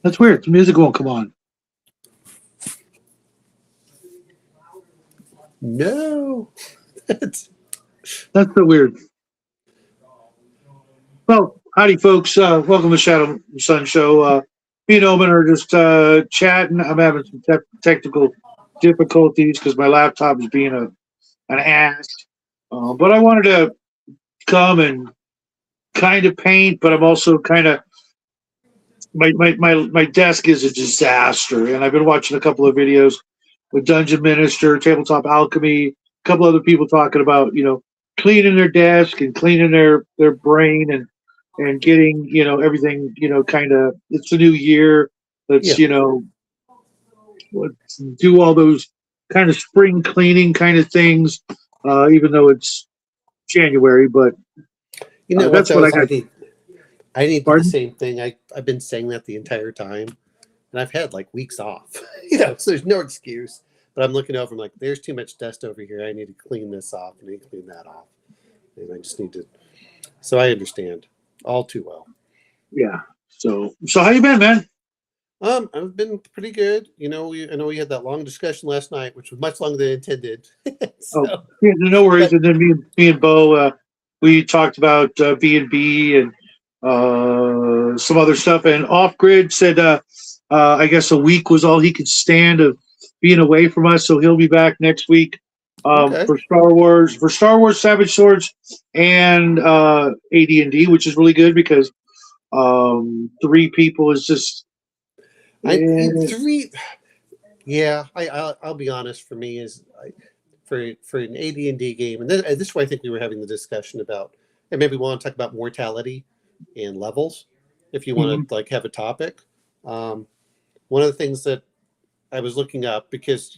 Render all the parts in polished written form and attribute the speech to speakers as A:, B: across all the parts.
A: That's weird. The music won't come on.
B: No.
A: That's so weird. Well, howdy, folks. Welcome to Shadow Sun Show. Me and Omen are just chatting. I'm having some technical difficulties because my laptop is being an ass. But I wanted to come and kind of paint, but I'm also kind of my desk is a disaster, and I've been watching a couple of videos with Dungeon Minister, Tabletop Alchemy, a couple other people talking about cleaning their desk and cleaning their brain and getting everything kind of. It's a new year. Let's let's do all those kind of spring cleaning kind of things, even though it's January. But that's what I got.
B: I need the
A: Pardon?
B: same thing. I've been saying that the entire time, and I've had like weeks off. So there's no excuse. But I'm looking over. I'm like, there's too much dust over here. I need to clean this off. I need to clean that off, and I just need to. So I understand all too well.
A: Yeah. So how you been, man?
B: I've been pretty good. I know we had that long discussion last night, which was much longer than intended.
A: Yeah, no worries. And then me and Bo, we talked about B&B and some other stuff. And Off Grid said, I guess a week was all he could stand of being away from us, so he'll be back next week for Star Wars Savage Swords and AD&D, which is really good because 3 people is just.
B: Three. Yeah, I'll be honest. For me, is for an AD&D game, and this is why I think we were having the discussion about, and maybe we want to talk about mortality and levels. If you want to have a topic, one of the things that I was looking up because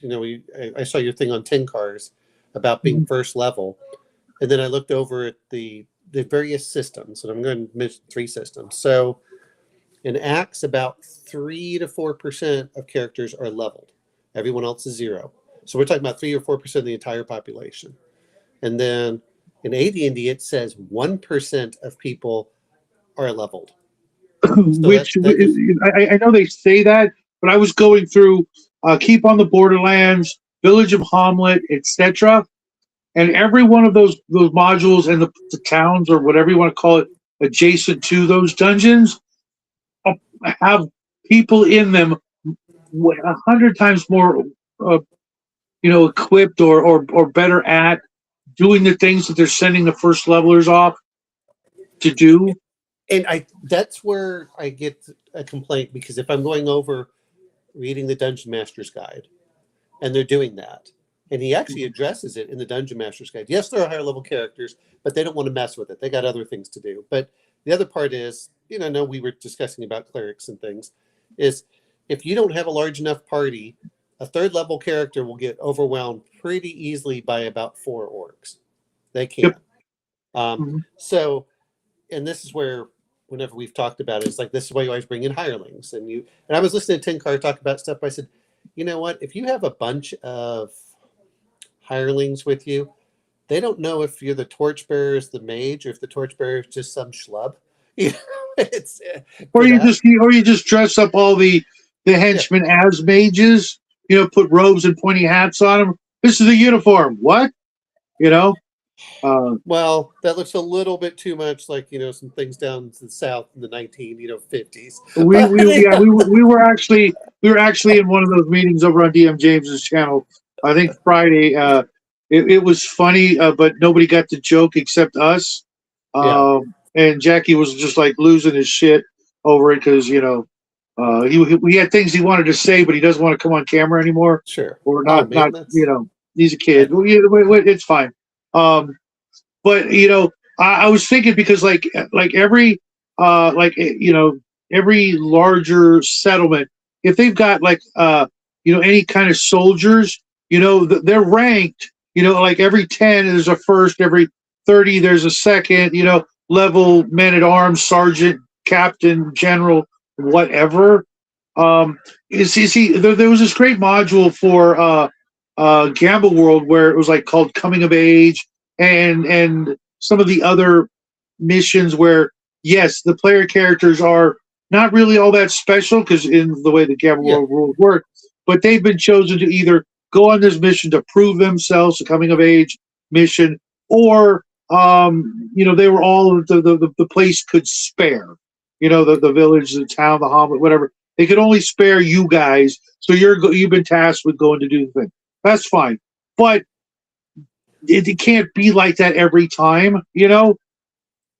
B: I saw your thing on 10 cars about being first level, and then I looked over at the various systems, and I'm going to mention 3 systems. So in Axe, about 3 to 4% of characters are leveled. Everyone else is 0. So we're talking about 3 or 4% of the entire population. And then in AD&D, it says 1% of people are leveled. So
A: I know they say that, but I was going through Keep on the Borderlands, Village of Hamlet, etc. And every one of those modules and the towns or whatever you want to call it adjacent to those dungeons have people in them 100 times more equipped or better at doing the things that they're sending the first levelers off to do.
B: And that's where I get a complaint, because if I'm going over reading the Dungeon Master's Guide and they're doing that, and he actually addresses it in the Dungeon Master's Guide. Yes, there are higher level characters, but they don't want to mess with it. They got other things to do. But the other part is, I know we were discussing about clerics and things, is if you don't have a large enough party, a 3rd level character will get overwhelmed pretty easily by about 4 orcs. They can. Yep. So, and this is where, whenever we've talked about it, it's like, this is why you always bring in hirelings. And I was listening to 10 Car talk about stuff. I said, you know what? If you have a bunch of hirelings with you, they don't know if you're the torchbearer is the mage or if the torchbearer is just some schlub.
A: Or you just dress up all the henchmen as mages. Put robes and pointy hats on them. This is a uniform. What?
B: Well, that looks a little bit too much like some things down to the south in the 1950s.
A: We were actually in one of those meetings over on DM James's channel. I think Friday. It was funny, but nobody got the joke except us. And Jackie was just like losing his shit over it because we had things he wanted to say, but he doesn't want to come on camera anymore.
B: Sure,
A: or not. He's a kid. It's fine. But I was thinking because every every larger settlement, if they've got any kind of soldiers, they're ranked. Every 10 there's a first, every 30 there's a second. Level men at arms, sergeant, captain, general, whatever. There was this great module for Gamble World where it was called Coming of Age, and some of the other missions where yes, the player characters are not really all that special because in the way the Gamma
B: Yeah.
A: World rules work, but they've been chosen to either go on this mission to prove themselves, a coming of age mission, or they were all the place could spare. The village, the town, the hamlet, whatever. They could only spare you guys, so you've been tasked with going to do the thing. That's fine, but it can't be like that every time.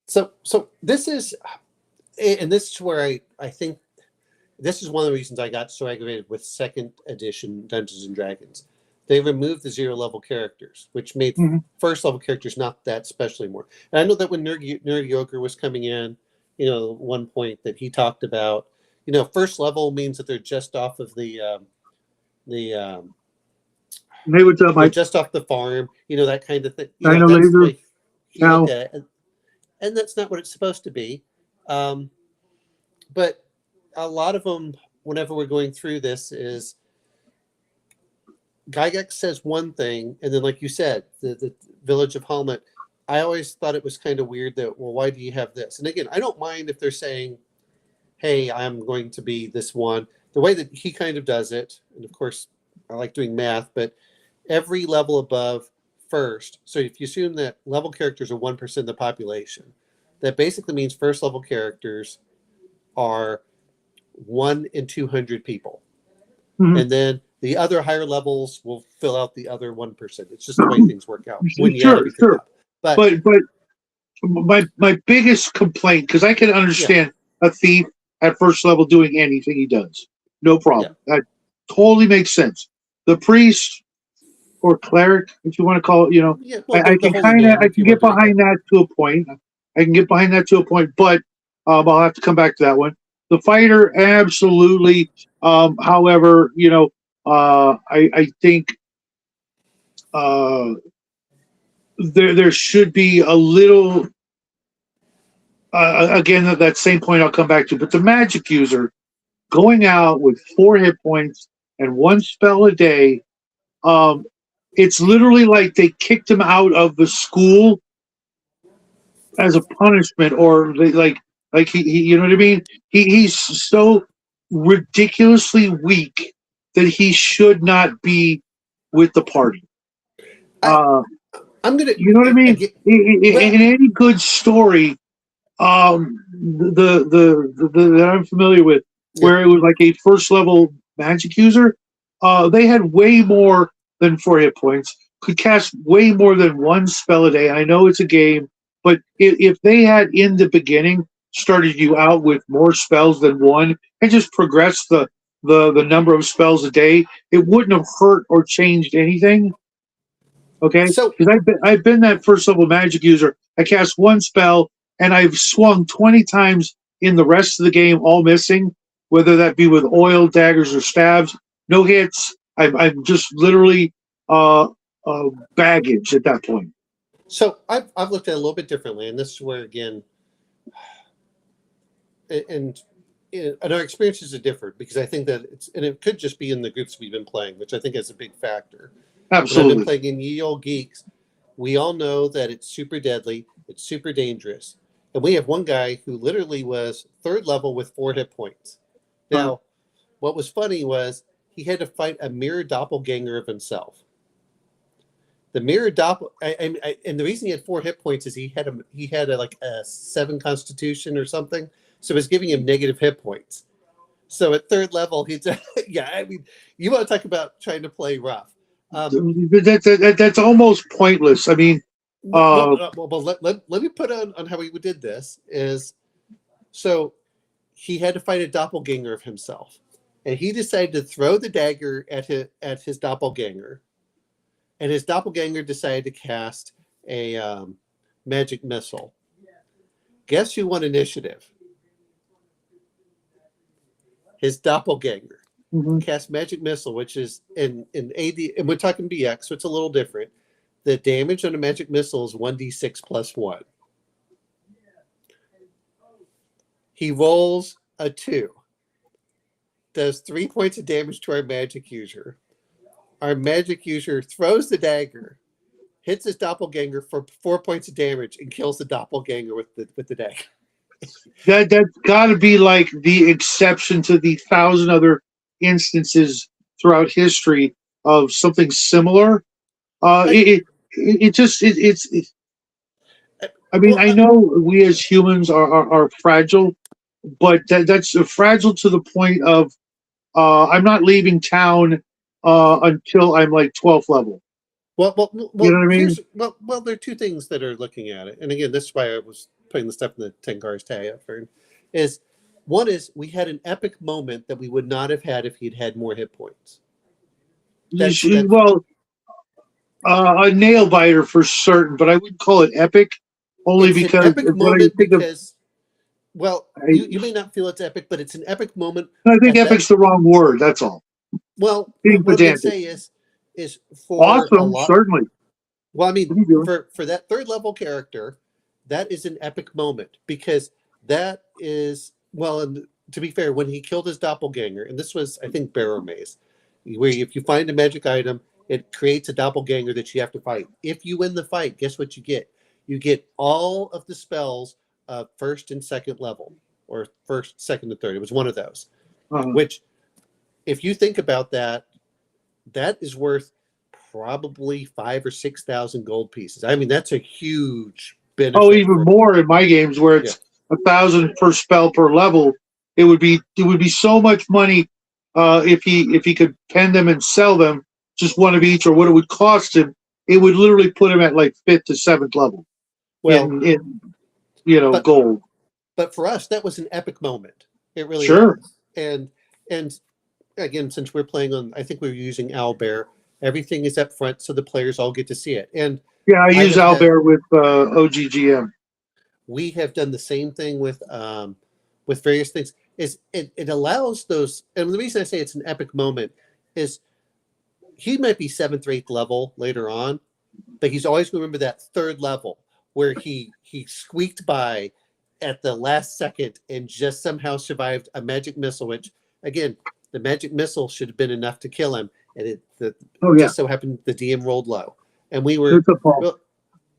B: So this is, and this is where I think this is one of the reasons I got so aggravated with second edition Dungeons and Dragons. They removed the 0 level characters, which made
A: Mhm.
B: first level characters not that special anymore. And I know that when Nerdy Ogre was coming in, one point that he talked about, first level means that they're just off of the
A: Hey, what's up,
B: they're
A: Mike?
B: just off the farm, that kind of thing.
A: China
B: That's the
A: laser,
B: way he looked
A: cow.
B: at it, and that's not what it's supposed to be. But a lot of them, whenever we're going through this, is Gygax says one thing, and then, like you said, the village of Helmet. I always thought it was kind of weird that, well, why do you have this? And again, I don't mind if they're saying, hey, I'm going to be this one. The way that he kind of does it, and of course, I like doing math, but every level above first. So if you assume that level characters are 1% of the population, that basically means first level characters are 1 in 200 people.
A: Mhm.
B: And then the other higher levels will fill out the other 1%. It's just the way things work out when you add
A: Sure,
B: everything
A: sure.
B: up. But
A: But my biggest complaint, because I can
B: yeah,
A: understand a thief at first level doing anything he does, no
B: yeah,
A: problem. That totally makes sense. The priest or cleric, if you want to call it,
B: yeah. Well,
A: I
B: the
A: can
B: holy
A: kind of
B: man,
A: I
B: if
A: can
B: you want
A: get
B: to do it that
A: behind
B: way.
A: that to a point. I can get behind that to a point, but I'll have to come back to that one. The fighter, absolutely. However, I think uh, there should be a little. Again, that same point I'll come back to, but the magic user going out with 4 hit points and one spell a day, um, it's literally like they kicked him out of the school as a punishment, or they like he you know what I mean? He's so ridiculously weak that he should not be with the party.
B: I
A: Uh,
B: I'm gonna
A: you know what I mean?
B: again.
A: In
B: Well,
A: any good story, that I'm familiar with,
B: yeah.
A: where it was like a first level magic user, they had way more than 4 hit points, could cast way more than one spell a day. I know it's a game, but if they had in the beginning started you out with more spells than one and just progressed the number of spells a day, it wouldn't have hurt or changed anything. Okay,
B: So
A: because I've been that first level magic user. I cast one spell and I've swung 20 times in the rest of the game, all missing, whether that be with oil, daggers, or stabs. No hits. I'm just literally uh, baggage at that point.
B: I've looked at it a little bit differently, and this is where again, and and our experiences are different because I think that and it could just be in the groups we've been playing, which I think is a big factor. When I've been
A: Absolutely.
B: playing in Ye Olde Geeks, we all know that it's super deadly, it's super dangerous, and we have one guy who literally was third level with 4 hit points.
A: Uh,
B: Now, what was funny was he had to fight a mirror doppelganger of himself. The mirror doppel, and the reason he had 4 hit points is he had like a 7 constitution or something, so it was giving him negative hit points. So at third level, he's yeah. I mean, you want to talk about trying to play rough. Um,
A: that's almost pointless. I mean, uh,
B: well, let me put on how he did this is so he had to fight a doppelganger of himself, and he decided to throw the dagger at his doppelganger, and his doppelganger decided to cast a magic missile. Guess who won initiative? His doppelganger
A: mhm.
B: cast magic missile, which is in AD, and we're talking BX, so it's a little different. The damage on a magic missile is 1d6 plus 1. He rolls a 2, does 3 points of damage to our magic user. Our magic user throws the dagger, hits his doppelganger for 4 points of damage, and kills the doppelganger with the dagger.
A: That's got to be like the exception to the thousand other instances throughout history of something similar. Uh,
B: I,
A: it, it, it just it's.
B: I
A: I mean,
B: well,
A: I know we as humans are fragile, but that's fragile to the point of I'm not leaving town until I'm like 12th level. You know what I mean?
B: there are two things that are looking at it, and again, this is why I was putting the stuff in the 10 cars tag up for. Is one is we had an epic moment that we would not have had if he'd had more hit points. That's
A: Well, a nail biter for certain, but I wouldn't call it epic, only
B: it's an
A: because
B: epic
A: when I
B: moment
A: think of,
B: because well,
A: I,
B: you may not feel it's epic, but it's an epic moment
A: I think
B: at that.
A: epic's the wrong word. That's all.
B: Well,
A: Being
B: what I'm going to
A: pedantic.
B: say is for a
A: Awesome,
B: lot.
A: certainly.
B: Well, I mean,
A: What are you doing?
B: for that third level character, that is an epic moment because that is well. And to be fair, when he killed his doppelganger, and this was, I think, Barrow Maze, where if you find a magic item, it creates a doppelganger that you have to fight. If you win the fight, guess what you get? You get all of the spells of first and second level, or first, second, and third. It was one of those.
A: Uh,
B: Which, if you think about that, that is worth probably 5 or 6 thousand gold pieces. I mean, that's a huge
A: oh,
B: benefit
A: even
B: for
A: more in my games where
B: yeah.
A: it's 1,000 per spell per level. It would be so much money if he could pen them and sell them, just one of each, or what it would cost him. It would literally put him at like fifth to seventh level
B: Well,
A: in
B: but
A: gold.
B: but for us, that was an epic moment. It really
A: Sure.
B: was. And again, since we're playing on, I think we were using Owlbear. Everything is up front, so the players all get to see it. And
A: Yeah, I
B: I
A: use
B: have had
A: Owlbear with OGGM.
B: we have done the same thing with various things. Is it allows those, and the reason I say it's an epic moment is he might be seventh or eighth level later on, but he's always going to remember that third level where he squeaked by at the last second and just somehow survived a magic missile. Which again, the magic missile should have been enough to kill him, and
A: Oh yeah,
B: just so happened the DM rolled low, and we were
A: it's a fault.
B: well,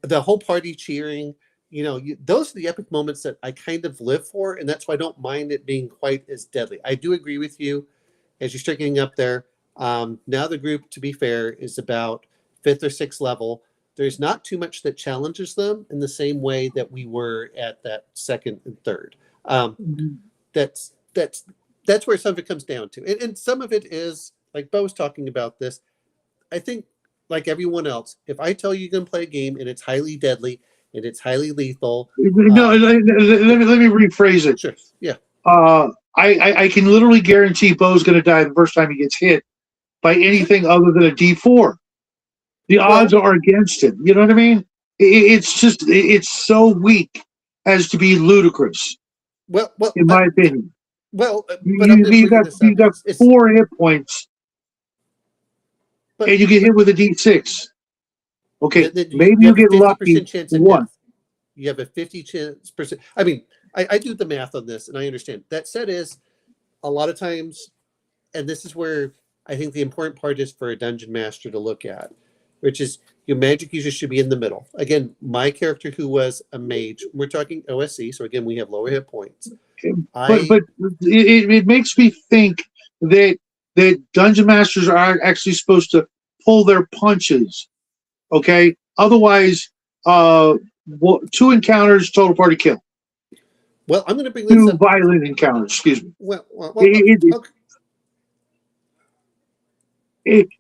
B: the whole party cheering. Those are the epic moments that I kind of live for, and that's why I don't mind it being quite as deadly. I do agree with you as you start getting up there. Now the group, to be fair, is about fifth or sixth level. There's not too much that challenges them in the same way that we were at that second and third. Um, that's that's that's where some of it comes down to, and some of it is like Bo was talking about this. I think, like everyone else, if I tell you you're going to play a game and it's highly deadly and it's highly lethal,
A: No,
B: yeah,
A: let me rephrase it.
B: sure, yeah,
A: I can literally guarantee Bo's going to die the first time he gets hit by
B: sure.
A: anything other than a D4. The odds
B: Well,
A: are against him. You know what I mean? It's so weak as to be ludicrous,
B: well, well,
A: in
B: I,
A: my opinion.
B: but I'm
A: You,
B: going to
A: you
B: bring
A: got
B: this
A: you
B: up.
A: got
B: It's
A: 4 hit points, and
B: but
A: you get
B: but
A: hit with a D6. Okay,
B: then
A: maybe
B: you
A: you
B: have a
A: get
B: 50%
A: lucky
B: chance of
A: once.
B: death. You have a 50 chance percent. I mean, I do the math on this, and I understand. That said, is a lot of times, and this is where I think the important part is for a dungeon master to look at, which is your magic user should be in the middle. Again, my character who was a mage, we're talking OSC, so again we have lower hit points.
A: But
B: I
A: it makes me think that dungeon masters are actually supposed to pull their punches. Okay, otherwise, uh, 2 encounters, total party kill.
B: well, I'm going to bring this
A: Two
B: up.
A: violent encounters. Excuse me.
B: Okay,
A: It, it,
B: okay.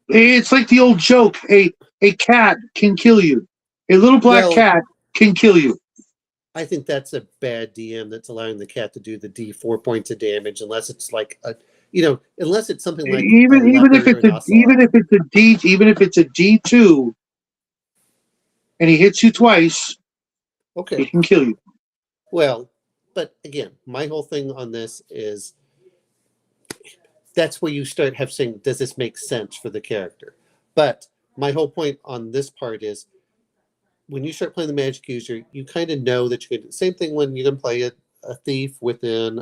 A: it's like the old joke: a cat can kill you. A little black
B: Well,
A: cat can kill you.
B: I think that's a bad DM that's allowing the cat to do the D4 points of damage, unless it's like unless it's something like a
A: Even if
B: leopard or
A: it's
B: an ocelot.
A: even if it's a D2 and he hits you twice, he
B: Okay,
A: can kill you.
B: well, but again, my whole thing on this is that's where you start have saying, does this make sense for the character? But my whole point on this part is when you start playing the magic user, you kind of know that you're going to same thing when you're going to play a thief within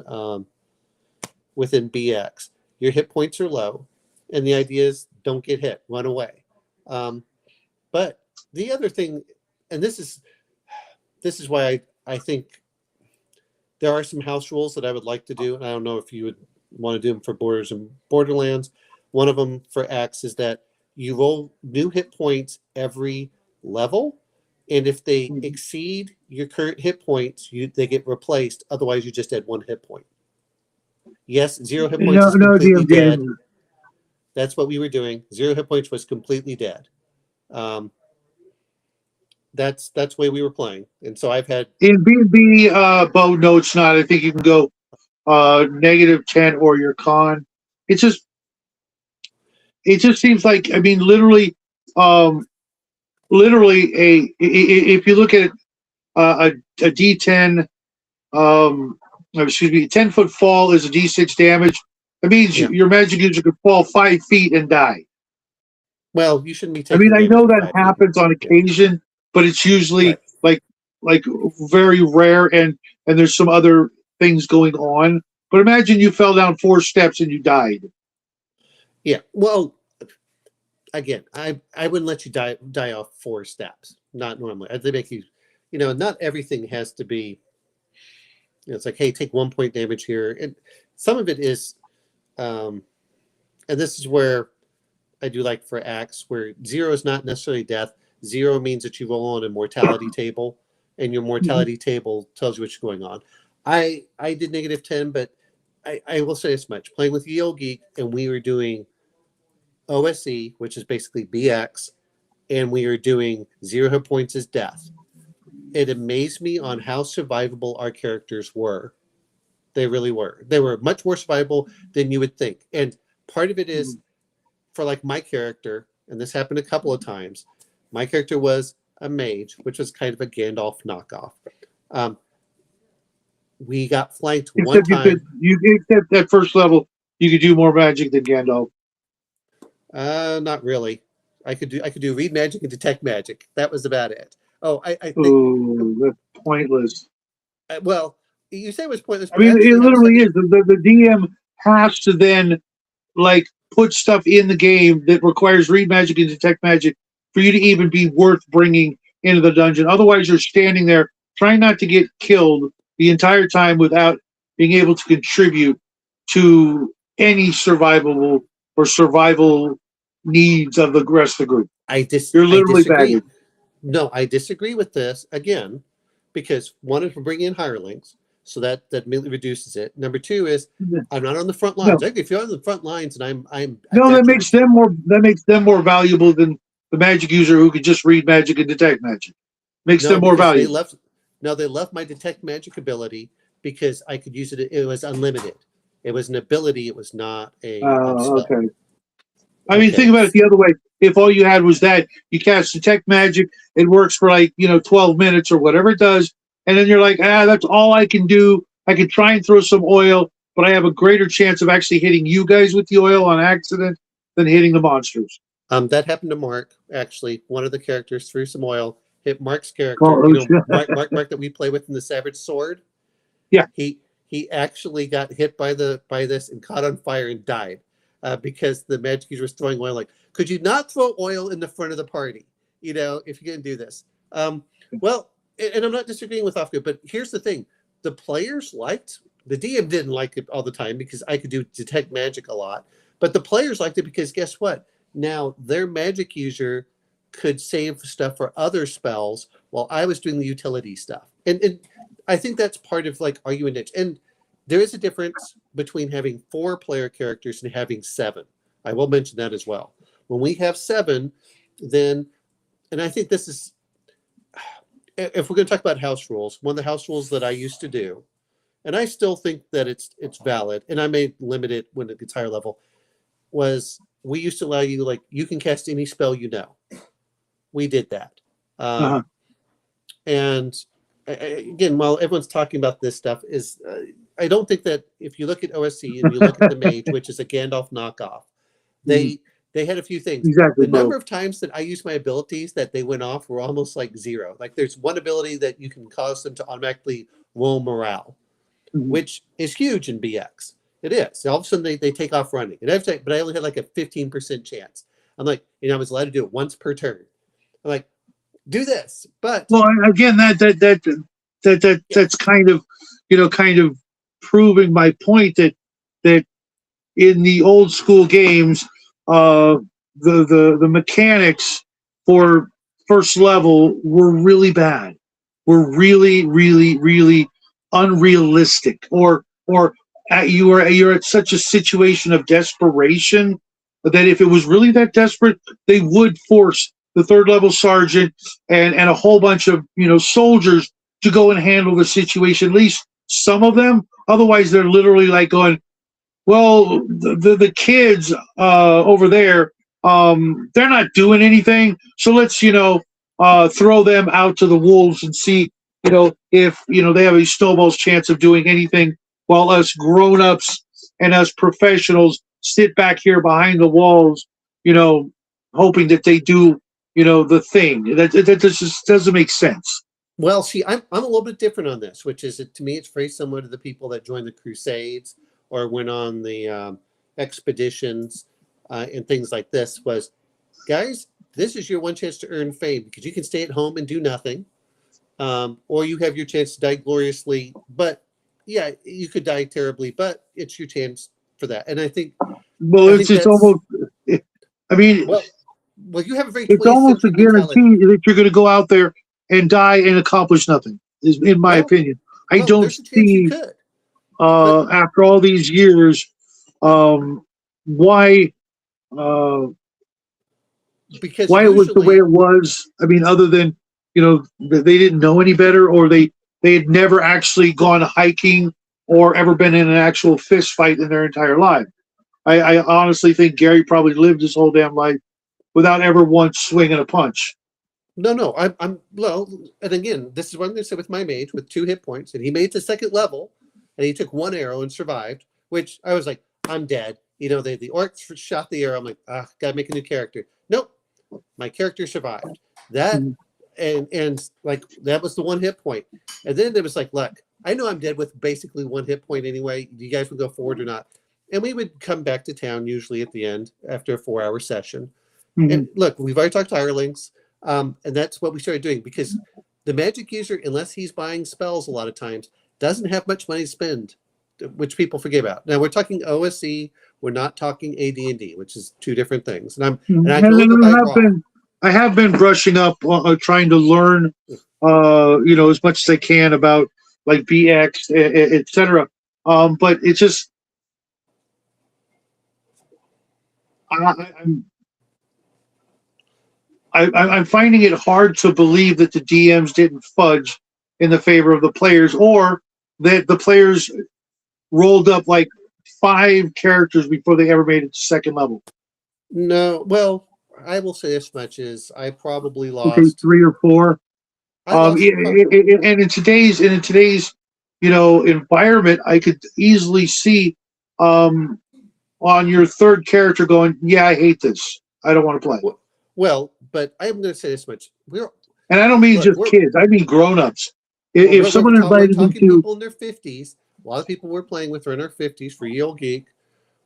B: BX. Your hit points are low, and the idea is don't get hit, run away. Um, but the other thing, and this is why I think There are some house rules that I would like to do, and I don't know if you would want to do them for Borders and Borderlands. One of them for Axe is that you roll new hit points every level, and if they exceed your current hit points, they get replaced. Otherwise, you just add 1 hit point. Yes, 0 hit points
A: No,
B: is
A: no,
B: completely
A: DM
B: dead.
A: game.
B: That's what we were doing. 0 hit points was completely dead. That's the way we were playing, and so I've had
A: In B&B, Bo, no, it's not. I think you can go -10 or your con. It's just it just seems like, I mean, um, literally if you look at a D10, excuse me, 10-foot fall is a D6 damage. That means
B: yeah.
A: your magic user could fall 5 feet and die.
B: Well, you shouldn't be
A: I mean,
B: taking
A: I
B: damage
A: know
B: at
A: that
B: 5 feet.
A: happens on
B: Yeah.
A: occasion, but it's usually
B: Right.
A: like very rare, and there's some other things going on. But imagine you fell down 4 steps and you died.
B: Yeah. Well, again, I wouldn't let you die off 4 steps. Not normally. They make you, not everything has to be. It's like, hey, take 1 point damage here, and some of it is, and this is where I do like for Axe, where 0 is not necessarily death. 0 means that you roll on a mortality table, and your mortality table tells you what's going on. I did -10, but I will say this much: playing with Yale Geek, and we were doing OSE, which is basically BX, and we were doing 0 hit points as death. It amazed me on how survivable our characters were. They really were. They were much more survivable than you would think. And part of it is for like my character, and this happened a couple of times. My character was a mage, which was kind of a Gandalf knockoff. We got flanked one
A: Except
B: time.
A: except at first level, you could do more magic than Gandalf.
B: Not really. I could do read magic and detect magic. That was about it. Oh, I think.
A: Oh, that's pointless.
B: Well, you say it was pointless,
A: I
B: but I
A: mean, it
B: actually have a
A: literally
B: second.
A: is. The DM has to then like put stuff in the game that requires read magic and detect magic for you to even be worth bringing into the dungeon. Otherwise, you're standing there trying not to get killed the entire time without being able to contribute to any survivable or survival needs of the rest of the group. You're
B: I
A: literally
B: disagree.
A: baggage.
B: No, I disagree with this again, because one is we're bringing in hirelings, so that immediately reduces it. Number two is I'm not on the front lines.
A: No,
B: I if you're on the front lines and I'm a
A: no,
B: veteran,
A: that makes them more valuable than the magic user who could just read magic and detect magic. Makes
B: no,
A: them more
B: because they
A: valuable.
B: left. No, they left my detect magic ability because I could use it. It was unlimited. It was an ability. It was not a spell.
A: Okay. I mean, think
B: Okay.
A: about it the other way. If all you had was that, you cast detect magic, it works for like 12 minutes or whatever it does, and then you're like, that's all I can do. I can try and throw some oil, but I have a greater chance of actually hitting you guys with the oil on accident than hitting the monsters.
B: That happened to Mark. Actually, one of the characters threw some oil, hit Mark's character.
A: Oh, shit.
B: Mark that we play with in the Savage Sword.
A: Yeah.
B: He actually got hit by this and caught on fire and died because the magic user was throwing oil. Like, could you not throw oil in the front of the party? If you're gonna do this. Well, and I'm not disagreeing with Ofka, but here's the thing: the players liked the DM didn't like it all the time because I could do detect magic a lot, but the players liked it because guess what? Now their magic user could save stuff for other spells while I was doing the utility stuff, and I think that's part of like arguing niche. And there is a difference between having 4 player characters and having 7. I will mention that as well. When we have 7, then, and I think this is, if we're going to talk about house rules, one of the house rules that I used to do, and I still think that it's valid, and I may limit it when it gets higher level, was we used to allow you like you can cast any spell you know. We did that,
A: Uh-huh.
B: and again, while everyone's talking about this stuff, is I don't think that if you look at OSC and you look at the mage, which is a Gandalf knockoff, they had a few things.
A: Exactly,
B: The number
A: Bo.
B: of times that I used my abilities that they went off were almost like 0. Like there's one ability that you can cause them to automatically roll morale, which is huge in BX. It is. All of a sudden they take off running, and but I only had like a 15% chance. I'm like, I was allowed to do it once per turn. I'm like, do this, but
A: Well, again, that's kind of, kind of proving my point that in the old school games, uh, the mechanics for first level were really bad, were really really really unrealistic, or you're at such a situation of desperation that if it was really that desperate, they would force the third level sergeant and a whole bunch of soldiers to go and handle the situation. At least some of them. Otherwise, they're literally like going, well, the kids over there, they're not doing anything, so let's throw them out to the wolves and see if they have a snowball's chance of doing anything, while us grown-ups and us professionals sit back here behind the walls, you know, hoping that they do the thing. That just doesn't make sense.
B: Well, see, I'm a little bit different on this, which is to me, it's very similar to the people that joined the Crusades or went on the expeditions and things like this. Was, guys, this is your one chance to earn fame because you can stay at home and do nothing, or you have your chance to die gloriously. But yeah, you could die terribly, but it's your chance for that. And I think,
A: Well,
B: I
A: it's
B: think
A: it's
B: that's
A: almost. I mean,
B: well, you have a very
A: it's
B: 20th
A: almost a
B: century mentality.
A: guarantee that you're going to go out there and die and accomplish nothing. Is in my
B: Well,
A: opinion. I
B: well,
A: don't
B: there's a chance you
A: see
B: could, but
A: after all these years why uh,
B: because
A: why it was the way
B: usually,
A: it was. I mean, other than they didn't know any better, or they had never actually gone hiking or ever been in an actual fist fight in their entire life. I honestly think Gary probably lived his whole damn life without ever once swinging a punch.
B: no, I'm well, and again, this is what I'm going to say with my mage with 2 hit points, and he made it to second level, and he took 1 arrow and survived. Which I was like, I'm dead. The orcs shot the arrow. I'm like, gotta make a new character. Nope, my character survived that,
A: Mhm.
B: and like that was the 1 hit point, and then it was like, look, I know I'm dead with basically 1 hit point anyway. You guys would go forward or not, and we would come back to town usually at the end after a 4 hour session. And
A: Mhm.
B: look, we've already talked to hirelings, and that's what we started doing because the magic user, unless he's buying spells a lot of times, doesn't have much money to spend, which people forget about. Now we're talking OSE, we're not talking AD&D, which is two different things. And I can
A: And
B: only go
A: then
B: by raw.
A: I have been brushing up, trying to learn, as much as I can about like BX, etc. But it's just I'm I'm finding it hard to believe that the DMs didn't fudge in the favor of the players, or that the players rolled up like 5 characters before they ever made it to second level.
B: No, well, I will say as much as I probably
A: Okay,
B: lost.
A: 3 or 4.
B: I lost.
A: And in today's environment, I could easily see on your third character going, yeah, I hate this. I don't want to play.
B: Well, but I'm going to say this much:
A: And I don't mean
B: look,
A: just kids. I mean grown-ups.
B: well,
A: If someone
B: we're
A: invited me
B: talking
A: to,
B: people in their 50s. A lot of people we're playing with are in our 50s. For Ye Olde Geek,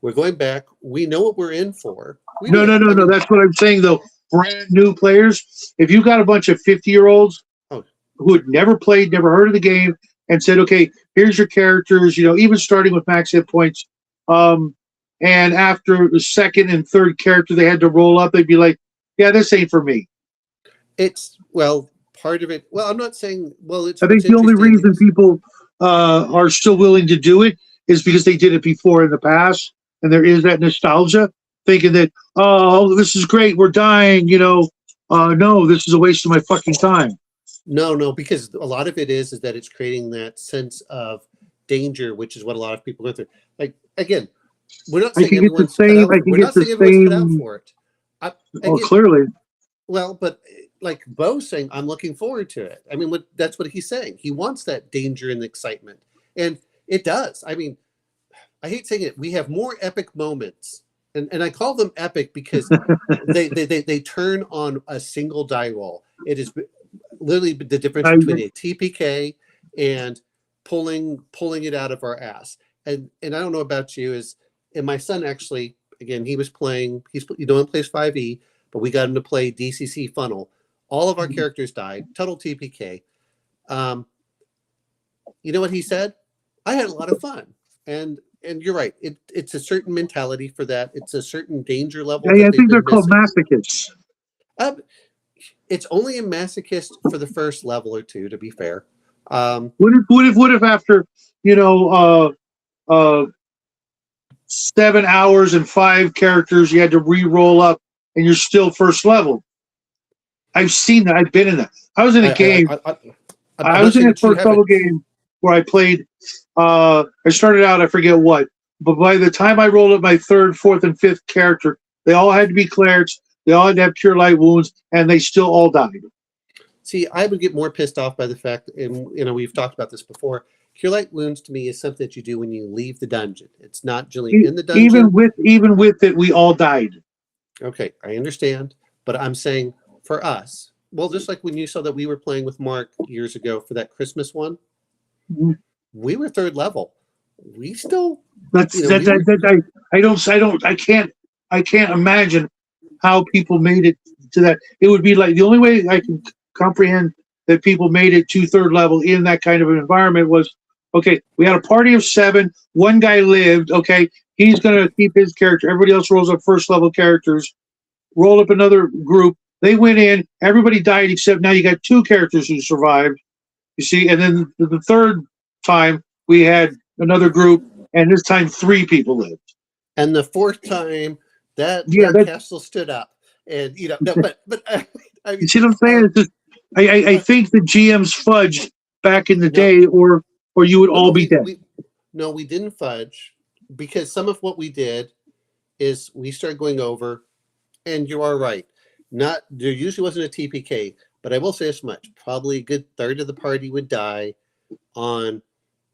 B: we're going back. We know what we're in for. We
A: no, no,
B: do.
A: no,
B: I
A: no.
B: mean,
A: That's what I'm saying, though. Brand new players. If you got a bunch of 50-year-olds
B: oh,
A: who had never played, never heard of the game, and said, okay, here's your characters, even starting with max hit points. Um, and after the second and third character they had to roll up, they'd be like, yeah, this ain't for me.
B: it's well part of it. Well, I'm not saying. Well, it's
A: I
B: what's
A: think the only
B: interesting
A: reason
B: is
A: people are still willing to do it is because they did it before in the past, and there is that nostalgia, thinking that, oh, this is great, we're dying, no, this is a waste of my fucking time.
B: no, because a lot of it is that it's creating that sense of danger, which is what a lot of people go through. Like again, we're not
A: I
B: saying
A: can get the
B: everyone's cut
A: same.
B: out.
A: I can
B: We're
A: get
B: not
A: the
B: saying everyone's cut out
A: same.
B: for it.
A: Well,
B: Again,
A: clearly,
B: well, but like Bo's saying, I'm looking forward to it. I mean, that's what he's saying. He wants that danger and excitement, and it does. I mean, I hate saying it. We have more epic moments, and I call them epic because they turn on a single die roll. It is literally the difference
A: I
B: between a TPK and pulling it out of our ass. And I don't know about you, and my son actually, again, he was playing. He only plays 5e, but we got him to play DCC funnel. All of our characters died. Total TPK. Um, you know what he said? I had a lot of fun. And you're right. It's a certain mentality for that. It's a certain danger level
A: Yeah,
B: that
A: I
B: they've
A: think they're
B: been
A: called
B: missing.
A: masochists.
B: Um, it's only a masochist for the first level or two, to be fair.
A: What if after you know 7 hours and 5 characters you had to re-roll up and you're still first level? I've seen that. I've been in that. I was in a
B: I, I,
A: game.
B: I, I,
A: I
B: I'm not
A: was in
B: saying
A: a
B: that you
A: first level
B: haven't.
A: game where I played. I started out, I forget what, but by the time I rolled up my third, fourth, and fifth character, they all had to be clerics. They all had to have cure light wounds, and they still all died.
B: See, I would get more pissed off by the fact, and we've talked about this before. Cure light wounds to me is something that you do when you leave the dungeon. It's not generally in the
A: Even
B: dungeon.
A: with it, we all died.
B: Okay, I understand, but I'm saying for us, well, just like when you saw that we were playing with Mark years ago for that Christmas one, we were third level. We still,
A: That's that,
B: we
A: that,
B: were.
A: that I can't imagine how people made it to that. It would be like the only way I can comprehend that people made it to third level in that kind of an environment was okay. We had a party of 7. One guy lived. Okay, he's gonna keep his character. Everybody else rolls up first level characters. Roll up another group. They went in. Everybody died except now you got 2 characters who survived. You see, and then the third time we had another group, and this time 3 people lived.
B: And the fourth time that
A: Yeah, that
B: castle stood up, and no, but I
A: you
B: mean,
A: see what I'm saying? It's just, I
B: but
A: think the GMs fudged back in the
B: no,
A: day, or you would
B: no,
A: all
B: no,
A: be dead.
B: we didn't fudge because some of what we did is we started going over, and you are right. Not there usually wasn't a TPK, but I will say this much: probably a good third of the party would die on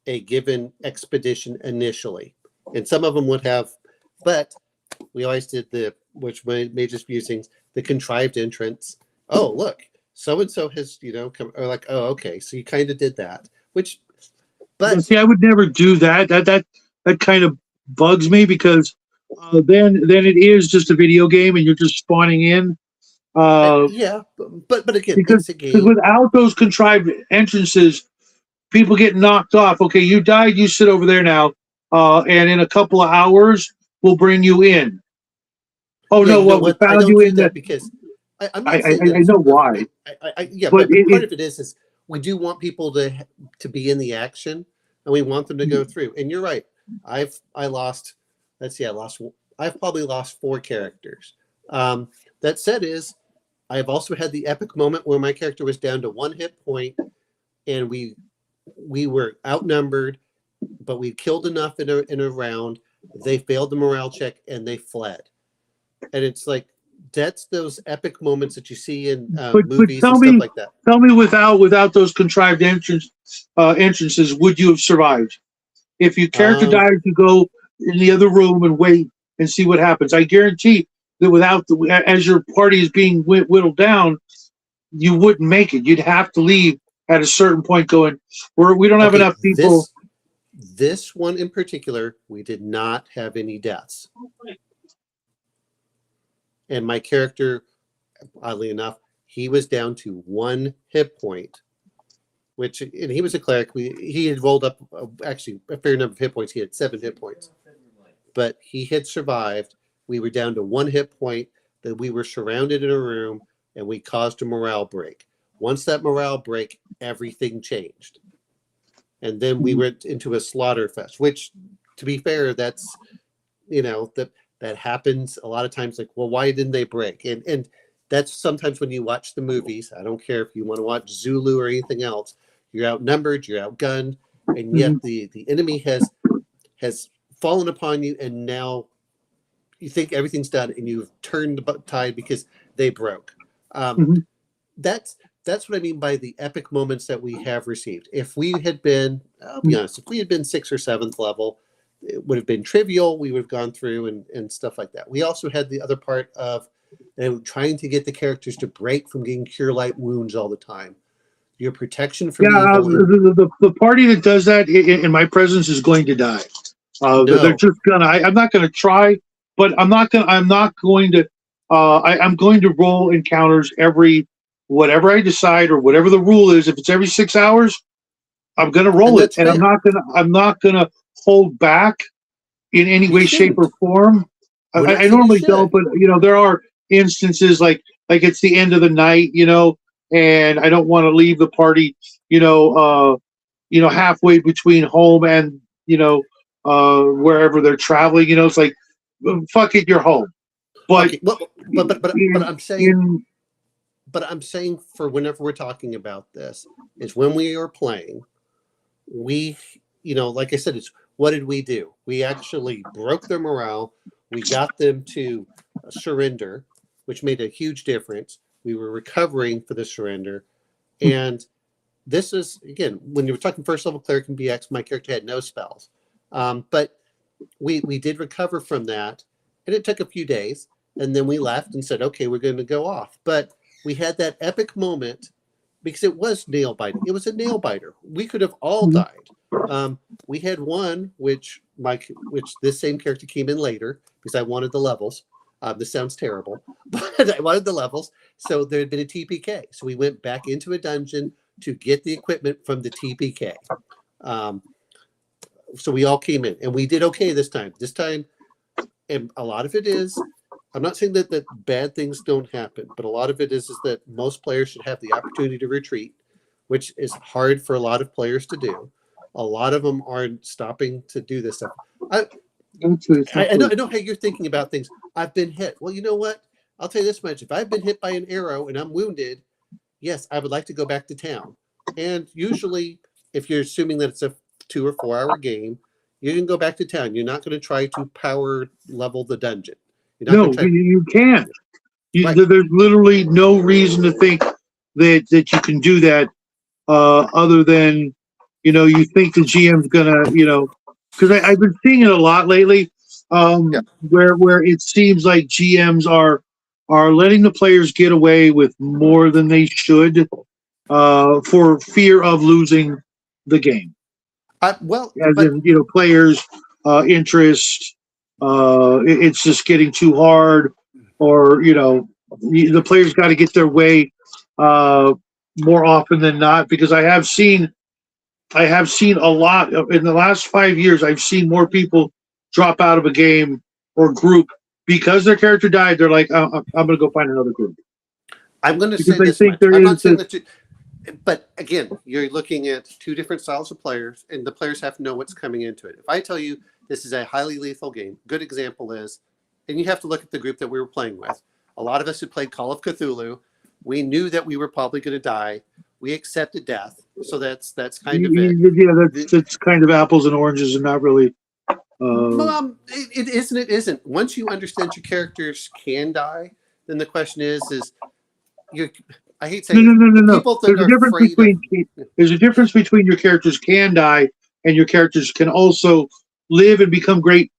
B: a given expedition initially, and some of them would have, but we always did which made us using the contrived entrance. Oh, look, so and so has come, or like, oh, okay, so you kind of did that, which, but
A: See, I would never do that. That kind of bugs me because then it is just a video game, and you're just spawning in. Uh,
B: yeah, but again,
A: because
B: it's a game.
A: without those contrived entrances, people get knocked off. Okay, you died. You sit over there now, and in a couple of hours, we'll bring you in. Oh
B: Yeah,
A: no,
B: you know
A: what we
B: what? I
A: found
B: don't
A: you
B: do
A: in the.
B: that because I'm
A: I
B: not saying that
A: I
B: it's
A: know why,
B: perfectly. Yeah,
A: but
B: but part of it is we do want people to be in the action, and we want them to go through. And you're right. I lost. Let's see. I've probably lost 4 characters. That said, I've also had the epic moment where my character was down to 1 hit point, and we were outnumbered, but we killed enough in a round. They failed the morale check and they fled. And it's like that's those epic moments that you see in
A: but
B: movies and stuff like that.
A: tell me without those contrived entrances, would you have survived? If your character
B: Um,
A: dies, you go in the other room and wait and see what happens. I guarantee that as your party is being whittled down, you wouldn't make it. You'd have to leave at a certain point. Going, we don't have
B: okay,
A: enough people.
B: this one in particular, we did not have any deaths, and my character, oddly enough, he was down to 1 hit point. Which, and he was a cleric. He had rolled up actually a fair number of hit points. He had 7 hit points, but he had survived. We were down to 1 hit point. That we were surrounded in a room, and we caused a morale break. Once that morale break, everything changed, and then we went into a slaughter fest. Which, to be fair, that's that happens a lot of times. Like, well, why didn't they break? And that's sometimes when you watch the movies. I don't care if you want to watch Zulu or anything else. You're outnumbered, you're outgunned, and yet
A: Mhm,
B: the enemy has fallen upon you, and now you think everything's done, and you've turned the tide because they broke. Um,
A: mhm,
B: that's that's what I mean by the epic moments that we have received. If we had been, I'll be
A: mhm.
B: honest, if we had been 6th or 7th level, it would have been trivial. We would have gone through and stuff like that. We also had the other part of trying to get the characters to break from getting cure light wounds all the time. Your protection from
A: Yeah,
B: evil, and
A: the party that does that in my presence is going to die. They're
B: no,
A: just gonna. I'm not gonna try, but I'm not gonna. I'm not going to. I'm going to roll encounters every whatever I decide or whatever the rule is. If it's every 6 hours, I'm gonna
B: And
A: roll it,
B: that's
A: and
B: fair.
A: I'm not gonna hold back in any
B: You
A: way, shape, or
B: shouldn't.
A: form.
B: We're not
A: I
B: saying you
A: normally don't,
B: should.
A: but there are instances like it's the end of the night, and I don't want to leave the party, halfway between home and wherever they're traveling. It's like, fuck it, you're home. But
B: Okay. Well, but
A: in
B: I'm saying,
A: in
B: for whenever we're talking about this, is when we are playing, we, like I said, it's what did we do? We actually broke their morale. We got them to surrender, which made a huge difference. We were recovering for the surrender. And this is, again, when you were talking first level cleric and BX, my character had no spells. But we did recover from that. And it took a few days. And then we left and said, okay, we're going to go off. But we had that epic moment because it was nail biting. It was a nail biter. We could have all died. We had one, which this same character came in later because I wanted the levels. This sounds terrible, but I wanted the levels. So there had been a TPK. So we went back into a dungeon to get the equipment from the TPK. So we all came in and we did okay this time. This time, and a lot of it is, I'm not saying that bad things don't happen, but a lot of it is that most players should have the opportunity to retreat, which is hard for a lot of players to do. A lot of them aren't stopping to do this stuff. I know how you're thinking about things. I've been hit. Well, you know what? I'll tell you this much. If I've been hit by an arrow and I'm wounded, yes, I would like to go back to town. And usually, if you're assuming that it's a 2 or 4 hour game, you can go back to town. You're not going to try to power level the dungeon. You're not going
A: No,
B: to try.
A: you can't.
B: Right.
A: There's literally no reason to think that you can do that, other than you think the GM's gonna, because I've been seeing it a lot lately,
B: Yeah.
A: where it seems like GMs are letting the players get away with more than they should, for fear of losing the game,
B: Well,
A: as
B: but
A: in players, interest. It's just getting too hard, or the players got to get their way, uh, more often than not. Because I have seen a lot in the last 5 years. I've seen more people drop out of a game or group because their character died. They're like, I'm going to go find another group,
B: I'm going to
A: because
B: say
A: I
B: this
A: think
B: much.
A: there
B: I'm
A: is
B: not saying
A: this.
B: that but again, you're looking at two different styles of players, and the players have to know what's coming into it. If I tell you this is a highly lethal game, good example is, and you have to look at the group that we were playing with. A lot of us who played Call of Cthulhu, we knew that we were probably going to die. We accepted death, so that's kind of it.
A: Yeah, that's kind of apples and oranges, and not really.
B: It isn't. It isn't. Once you understand your characters can die, then the question is you. I hate
A: No,
B: saying
A: no,
B: this.
A: no, no,
B: The
A: no.
B: people that
A: There's a
B: are
A: difference
B: afraid of.
A: between there's a difference between your characters can die and your characters can also live and become great,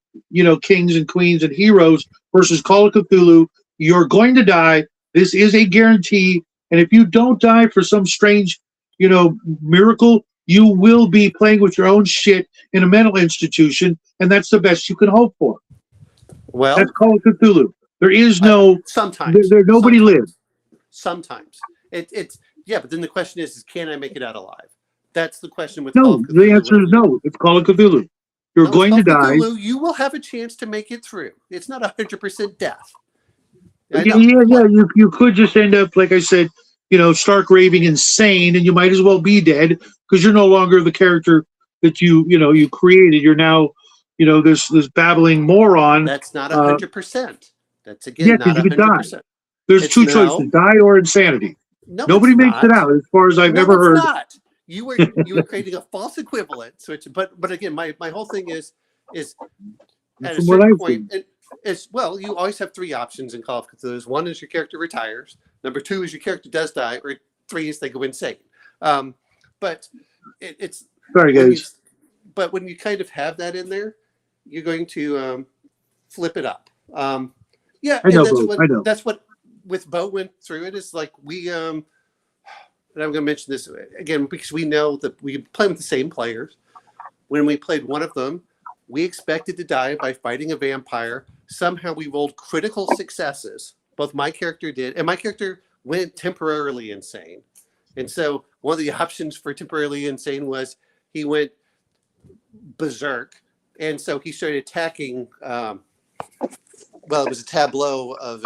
A: kings and queens and heroes, versus Call of Cthulhu. You're going to die. This is a guarantee. And if you don't die for some strange, miracle, you will be playing with your own shit in a mental institution, and that's the best you can hope for. That's
B: Well,
A: Call of Cthulhu. There is no,
B: sometimes,
A: nobody lives.
B: sometimes it's yeah. But then the question is can I make it out alive? That's the question with Call
A: No,
B: of
A: the
B: Cthulhu.
A: answer is no. It's Call of Cthulhu. You're
B: No, it's
A: going
B: Call
A: to
B: of
A: die.
B: Cthulhu. You will have a chance to make it through. It's not 100% death. I
A: Yeah,
B: know.
A: yeah, yeah. You could just end up, like I said, stark raving insane, and you might as well be dead, because you're no longer the character that you created. You're now, this babbling moron.
B: That's not
A: Uh,
B: 100%. That's
A: yeah,
B: again not
A: because you could die.
B: 100%.
A: There's
B: It's
A: two choices:
B: no,
A: die or insanity.
B: no, it's
A: Nobody makes it
B: not.
A: out, as far as I've
B: No,
A: ever
B: it's
A: heard.
B: not. You were creating a false equivalence. Which, but again, my whole thing is at a
A: From what
B: certain
A: I've
B: point,
A: seen.
B: it's well, you always have three options in Call of Cthulhu. One is your character retires. Number two is your character does die, or three is they go insane. Um, but it's
A: Sorry,
B: when you
A: guys.
B: but when you kind of have that in there, you're going to flip it up. Yeah,
A: I
B: and
A: know,
B: that's
A: Bo.
B: what
A: I know.
B: that's what with Bo went through it. Is like we and I'm going to mention this again because we know that we play with the same players. When we played one of them, we expected to die by fighting a vampire. Somehow we rolled critical successes. Both my character did, and my character went temporarily insane. And so one of the options for temporarily insane was he went berserk, and so he started attacking. Well, it was a tableau of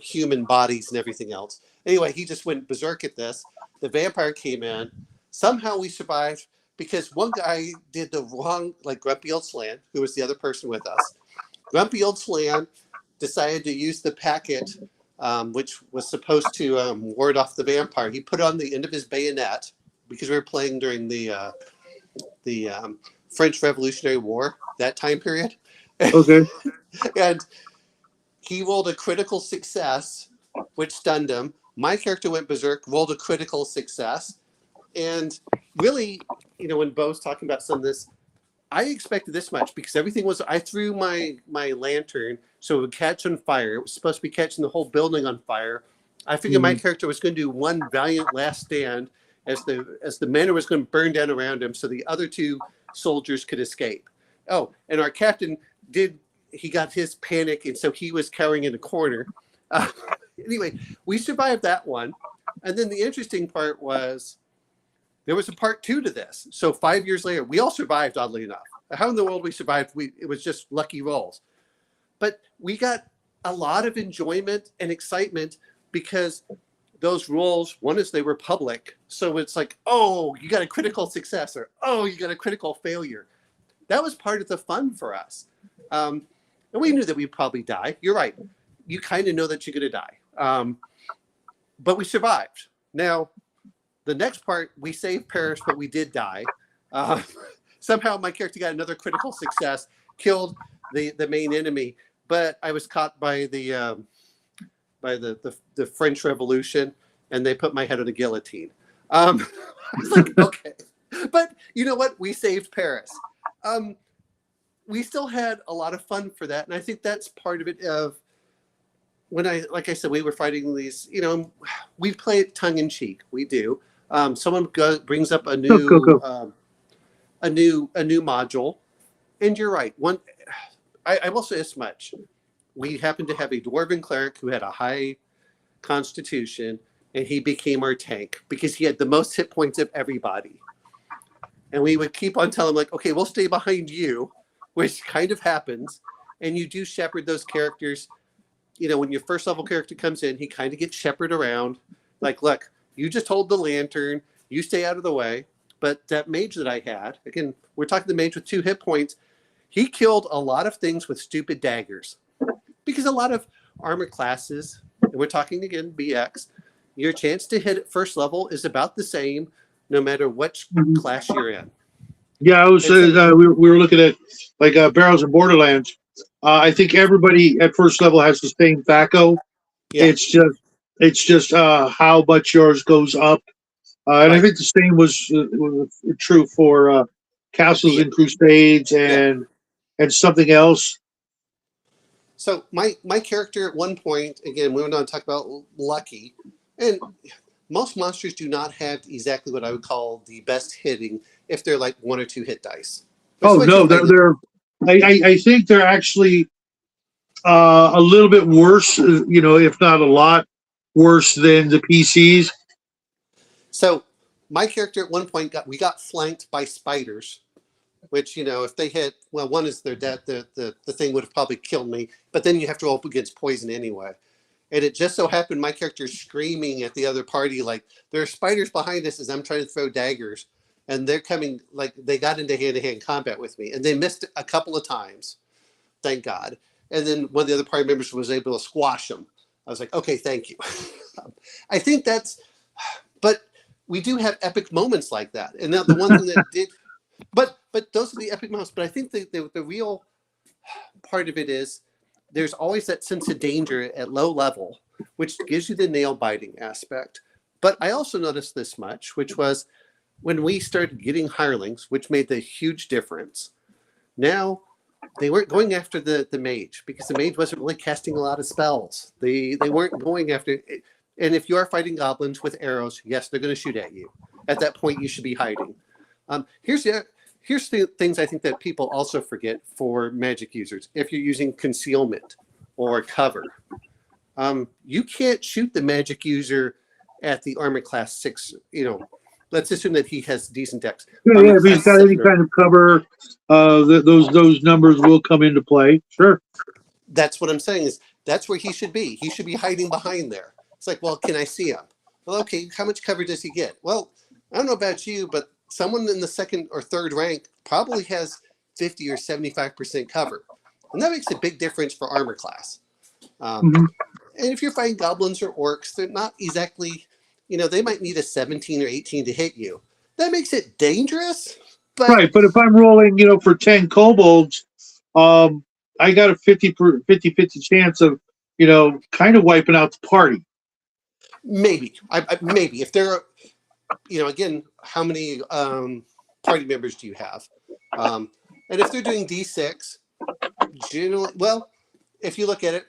B: human bodies and everything else. Anyway, he just went berserk at this. The vampire came in. Somehow we survived because one guy did the wrong, like Grumpy Old Slan, who was the other person with us. Grumpy Old Slan decided to use the packet, which was supposed to ward off the vampire. He put it on the end of his bayonet because we were playing during the French Revolutionary War, that time period.
A: Okay.
B: And he rolled a critical success, which stunned him. My character went berserk, rolled a critical success. And really, when Bo's talking about some of this, I expected this much because everything was, I threw my lantern so it would catch on fire. It was supposed to be catching the whole building on fire. I figured my character was going to do one valiant last stand as the manor was going to burn down around him so the other two soldiers could escape. Oh, and our captain he got his panic, and so he was cowering in a corner. Anyway, we survived that one. And then the interesting part was there was a part 2 to this. So 5 years later, we all survived, oddly enough. How in the world we survived, it was just lucky rolls. But we got a lot of enjoyment and excitement because those rolls, one is they were public. So it's like, oh, you got a critical success, or oh, you got a critical failure. That was part of the fun for us. And we knew that we'd probably die. You're right. You kind of know that you're going to die. But we survived. Now, the next part, we saved Paris, but we did die. Somehow my character got another critical success, killed the main enemy, but I was caught by the French Revolution, and they put my head on a guillotine. I was like, okay. But you know what? We saved Paris. We still had a lot of fun for that. And I think that's part of it of when like I said, we were fighting these, we play it tongue in cheek. We do. Someone brings up a new module, and you're right. I will say this much. We happened to have a dwarven cleric who had a high constitution, and he became our tank because he had the most hit points of everybody. And we would keep on telling him, like, okay, we'll stay behind you, which kind of happens. And you do shepherd those characters. When your first level character comes in, he kind of gets shepherded around. Like, look, you just hold the lantern. You stay out of the way. But that mage that I had, again, we're talking the mage with 2 hit points. He killed a lot of things with stupid daggers. Because a lot of armor classes, and we're talking again, BX, your chance to hit at first level is about the same no matter which class you're in.
A: Yeah, I was. We were looking at like Barrows and Borderlands. I think everybody at first level has the same THAC0.
B: Yeah.
A: It's just how much yours goes up, and I think the same was true for Castles and Crusades and something else.
B: So my character at one point, again, we went on to talk about lucky, and most monsters do not have exactly what I would call the best hitting if they're like 1 or 2 hit dice.
A: Oh no, they're I think they're actually a little bit worse, if not a lot worse than the PCs.
B: So my character at one point we got flanked by spiders, which, if they hit, well, one is their death, the thing would have probably killed me, but then you have to roll up against poison anyway. And it just so happened my character's screaming at the other party, like, there are spiders behind us as I'm trying to throw daggers. And they're coming, like, they got into hand-to-hand combat with me. And they missed a couple of times, thank God. And then one of the other party members was able to squash them. I was like, okay, thank you. I think but we do have epic moments like that. And now the one thing that did, but those are the epic moments. But I think the real part of it is there's always that sense of danger at low level, which gives you the nail biting aspect. But I also noticed this much, which was when we started getting hirelings, which made the huge difference. Now they weren't going after the mage because the mage wasn't really casting a lot of spells. They weren't going after it. And if you are fighting goblins with arrows, yes, they're going to shoot at you. At that point, you should be hiding. Here's the things I think that people also forget for magic users. If you're using concealment or cover, you can't shoot the magic user at the armor class 6, let's assume that he has decent decks.
A: Yeah,
B: Armor
A: if he's
B: class
A: got any
B: 7
A: kind of cover, those numbers will come into play. Sure.
B: that's what I'm saying is that's where he should be. He should be hiding behind there. It's like, well, can I see him? Well, okay, how much cover does he get? Well, I don't know about you, but someone in the second or third rank probably has 50 or 75% cover. And that makes a big difference for armor class.
A: Mhm.
B: And if you're fighting goblins or orcs, they're not exactly, they might need a 17 or 18 to hit you. That makes it dangerous, but
A: Right, but if I'm rolling, for 10 kobolds, I got a 50 chance of, kind of wiping out the party.
B: maybe. Maybe. If they're, again, how many party members do you have? And if they're doing D6, generally, well, if you look at it,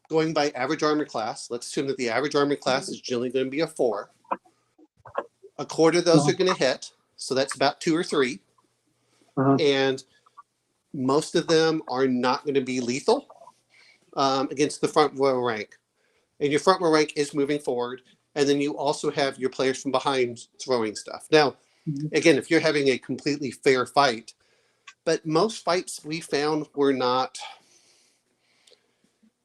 B: going by average armor class, let's assume that the average armor class is generally going to be a 4. A quarter of those are going to hit, so that's about 2 or 3.
A: Uh-huh.
B: And most of them are not going to be lethal against the front row rank. And your front row rank is moving forward. And then you also have your players from behind throwing stuff. Now, again, if you're having a completely fair fight, but most fights we found were not.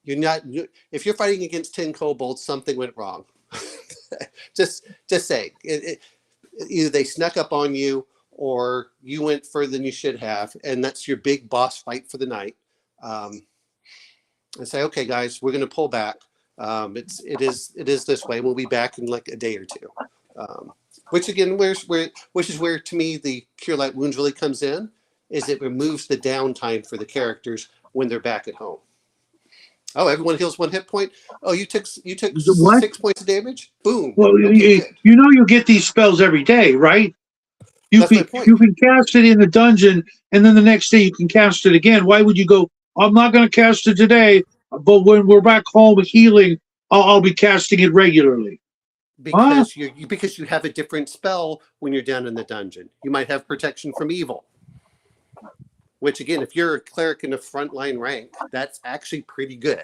B: If you're fighting against 10 kobolds, something went wrong. just say either they snuck up on you or you went further than you should have, and that's your big boss fight for the night. And say, okay, guys, we're going to pull back. It is this way. We'll be back in like a day or two. Which again, which is where to me the Cure Light Wounds really comes in, is it removes the downtime for the characters when they're back at home. Oh, everyone heals 1 hit point. Oh, you took
A: What?
B: 6 points of damage. Boom.
A: Well,
B: Okay, good.
A: you get these spells every day, right?
B: That's my point.
A: You can cast it in the dungeon, and then the next day you can cast it again. Why would you go? I'm not going to cast it today, but when we're back home healing, I'll be casting it regularly.
B: Because you have a different spell when you're down in the dungeon. You might have protection from evil. Which again, if you're a cleric in a frontline rank, that's actually pretty good.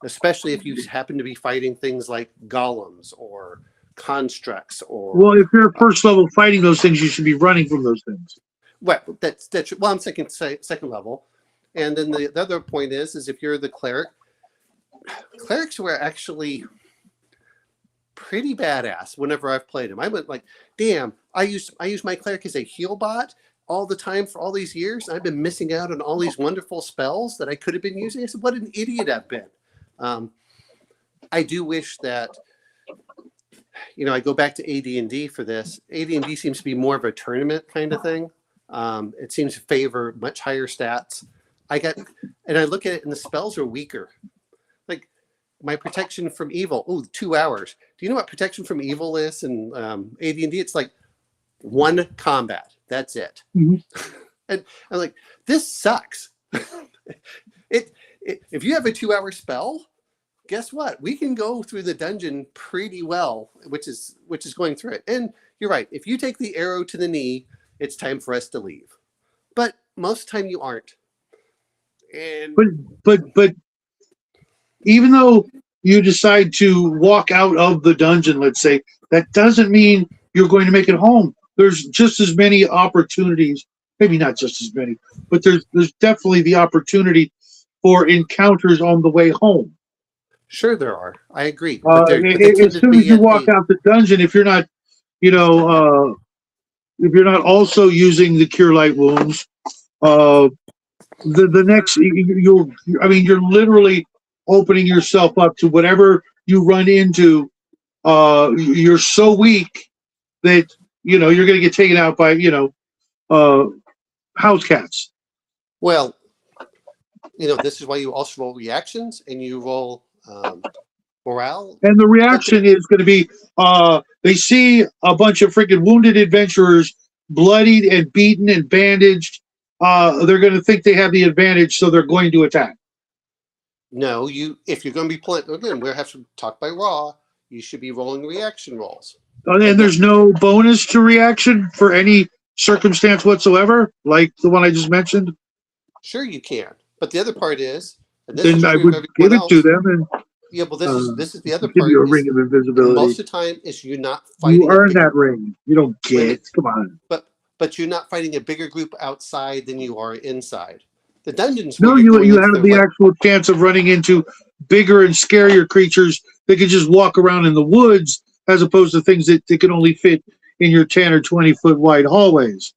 B: Especially if you happen to be fighting things like golems or constructs or.
A: Well, if you're first level fighting those things, you should be running from those things.
B: Well, I'm second level, and then the other point is if you're the cleric, clerics were actually pretty badass whenever I've played them. I went like, damn, I use my cleric as a heal bot all the time for all these years. I've been missing out on all these wonderful spells that I could have been using. I said, what an idiot I've been. I do wish that, I go back to AD&D for this. AD&D seems to be more of a tournament kind of thing. It seems to favor much higher stats. I look at it and the spells are weaker. Like my protection from evil, 2 hours. Do you know what protection from evil is in AD&D? It's like 1 combat. That's it.
A: Mm-hmm.
B: And I'm like, this sucks. If you have a 2-hour spell, guess what? We can go through the dungeon pretty well, which is going through it. And you're right. If you take the arrow to the knee, it's time for us to leave. But most of the time you aren't. And
A: but even though you decide to walk out of the dungeon, let's say, that doesn't mean you're going to make it home. There's just as many opportunities, maybe not just as many, but there's definitely the opportunity for encounters on the way home.
B: Sure, there are. I agree.
A: As soon as you walk out the dungeon, if you're not, if you're not also using the Cure Light Wounds, the next you're literally opening yourself up to whatever you run into. You're so weak that you're going to get taken out by house cats.
B: Well, this is why you also roll reactions and you roll morale.
A: And the reaction is going to be they see a bunch of freaking wounded adventurers, bloodied and beaten and bandaged. They're going to think they have the advantage, so they're going to attack.
B: No, if you're going to be playing again, we have to talk by raw. You should be rolling reaction rolls.
A: And there's no bonus to reaction for any circumstance whatsoever, like the one I just mentioned.
B: Sure, you can. But the other part is,
A: then I would give it to them, and
B: Yeah, well, this is the other
A: Give
B: part
A: you a
B: is,
A: ring of
B: and
A: invisibility.
B: most of the time is you're not
A: You
B: fighting a
A: earn
B: bigger.
A: that ring. You don't
B: Wait a
A: get.
B: minute,
A: Come on.
B: but you're not fighting a bigger group outside than you are inside. The dungeons where
A: No,
B: you're going
A: you
B: into
A: have
B: their
A: the
B: like,
A: actual chance of running into bigger and scarier creatures that can just walk around in the woods, as opposed to things that can only fit in your 10 or 20-foot wide hallways.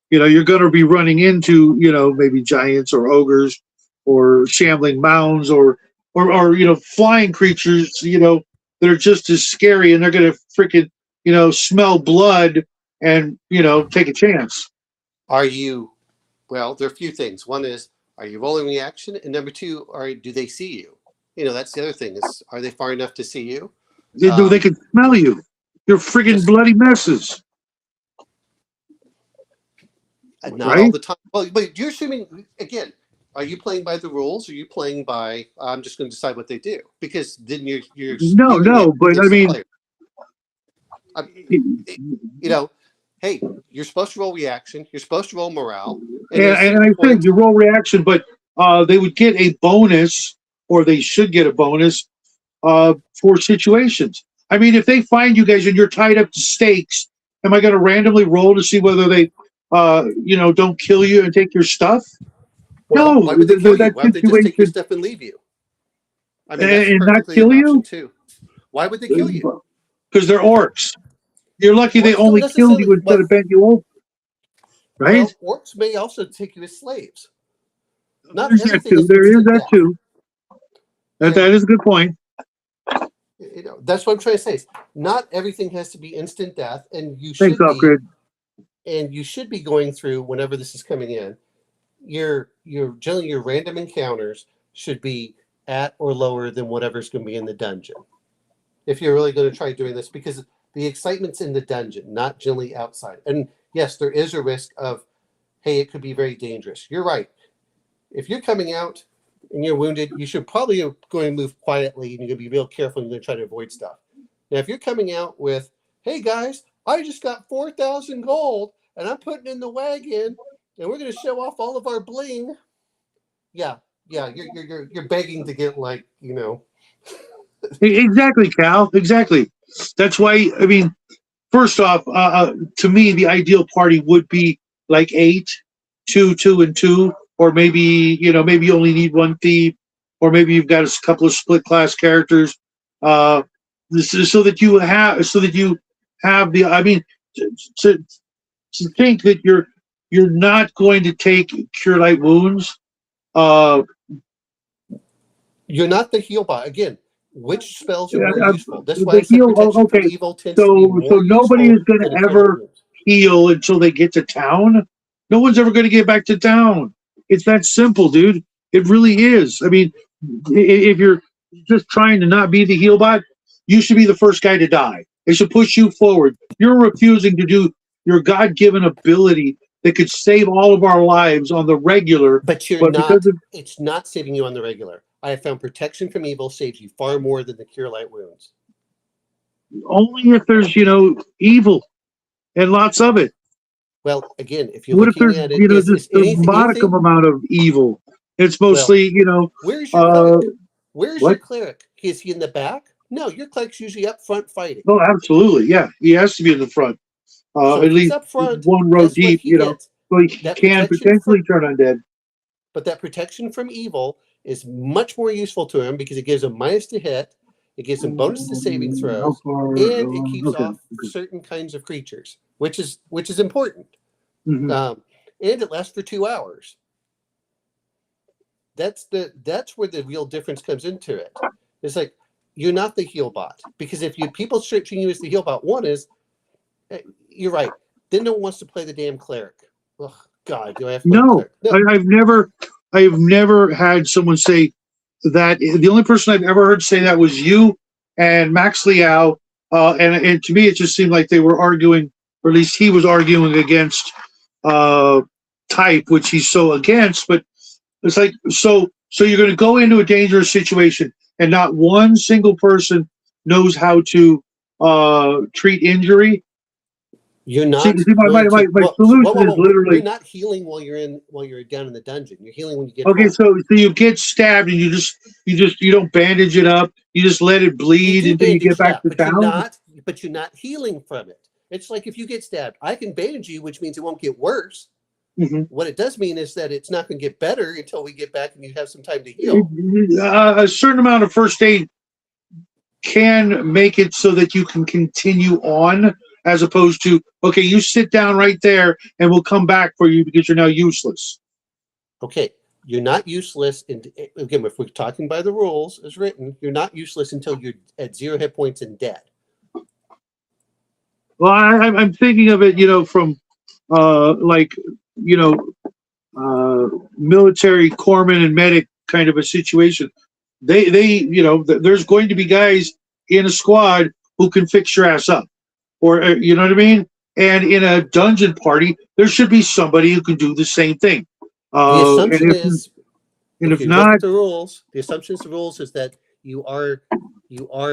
A: You're going to be running into, maybe giants or ogres or shambling mounds or flying creatures, that are just as scary, and they're going to freaking, smell blood and, take a chance.
B: are you? Well, there are a few things. One is, are you rolling reaction, and number two, do they see you? That's the other thing is, are they far enough to see you?
A: They can smell you. You're freaking
B: Just
A: bloody messes,
B: not all
A: right?
B: the time. Well, but you're assuming again. Are you playing by the rules? Or are you playing by? I'm just going to decide what they do, because then you're
A: No,
B: skewing it
A: no, but I
B: against the
A: mean,
B: player. I mean, hey, you're supposed to roll reaction. You're supposed to roll morale, and at a
A: and
B: certain
A: I said
B: point,
A: you roll reaction, but they would get a bonus, or they should get a bonus for situations. I mean, if they find you guys and you're tied up to stakes, am I going to randomly roll to see whether they, don't kill you and take your stuff?
B: well,
A: No,
B: why would they kill you?
A: that
B: Why would they just take your
A: situation
B: stuff and leave you? I mean, that's
A: and not
B: perfectly
A: kill
B: an option
A: you
B: too. Why would they kill you?
A: because they're orcs. You're lucky they
B: Orcs don't
A: only killed
B: necessarily.
A: you instead of bent you over, right?
B: Well, orcs may also take you as slaves. Not
A: There's that
B: everything
A: too.
B: is
A: There is
B: instant
A: that
B: death,
A: too. That
B: and
A: is a good point.
B: that's what I'm trying to say. Is not everything has to be instant death, and
A: Thanks, upgrade.
B: you should be going through whenever this is coming in. Generally your random encounters should be at or lower than whatever's going to be in the dungeon. If you're really going to try doing this, because the excitement's in the dungeon, not generally outside. And yes, there is a risk of, hey, it could be very dangerous. You're right. If you're coming out and you're wounded, you should probably going to move quietly, and you're going to be real careful, and you're going to try to avoid stuff. Now, if you're coming out with, hey guys, I just got 4,000 gold and I'm putting in the wagon and we're going to show off all of our bling. Yeah, you're begging to get
A: Exactly, Cal. Exactly. That's why. I mean, first off, to me, the ideal party would be like eight, two, and two, or maybe you only need one thief, or maybe you've got a couple of split class characters. Uh, this is so that you have the. I mean, to, to, to think that you're not going to take cure light wounds. Uh,
B: you're not the heal bot. Again, which spells are more
A: uh,
B: useful? That's why I
A: the
B: said
A: heal.
B: protection from
A: Okay,
B: evil tends to be
A: so
B: more
A: nobody
B: useful
A: is going
B: than a
A: to
B: cure light
A: ever
B: wounds.
A: heal until they get to town. No one's ever going to get back to town. It's that simple, dude. It really is. I mean, if you're just trying to not be the heal bot, you should be the first guy to die. They should push you forward. You're refusing to do your God given ability that could save all of our lives on the regular,
B: But you're
A: but because
B: not.
A: of
B: It's not saving you on the regular. I have found protection from evil saves you far more than the cure light wounds.
A: only if there's evil and lots of it.
B: Well, again, if you're
A: What if
B: looking
A: there's
B: at it,
A: just
B: is
A: a
B: anything?
A: modicum amount of evil? It's
B: Well,
A: mostly
B: where's your
A: uh,
B: cleric? Where's your
A: what?
B: cleric? Is he in the back? No, your cleric's usually up front fighting.
A: Oh, absolutely, yeah. He has to be in the front,
B: So
A: at
B: if he's
A: least
B: up front,
A: one row
B: guess what
A: deep.
B: he gets?
A: So he
B: That
A: can
B: protection
A: potentially
B: from
A: turn undead.
B: But that protection from evil is much more useful to him because it gives him minus to hit, it gives him bonus to saving
A: How
B: throws,
A: far?
B: and it keeps
A: Okay.
B: off certain kinds of creatures, which is important.
A: Hmm.
B: And it lasts for 2 hours. That's where the real difference comes into it. It's like you're not the heal bot, because if people start treating you as the heal bot, one is you're right. Then no one wants to play the damn cleric. Ugh, God, do I have to play the
A: No,
B: cleric? No.
A: I've never had someone say that. The only person I've ever heard say that was you and Max Liao. And to me, it just seemed like they were arguing, or at least he was arguing against uh, type, which he's so against. But it's like, so you're going to go into a dangerous situation, and not one single person knows how to treat injury.
B: You're
A: See,
B: not
A: see
B: going to.
A: my
B: Well,
A: solution
B: whoa, whoa,
A: is
B: whoa. You're
A: literally
B: not healing while you're down in the dungeon. You're healing when you get
A: okay.
B: home.
A: So you get stabbed and you don't bandage it up. You just let it
B: You
A: bleed
B: do
A: until you get
B: bandage it
A: back
B: up,
A: to town.
B: but you're not healing from it. It's like if you get stabbed, I can bandage you, which means it won't get worse.
A: Hmm.
B: What it does mean is that it's not going to get better until we get back and you have some time to heal.
A: A certain amount of first aid can make it so that you can continue on, as opposed to okay, you sit down right there and we'll come back for you because you're now useless.
B: Okay, you're not useless. And again, if we're talking by the rules as written, you're not useless until you're at 0 hit points and dead.
A: Well, I'm thinking of it, from like you know military corpsman and medic kind of a situation. There's going to be guys in a squad who can fix your ass up, or you know what I mean. And in a dungeon party, there should be somebody who can do the same thing.
B: The
A: Uh, and
B: assumption
A: if
B: is,
A: and
B: if
A: if
B: you look
A: not,
B: at the rules, the assumption is the rules is that you are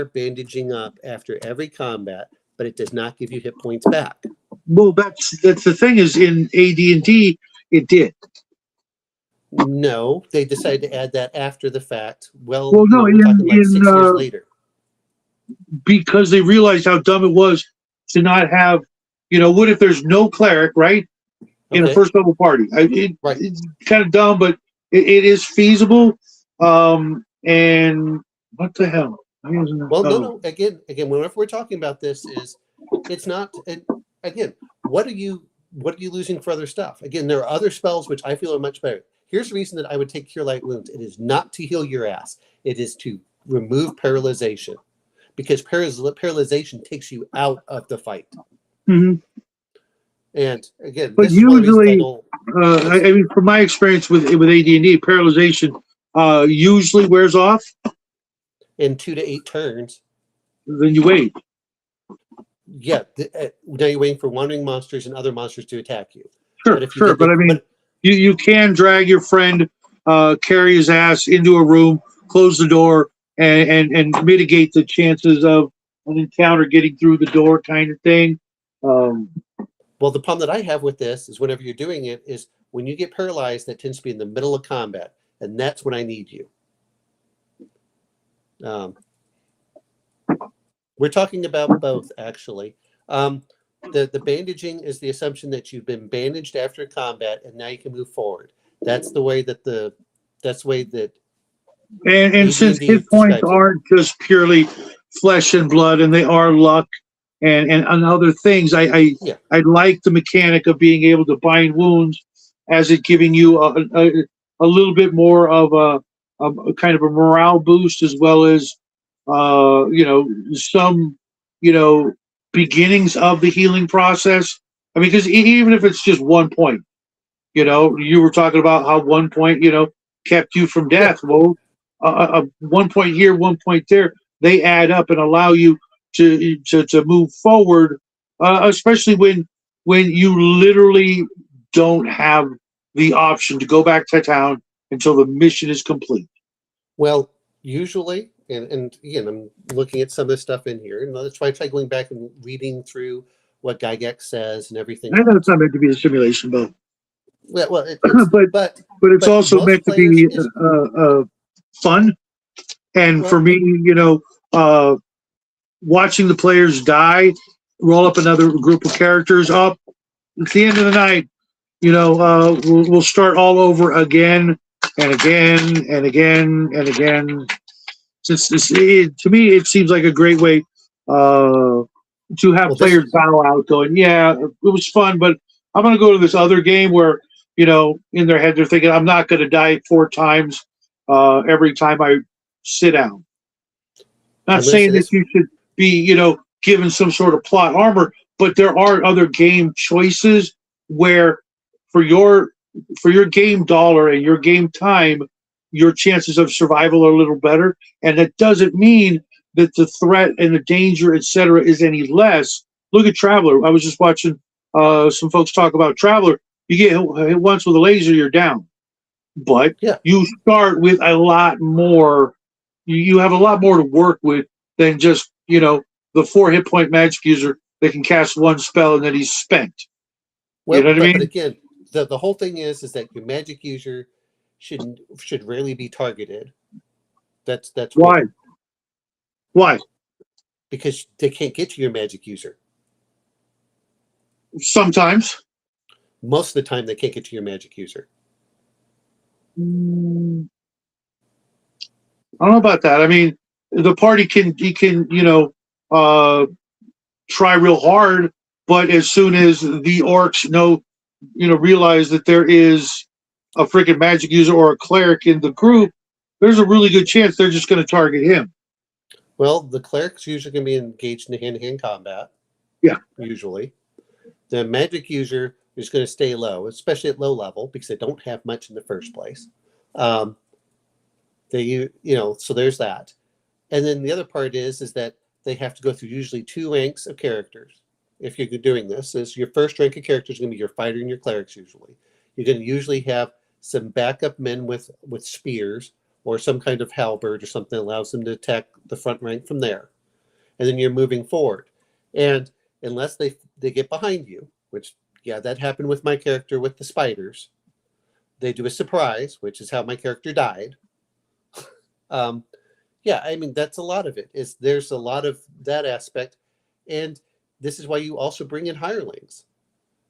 B: bandaging up after every combat, but it does not give you hit points back.
A: well, that's the thing is in AD&D, it did.
B: No, they decided to add that after the fact. Well,
A: Well, no,
B: we're talking like
A: in
B: 6 years later.
A: because they realized how dumb it was to not have, what if there's no cleric, right? In a
B: Okay,
A: first level party.
B: right.
A: It's kind of dumb, but it is feasible. And what the hell?
B: Well, no. Again, whenever we're talking about this, it's not. Again, what are you losing for other stuff? Again, there are other spells which I feel are much better. Here's the reason that I would take Cure Light Wounds. It is not to heal your ass. It is to remove paralyzation, because paralyzation takes you out of the fight.
A: Hmm.
B: And again,
A: But
B: this is one of the reasons I
A: usually,
B: don't.
A: I mean, from my experience with AD&D, paralyzation usually wears off.
B: In 2 to 8 turns.
A: Then you wait.
B: Yeah, now you're waiting for wandering monsters and other monsters to attack you.
A: Sure,
B: But if you
A: sure.
B: did
A: But I mean, you can drag your friend, carry his ass into a room, close the door, and mitigate the chances of an encounter getting through the door, kind of thing. Um,
B: well, the problem that I have with this is whenever you're doing it is when you get paralyzed, that tends to be in the middle of combat, and that's when I need you. We're talking about both, actually. The bandaging is the assumption that you've been bandaged after combat, and now you can move forward. That's the way that
A: and since
B: AD&D
A: hit points
B: describes it.
A: aren't just purely flesh and blood, and they are luck and other things,
B: Yeah.
A: I like the mechanic of being able to bind wounds as it giving you a little bit more of a kind of a morale boost, as well as some beginnings of the healing process. I mean, because even if it's just 1 point, you were talking about how 1 point, kept you from
B: Yeah.
A: death. Well, 1 point here, 1 point there, they add up and allow you to move forward, especially when you literally don't have the option to go back to town until the mission is complete.
B: Well, usually, and again, I'm looking at some of this stuff in here, and that's why I try going back and reading through what Gygax says and everything
A: I know it's
B: else.
A: not meant to be a simulation, but
B: Well, it's
A: but it's also
B: most
A: meant to
B: players
A: be
B: is
A: fun. And for
B: well,
A: me, watching the players die, roll up another group of characters up. At the end of the night, we'll start all over again and again and again and again. To me, it seems like a great way to have
B: well this
A: players bow out, going, "Yeah, it was fun, but I'm going to go to this other game where, in their head they're thinking, I'm not going to die 4 times every time I sit down." Not
B: I'm going to say
A: saying that
B: this.
A: you should be, given some sort of plot armor, but there are other game choices where, for your game dollar and your game time, your chances of survival are a little better, and that doesn't mean that the threat and the danger, etc., is any less. Look at Traveler. I was just watching some folks talk about Traveler. You get hit once with a laser, you're down, but
B: Yeah.
A: you start with a lot more. You have a lot more to work with than just the 4 hit point magic user they can cast one spell and then he's spent.
B: Well,
A: You know what I
B: but
A: mean?
B: again, the whole thing is that your magic user should rarely be targeted. That's
A: Why?
B: one,
A: Why?
B: because they can't get to your magic user.
A: Sometimes.
B: Most of the time, they can't get to your magic user.
A: I don't know about that. I mean, the party can try real hard, but as soon as the orcs realize that there is a freaking magic user or a cleric in the group, there's a really good chance they're just going to target him.
B: Well, the cleric's usually going to be engaged in hand-to-hand combat.
A: Yeah.
B: Usually, the magic user is going to stay low, especially at low level, because they don't have much in the first place. So there's that. And then the other part is that they have to go through usually 2 ranks of characters. If you're doing this, is your first rank of characters is going to be your fighter and your clerics usually. You're going to usually have some backup men with spears or some kind of halberd or something that allows them to attack the front rank from there. And then you're moving forward. And unless they get behind you, which, yeah, that happened with my character with the spiders, they do a surprise, which is how my character died. Yeah, I mean, that's a lot of it. There's a lot of that aspect. And this is why you also bring in hirelings.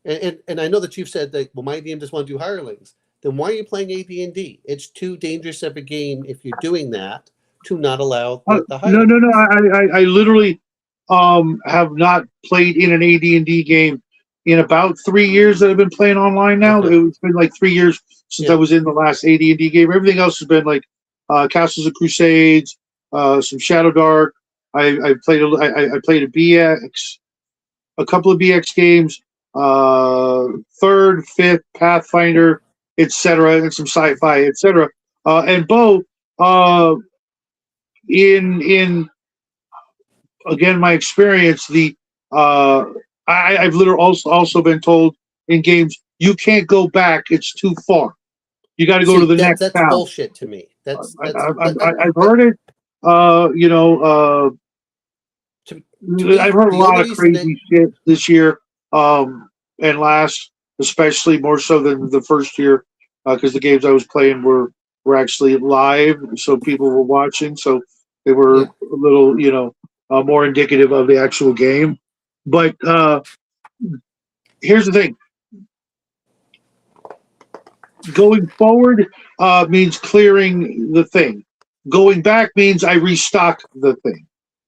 B: And I know that you've said that, well, my DM just want to do hirelings. Then why are you playing AD&D? It's too dangerous of a game if you're doing that to not allow the hirelings.
A: No. I literally have not played in an AD&D game in about 3 years that I've been playing online now. It's been like 3 years since I was in the last AD&D game. Everything else has been like Castles of Crusades, some Shadow Dark. I played a BX, a couple of BX games, third, fifth, Pathfinder, etc., and some sci-fi, etc. And Bo, in again my experience, I've literally also been told in games you can't go back; it's too far. You got to go to the next
B: that's
A: town.
B: bullshit to me.
A: I've heard it. I've heard a lot of crazy shit this year, and last, especially more so than the first year, because the games I was playing were actually live, so people were watching, so they were a little, more indicative of the actual game. But here's the thing: going forward means clearing the thing. Going back means I restock the thing,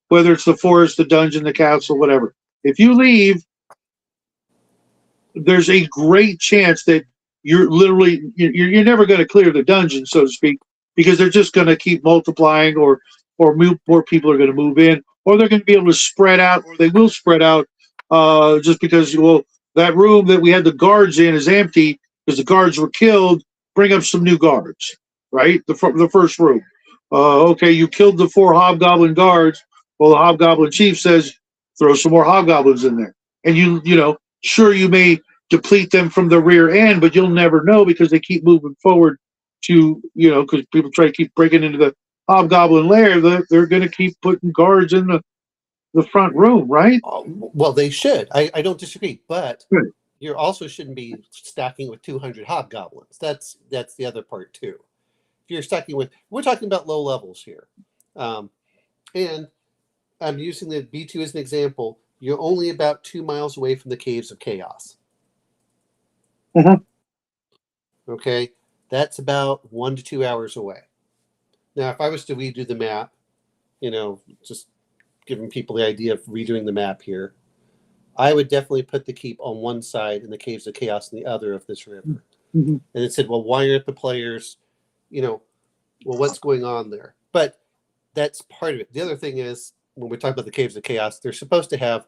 A: whether it's the forest, the dungeon, the castle, whatever. If you leave, there's a great chance that you're never going to clear the dungeon, so to speak, because they're just going to keep multiplying, or more people are going to move in, or they're going to be able to spread out, or they will spread out, just because that room that we had the guards in is empty because the guards were killed. Bring up some new guards, right? The first room. Okay, you killed the 4 hobgoblin guards. Well, the hobgoblin chief says, throw some more hobgoblins in there. And sure, you may deplete them from the rear end, but you'll never know because they keep moving forward because people try to keep breaking into the hobgoblin lair. They're going to keep putting guards in the front room, right?
B: Well, they should. I don't disagree, but
A: Good.
B: You also shouldn't be stacking with 200 hobgoblins. That's the other part too. If you're stacking we're talking about low levels here, and I'm using the B2 as an example. You're only about 2 miles away from the Caves of Chaos.
A: Mm-hmm.
B: Okay, that's about 1 to 2 hours away. Now, if I was to redo the map, just giving people the idea of redoing the map here, I would definitely put the keep on one side and the Caves of Chaos on the other of this river.
A: Mm-hmm.
B: And it said, well, why aren't the players, what's going on there? But that's part of it. The other thing is, when we're talking about the Caves of Chaos, they're supposed to have,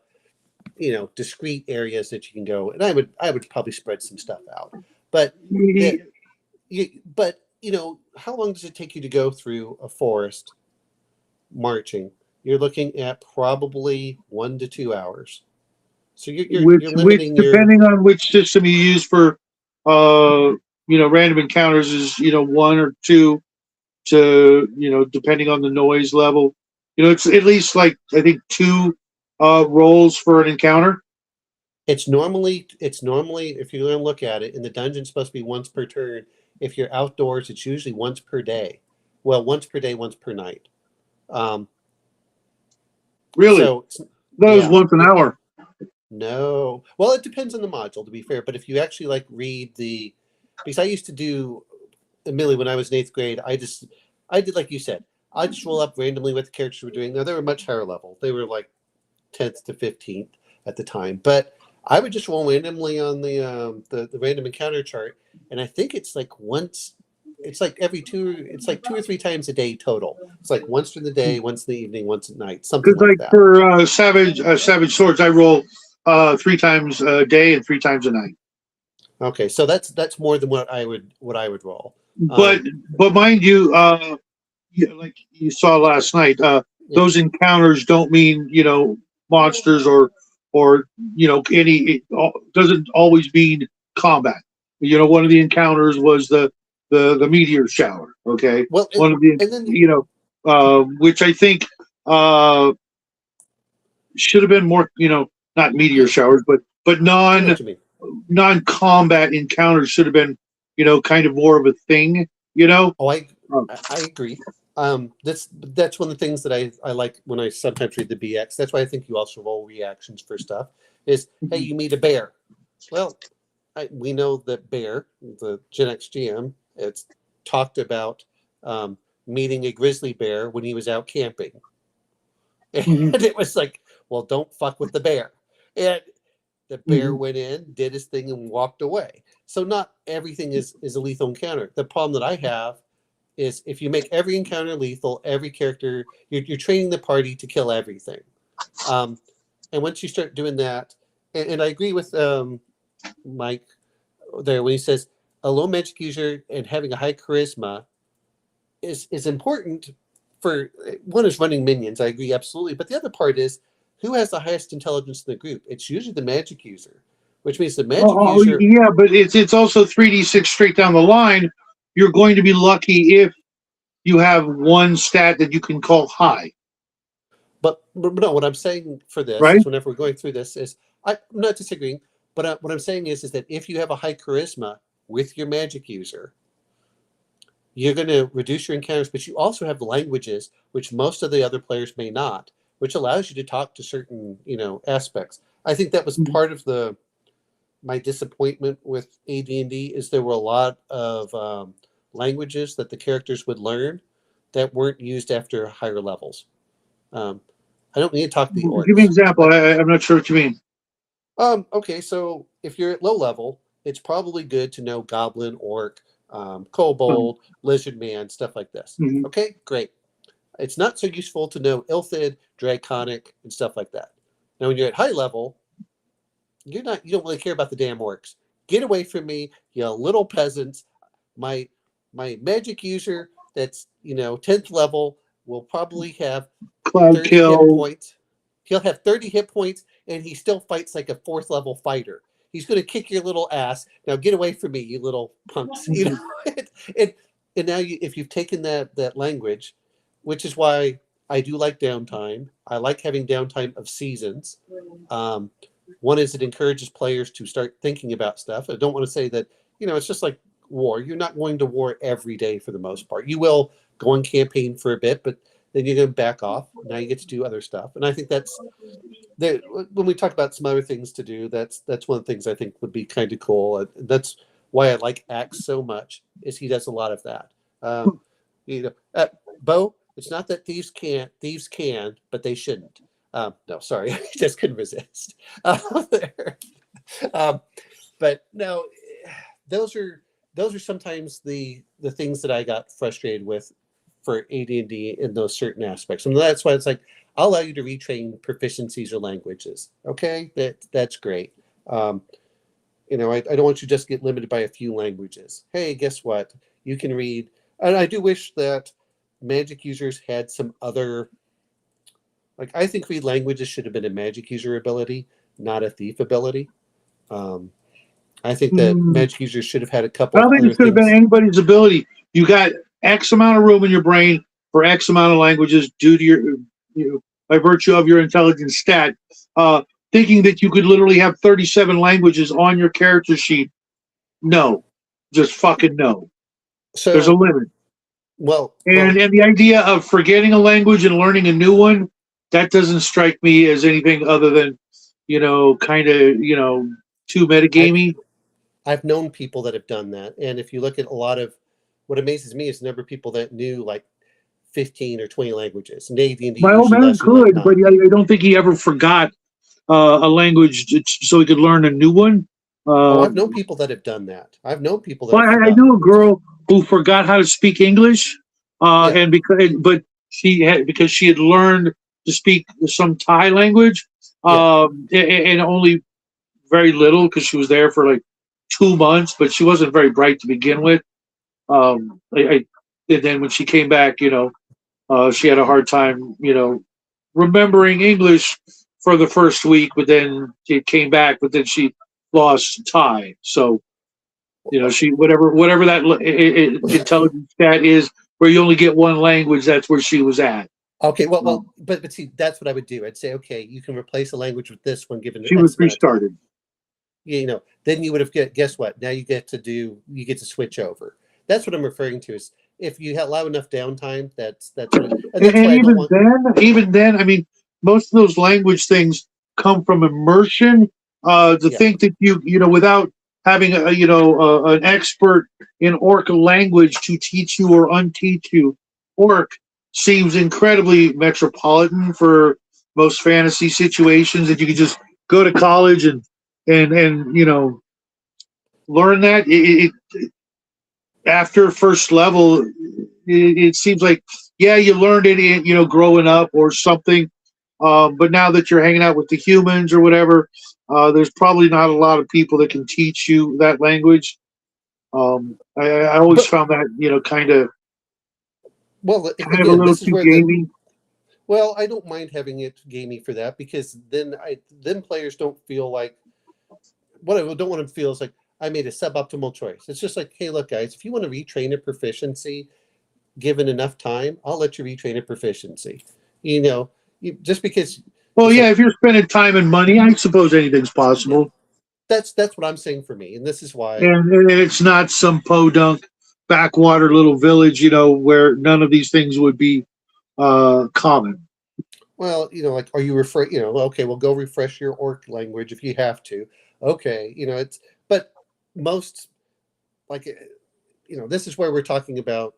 B: discrete areas that you can go. And I would probably spread some stuff out. But, how long does it take you to go through a forest marching? You're looking at probably 1 to 2 hours. So you're limiting
A: depending on which system you use for, random encounters is, 1 or 2 to, depending on the noise level. It's at least like, I think 2 rolls for an encounter?
B: It's normally if you're going to look at it, in the dungeon, it's supposed to be once per turn. If you're outdoors, it's usually once per day. Well, once per day, once per night. Um,
A: Really?
B: so
A: That was
B: yeah,
A: once an hour.
B: no. Well, it depends on the module, to be fair. But if you actually like read the, because I used to do, admittedly, when I was in 8th grade, I did like you said. I just roll up randomly what the characters were doing. Now they were much higher level. They were like 10th to 15th at the time, but I would just roll randomly on the random encounter chart, and I think it's like once. It's like every two. It's like 2 or 3 times a day total. It's like once during the day, once in the evening, once at night, something
A: Because
B: like
A: like
B: that.
A: for Savage Swords, I roll 3 times a day and 3 times a night.
B: Okay, so that's more than what I would roll.
A: But but mind you, like you saw last night,
B: Yeah.
A: those encounters don't mean monsters or any. It doesn't always mean combat. One of the encounters was the meteor shower. Okay,
B: Well,
A: one of the
B: and then
A: which I think uh, should have been more. Not meteor
B: yeah,
A: showers, but
B: I know what you mean.
A: non-combat encounters should have been kind of more of a thing. You know.
B: Oh,
A: Um,
B: I agree. That's one of the things that I like when I sometimes read the BX. That's why I think you also roll reactions for stuff. Is hey, you meet a bear. Well, we know that bear, the Gen X GM, it's talked about meeting a grizzly bear when he was out camping, and
A: mhm.
B: it was like, well, don't fuck with the bear. And the bear
A: Mhm.
B: went in, did his thing, and walked away. So not everything is a lethal encounter. The problem that I have is if you make every encounter lethal, every character, you're training the party to kill everything. Um, and once you start doing that, and I agree with Mike there when he says a low magic user and having a high charisma is important for one is running minions. I agree absolutely, but the other part is who has the highest intelligence in the group. It's usually the magic user, which means the magic user.
A: Yeah, but it's also 3d6 straight down the line. You're going to be lucky if you have one stat that you can call high,
B: But no, what I'm saying for this
A: right?
B: is whenever we're going through this is I'm not disagreeing, but what I'm saying is that if you have a high charisma with your magic user, you're going to reduce your encounters, but you also have languages which most of the other players may not, which allows you to talk to certain aspects. I think that was
A: Mhm.
B: part of my disappointment with AD&D is there were a lot of languages that the characters would learn that weren't used after higher levels. Um, I don't need to talk to the
A: Give me an
B: orcs.
A: example. I'm not sure what you mean.
B: Okay, so if you're at low level, it's probably good to know goblin, orc, kobold, lizard man, stuff like this.
A: Mhm.
B: Okay, great. It's not so useful to know Ilthid, Draconic, and stuff like that. Now, when you're at high level, you don't really care about the damn orcs. Get away from me, you little peasants. My my magic user that's 10th level will probably have
A: Cloud
B: 30 hit
A: kill.
B: points. He'll have 30 hit points and he still fights like a 4th level fighter. He's going to kick your little ass. Now get away from me, you little punks.
A: Mhm.
B: And, and now if you've taken that language, which is why I do like downtime. I like having downtime of seasons. Um, one is it encourages players to start thinking about stuff. I don't want to say that, it's just like war. You're not going to war every day for the most part. You will go on campaign for a bit, but then you're going to back off. Now you get to do other stuff. And I think that's when we talk about some other things to do, that's one of the things I think would be kind of cool. And that's why I like Axe so much is he does a lot of that. Bo, it's not that thieves can't. Thieves can, but they shouldn't. No, sorry, I just couldn't resist. There. Um, but no, those are sometimes the things that I got frustrated with for AD&D in those certain aspects, and that's why it's like I'll allow you to retrain proficiencies or languages. Okay, that's great. Um, I don't want you to just get limited by a few languages. Hey, guess what? You can read, and I do wish that magic users had some other. Like I think read languages should have been a magic user ability, not a thief ability. Um, I think that
A: Mm,
B: magic users should have had a
A: I
B: couple
A: don't
B: of
A: think it
B: other
A: should have been
B: things.
A: anybody's ability. You got X amount of room in your brain for X amount of languages due to your by virtue of your intelligence stat. Thinking that you could literally have 37 languages on your character sheet. No, just fucking no. There's a
B: So,
A: limit.
B: well,
A: And the idea of forgetting a language and learning a new one, that doesn't strike me as anything other than, kind of, too
B: I
A: metagamey.
B: I've known people that have done that, and if you look at a lot of what amazes me is the number of people that knew like 15 or 20 languages. And AD&D
A: My old
B: usually
A: man
B: less than like
A: could, but
B: 9.
A: I don't think he ever forgot a language so he could learn a new one.
B: Oh,
A: Uh,
B: I've known people that have done that. I've known people that
A: well,
B: have
A: I
B: forgotten
A: knew a
B: languages.
A: girl who forgot how to speak English,
B: Yeah,
A: but because she had learned to speak some Thai language,
B: yeah,
A: and only very little because she was there for like 2 months, but she wasn't very bright to begin with. And then when she came back, she had a hard time, remembering English for the first week, but then it came back, but then she lost Thai. So, she whatever that intelligence stat is, where you only get one language, that's where she was at.
B: okay. Well,
A: Um,
B: but see, that's what I would do. I'd say, okay, you can replace a language with this one given
A: she was
B: X amount of time.
A: restarted.
B: Then you would have guess what? Now you get to switch over. That's what I'm referring to. Is if you allow enough downtime, that's what, and that's
A: And
B: why I don't want.
A: even then, I mean, most of those language things come from immersion. To
B: Yeah,
A: think that without having an expert in orc language to teach you or unteach you orc seems incredibly metropolitan for most fantasy situations. That you could just go to college and learn that. After first level, it seems like, yeah, you learned it in, growing up or something. But now that you're hanging out with the humans or whatever, there's probably not a lot of people that can teach you that language. I always
B: but
A: found that,
B: well,
A: kind of a
B: again,
A: little
B: this is
A: too
B: where the
A: gamey.
B: well, I don't mind having it gamey for that because then players don't feel like what I don't want them to feel is like I made a suboptimal choice. It's just like, hey, look, guys, if you want to retrain a proficiency, given enough time, I'll let you retrain a proficiency. Just because
A: Well,
B: it's
A: yeah,
B: like,
A: if you're spending time and money, I suppose anything's
B: yeah,
A: possible.
B: that's what I'm saying for me, and this is why.
A: And it's not some podunk backwater little village, where none of these things would be common.
B: Well, like, are you refer? Okay, well, go refresh your orc language if you have to. Okay, it's but most like this is where we're talking about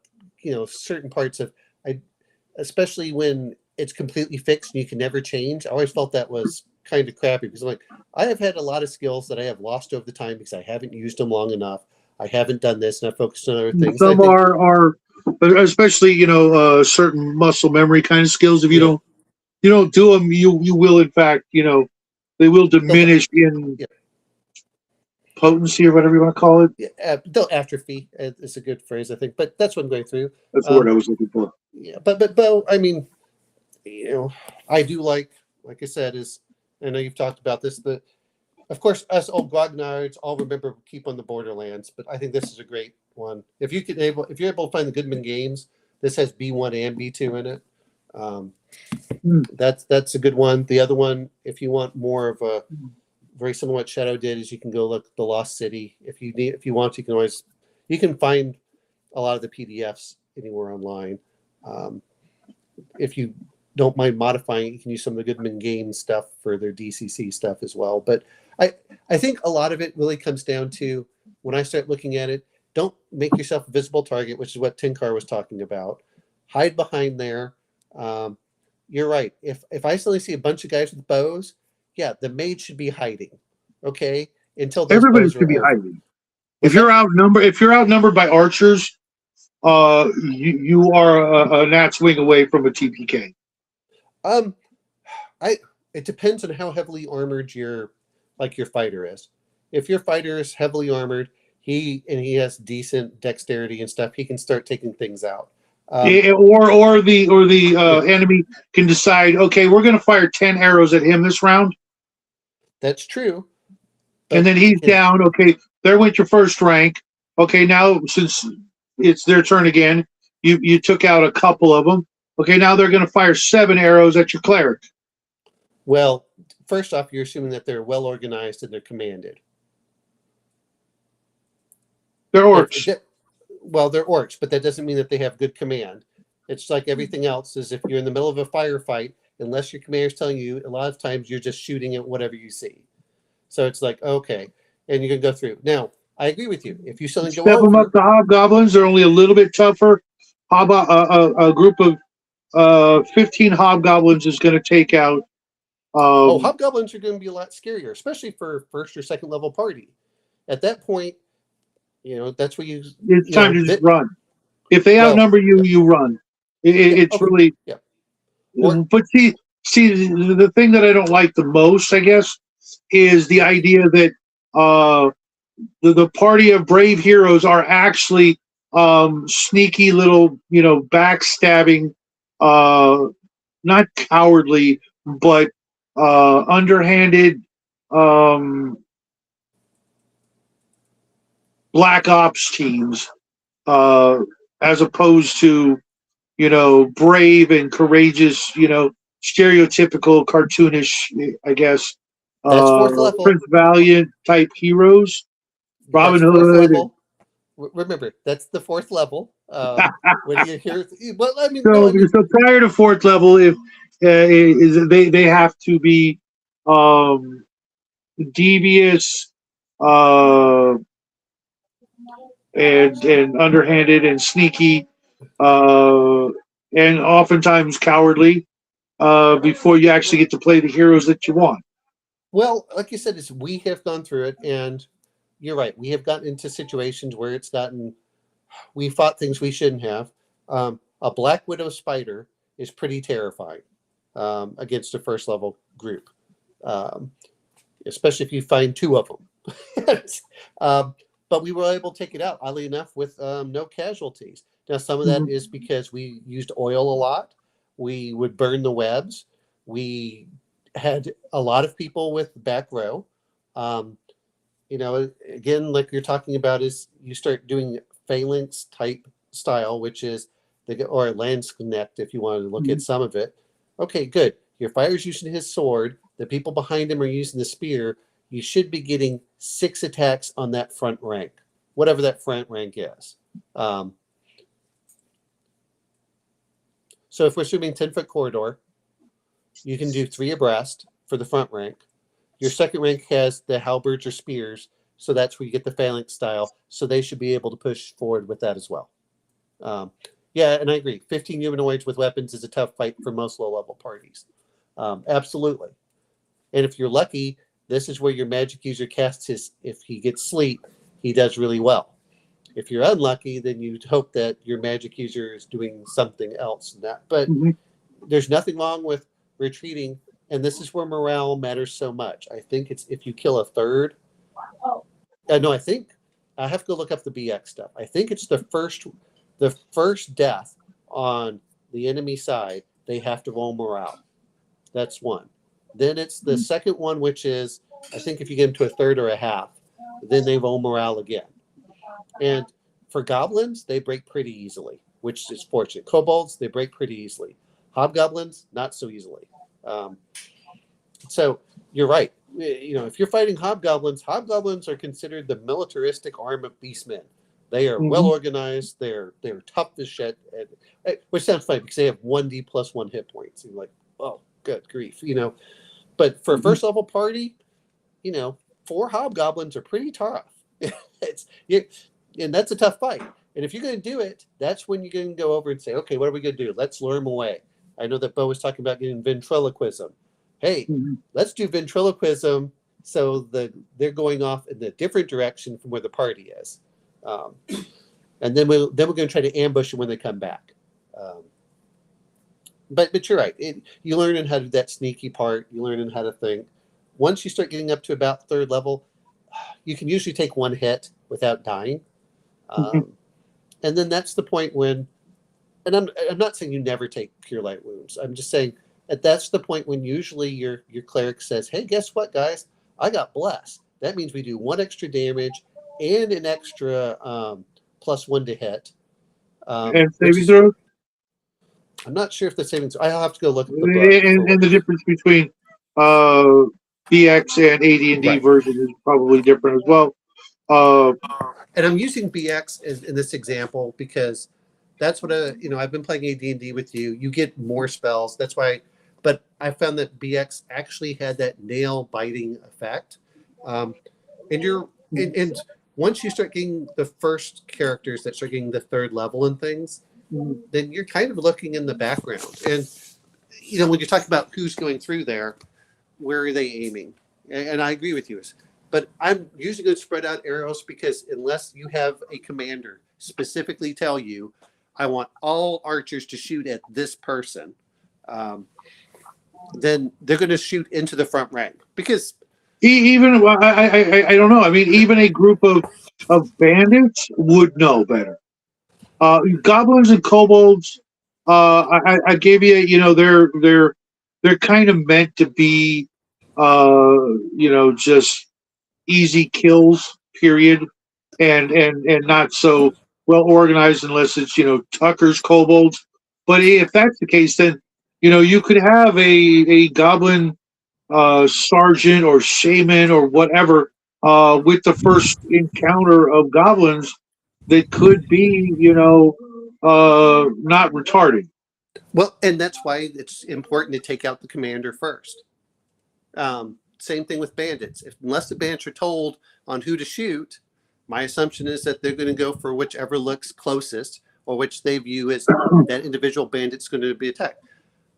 B: certain parts of I especially when it's completely fixed and you can never change. I always felt that was kind of crappy because I'm like, I have had a lot of skills that I have lost over the time because I haven't used them long enough. I haven't done this and I focused on other things. And I
A: Some
B: think,
A: are, especially certain muscle memory kind of skills. If
B: yeah,
A: you don't do them, you will in fact, they will
B: they'll,
A: diminish in
B: yeah,
A: potency or whatever you want to call it.
B: yeah, they'll atrophy is a good phrase, I think. But that's what I'm going through.
A: That's the word I was looking for.
B: Yeah, but I mean, I do like I said, is I know you've talked about this, but of course, us old grognards all remember Keep on the Borderlands, but I think this is a great one. If you're able to find the Goodman games, this has B1 and B2 in it. Um,
A: Hmm.
B: that's a good one. The other one, if you want more of a very similar to what Shadow did, is you can go look The Lost City. If you want, you can find a lot of the PDFs anywhere online. Um, if you don't mind modifying, you can use some of the Goodman Games stuff for their DCC stuff as well. But I think a lot of it really comes down to when I start looking at it, don't make yourself a visible target, which is what Tinkar was talking about. Hide behind there. Um, you're right. If I suddenly see a bunch of guys with bows, yeah, the mage should be hiding. Okay, until those
A: Everybody
B: bows
A: should
B: are
A: be
B: over.
A: hiding.
B: Was that?
A: If you're outnumbered by archers, you are a gnat's wing away from a TPK.
B: Um, I it depends on how heavily armored your fighter is. If your fighter is heavily armored, he has decent dexterity and stuff, he can start taking things out.
A: Or the
B: Yeah,
A: enemy can decide, okay, we're going to fire 10 arrows at him this round,
B: that's true.
A: and
B: But
A: then he's down. Okay, there went your first rank. Okay, now since it's their turn again, you took out a couple of them. Okay, now they're going to fire 7 arrows at your cleric.
B: Well, first off, you're assuming that they're well organized and they're commanded.
A: They're orcs.
B: Well, they're orcs, but that doesn't mean that they have good command. It's like everything else is if you're in the middle of a firefight, unless your commander's telling you, a lot of times you're just shooting at whatever you see. So it's like, okay, and you can go through. Now, I agree with you. If you suddenly go
A: Step them up
B: over,
A: to hobgoblins. They're only a little bit tougher. A group of 15 hobgoblins is going to take out.
B: hobgoblins are going to be a lot scarier, especially for first or second level party. At that point, that's where
A: It's time to just run. If they
B: well,
A: outnumber you, you run. It's
B: okay,
A: really.
B: yeah. Or,
A: But see, the thing that I don't like the most, I guess, is the idea that the party of brave heroes are actually sneaky little, backstabbing, not cowardly, but underhanded black ops teams, as opposed to, brave and courageous, stereotypical cartoonish, I guess,
B: that's fourth level.
A: Prince Valiant type heroes, Robin
B: That's fourth
A: Hood.
B: level. Remember, that's the fourth level. When you hear, well, I mean,
A: So prior to fourth level, if they have to be devious, uh, and underhanded and sneaky, and oftentimes cowardly, before you actually get to play the heroes that you want.
B: well, like you said, we have gone through it, and you're right. We have gotten into situations where we fought things we shouldn't have. A Black Widow spider is pretty terrifying against a first level group, um, especially if you find 2 of them. But we were able to take it out, oddly enough, with no casualties. Now, some of that
A: Mhm.
B: is because we used oil a lot. We would burn the webs. We had a lot of people with back row. Um, again, like you're talking about, is you start doing phalanx type style, which is or Landsknecht, if you want to look at some of it. Okay, good. Your fighter's using his sword. The people behind him are using the spear. You should be getting 6 attacks on that front rank, whatever that front rank is. So if we're assuming 10-foot corridor, you can do 3 abreast for the front rank. Your second rank has the halberds or spears, so that's where you get the phalanx style. So they should be able to push forward with that as well. Yeah, and I agree. 15 humanoids with weapons is a tough fight for most low-level parties. Absolutely. And if you're lucky, this is where your magic user casts his. If he gets sleep, he does really well. If you're unlucky, then you'd hope that your magic user is doing something else. But
A: Mhm.
B: there's nothing wrong with retreating, and this is where morale matters so much. I think it's if you kill a third. No, I think I have to go look up the BX stuff. I think it's the first death on the enemy side. They have to roll morale. That's one. Then it's the second one, which is I think if you get them to a third or a half, then they roll morale again. And for goblins, they break pretty easily, which is fortunate. Kobolds, they break pretty easily. Hobgoblins, not so easily. So you're right. If you're fighting hobgoblins, hobgoblins are considered the militaristic arm of beastmen. They are well
A: Mhm.
B: organized. They're tough as shit, which sounds funny because they have 1d plus 1 hit points. And you're like, oh, good grief, But for a
A: Mhm.
B: first level party, 4 hobgoblins are pretty tough. And that's a tough fight. And if you're going to do it, that's when you're going to go over and say, okay, what are we going to do? Let's lure them away. I know that Bo was talking about getting ventriloquism. Hey,
A: Mhm.
B: let's do ventriloquism so they're going off in a different direction from where the party is. Um, and then we're going to try to ambush them when they come back. Um, but you're right. You learn how to do that sneaky part. You learn how to think. Once you start getting up to about third level, you can usually take 1 hit without dying.
A: Mhm.
B: And then that's the point when, and I'm not saying you never take cure light wounds. I'm just saying that that's the point when usually your cleric says, "Hey, guess what, guys? I got blessed. That means we do 1 extra damage and an extra +1 to hit,
A: And
B: which
A: saving
B: is
A: throws.
B: I'm not sure if the savings. I'll have to go look at the book.
A: And the difference between BX and AD&D
B: Right.
A: version is probably different as well. Uh,
B: And I'm using BX in this example because that's what I've been playing AD&D with you. You get more spells. That's why. But I found that BX actually had that nail biting effect. And and once you start getting the first characters that start getting the third level and things, then you're kind of looking in the background. And when you're talking about who's going through there, where are they aiming? And I agree with you. But I'm usually going to spread out arrows because unless you have a commander specifically tell you, I want all archers to shoot at this person, then they're going to shoot into the front rank because
A: even I don't know. I mean, even a group of bandits would know better. Goblins and kobolds, I gave you. They're kind of meant to be, just easy kills. Period, and not so well organized unless it's Tucker's kobolds. But if that's the case, then you could have a goblin sergeant or shaman or whatever with the first encounter of goblins that could be, not retarded.
B: well, and that's why it's important to take out the commander first. Same thing with bandits. Unless the bandits are told on who to shoot, my assumption is that they're going to go for whichever looks closest or which they view as that individual bandit's going to be attacked.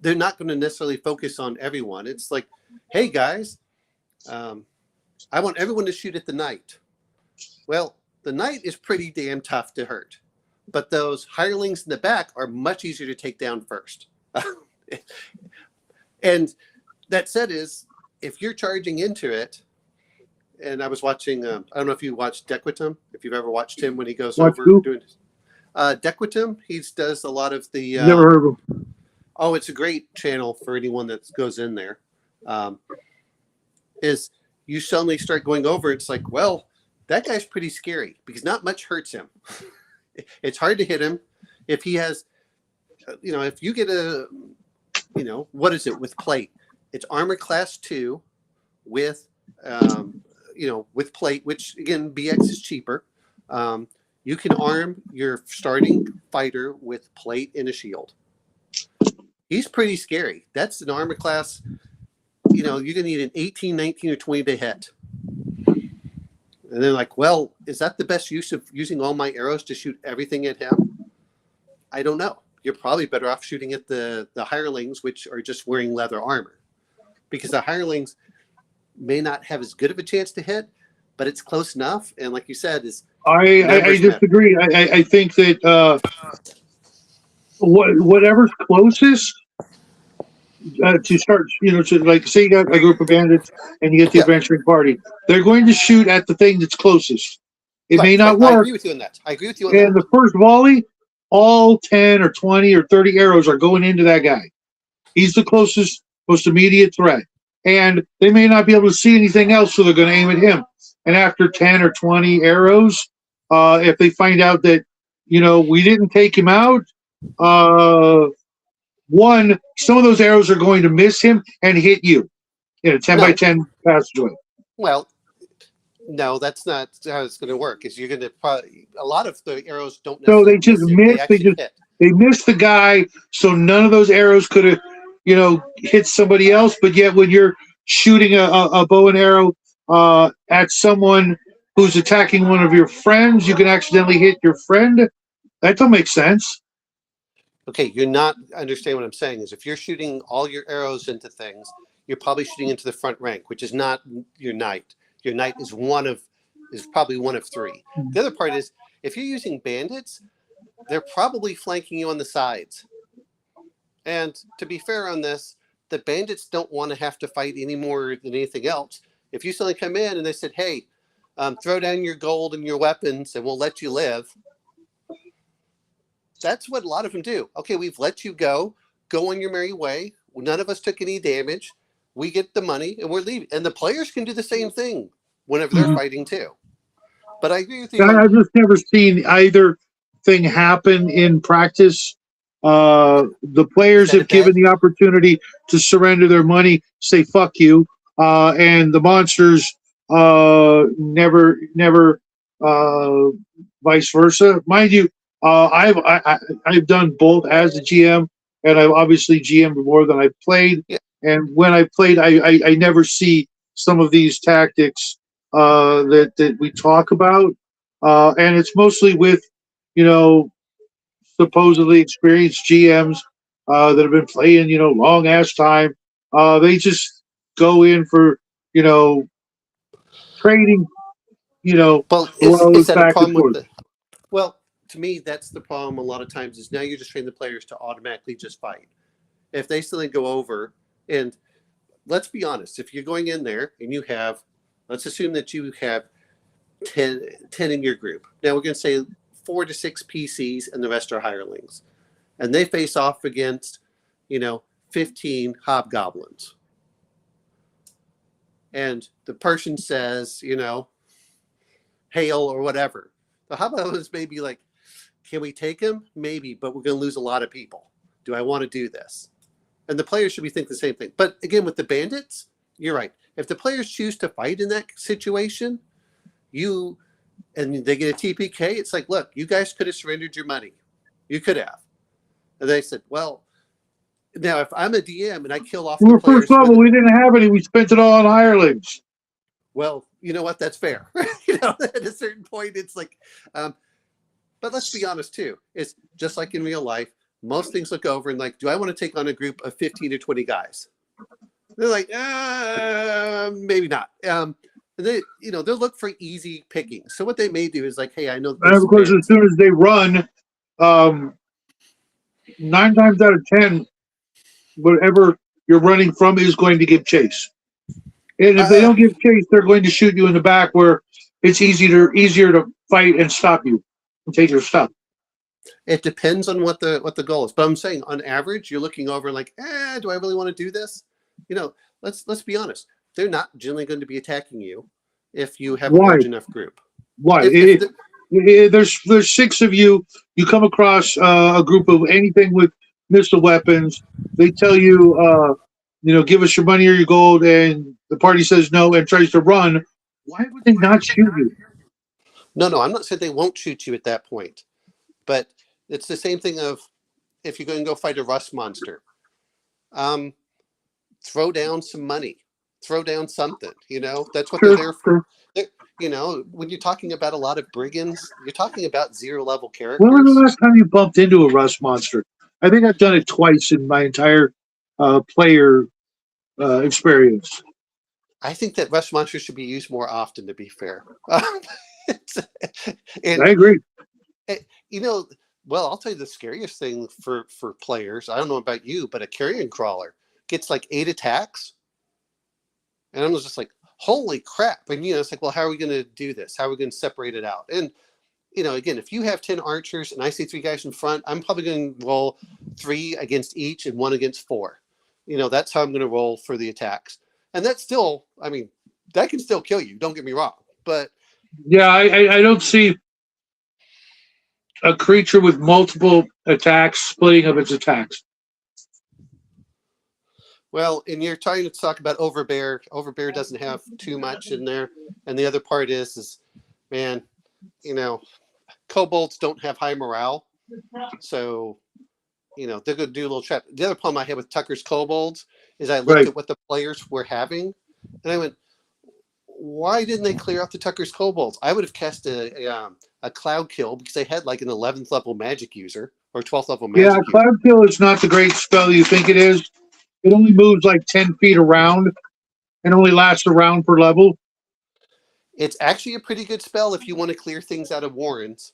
B: They're not going to necessarily focus on everyone. It's like, hey guys, I want everyone to shoot at the knight. Well, the knight is pretty damn tough to hurt, but those hirelings in the back are much easier to take down first. And that said is, if you're charging into it, and I was watching, I don't know if you watched Dequitum, if you've ever watched him when he goes over doing Dequitum. He does a lot of the.
A: Never heard of him.
B: Oh, it's a great channel for anyone that goes in there. Is you suddenly start going over, it's like, well, that guy's pretty scary because not much hurts him. It's hard to hit him. If he has, if you get what is it with plate? It's armor class 2 with, with plate, which again, BX is cheaper. You can arm your starting fighter with plate and a shield. He's pretty scary. That's an armor class, you're going to need an 18, 19, or 20 to hit. And they're like, well, is that the best use of using all my arrows to shoot everything at him? I don't know. You're probably better off shooting at the hirelings, which are just wearing leather armor. Because the hirelings may not have as good of a chance to hit, but it's close enough. And like you said,
A: I disagree. I think that whatever's closest to start, to like say you got a group of bandits and you get the adventuring party, they're going to shoot at the thing that's closest. It may not work.
B: I agree with you on that.
A: And the first volley, all 10 or 20 or 30 arrows are going into that guy. He's the closest, most immediate threat. And they may not be able to see anything else, so they're going to aim at him. And after 10 or 20 arrows, if they find out that, we didn't take him out, some of those arrows are going to miss him and hit you in a 10 by 10 passageway.
B: Well, no, that's not how it's going to work. Is you're going to a lot of the arrows don't.
A: So they just miss. They missed the guy, so none of those arrows could have, hit somebody else. But yet, when you're shooting a bow and arrow at someone who's attacking one of your friends, you can accidentally hit your friend. That don't make sense.
B: Okay, you're not understanding what I'm saying. Is if you're shooting all your arrows into things, you're probably shooting into the front rank, which is not your knight. Your knight is probably one of 3. The other part is if you're using bandits, they're probably flanking you on the sides. And to be fair on this, the bandits don't want to have to fight any more than anything else. If you suddenly come in and they said, hey, throw down your gold and your weapons and we'll let you live. That's what a lot of them do. Okay, we've let you go on your merry way. None of us took any damage. We get the money and we're leaving. And the players can do the same thing whenever they're fighting too. But I agree with you.
A: I've just never seen either thing happen in practice The
B: Is
A: players
B: that a
A: have given
B: bet?
A: the opportunity to surrender their money, say "fuck you," and the monsters never, uh, vice versa. Mind you, I've done both as a GM, and I've obviously GM'd more than I've played.
B: Yeah.
A: And when I played, I never see some of these tactics that we talk about, and it's mostly with you know supposedly experienced GMs that have been playing, long ass time. They just go in for, you know, trading,
B: Well, is
A: blows
B: that a
A: back and
B: problem with
A: forth.
B: the? Well, to me, that's the problem. A lot of times is now you're just training the players to automatically just fight. If they suddenly go over, and let's be honest, if you're going in there and you have, let's assume that you have 10 in your group. Now we're going to say 4 to 6 PCs and the rest are hirelings. And they face off against, you know, 15 hobgoblins. And the person says, hail or whatever. The hobgoblins may be like, can we take him? Maybe, but we're going to lose a lot of people. Do I want to do this? And the players should be thinking the same thing. But again, with the bandits, you're right. If the players choose to fight in that situation, and they get a TPK, it's like, look, you guys could have surrendered your money. You could have. And they said, well, now if I'm a DM and I kill off
A: We
B: the
A: were first
B: players,
A: level. We didn't have any. We spent it all on hirelings.
B: well, you know what? That's fair. At a certain point, it's like, but let's be honest too. It's just like in real life. Most things look over and like, do I want to take on a group of 15 to 20 guys? They're like, maybe not. They'll look for easy picking. So what they may do is like, hey, I know that
A: And
B: there's
A: of
B: some
A: course, as
B: bandits.
A: soon as they run, um, 9 times out of 10, whatever you're running from is going to give chase. And if they
B: Uh,
A: don't give chase, they're going to shoot you in the back where it's easier to fight and stop you and take your stuff.
B: it depends on what the goal is. But I'm saying on average, you're looking over and like, do I really want to do this? Let's be honest. They're not generally going to be attacking you if you have a
A: Why?
B: large enough group.
A: Why?
B: If the,
A: There's 6 of you. You come across a group of anything with missile weapons. They tell you, give us your money or your gold, and the party says no and tries to run. Why would they not shoot you?
B: no, I'm not saying they won't shoot you at that point, but it's the same thing of if you're going to go fight a rust monster, um, throw down some money, throw down something. That's what they're
A: Sure,
B: there for.
A: sure.
B: When you're talking about a lot of brigands, you're talking about 0 level
A: When was the
B: characters.
A: last time you bumped into a rust monster? I think I've done it twice in my entire player experience.
B: I think that rust monsters should be used more often. To be fair,
A: I
B: and
A: agree.
B: eh, you know, well, I'll tell you the scariest thing for players. I don't know about you, but a carrion crawler gets like 8 attacks, and I'm just like, holy crap! And it's like, well, how are we going to do this? How are we going to separate it out? And again, if you have 10 archers and I see 3 guys in front, I'm probably going to roll 3 against each and 1 against 4. That's how I'm going to roll for the attacks. And that's still, I mean, that can still kill you. Don't get me wrong. But,
A: Yeah, I don't see a creature with multiple attacks splitting up its attacks.
B: well, and you're trying to talk about Overbear. Overbear doesn't have too much in there. And the other part is man, kobolds don't have high morale. So, they're going to do a little trap. The other problem I had with Tucker's kobolds is I looked
A: Right.
B: at what the players were having, and I went, "Why didn't they clear out the Tucker's kobolds? I would have cast a cloud kill because they had like an 11th level magic user or 12th level
A: Yeah,
B: magic user.
A: Cloud Kill is not the great spell you think it is. It only moves like 10 feet around and only lasts a round per level.
B: It's actually a pretty good spell if you want to clear things out of warrens.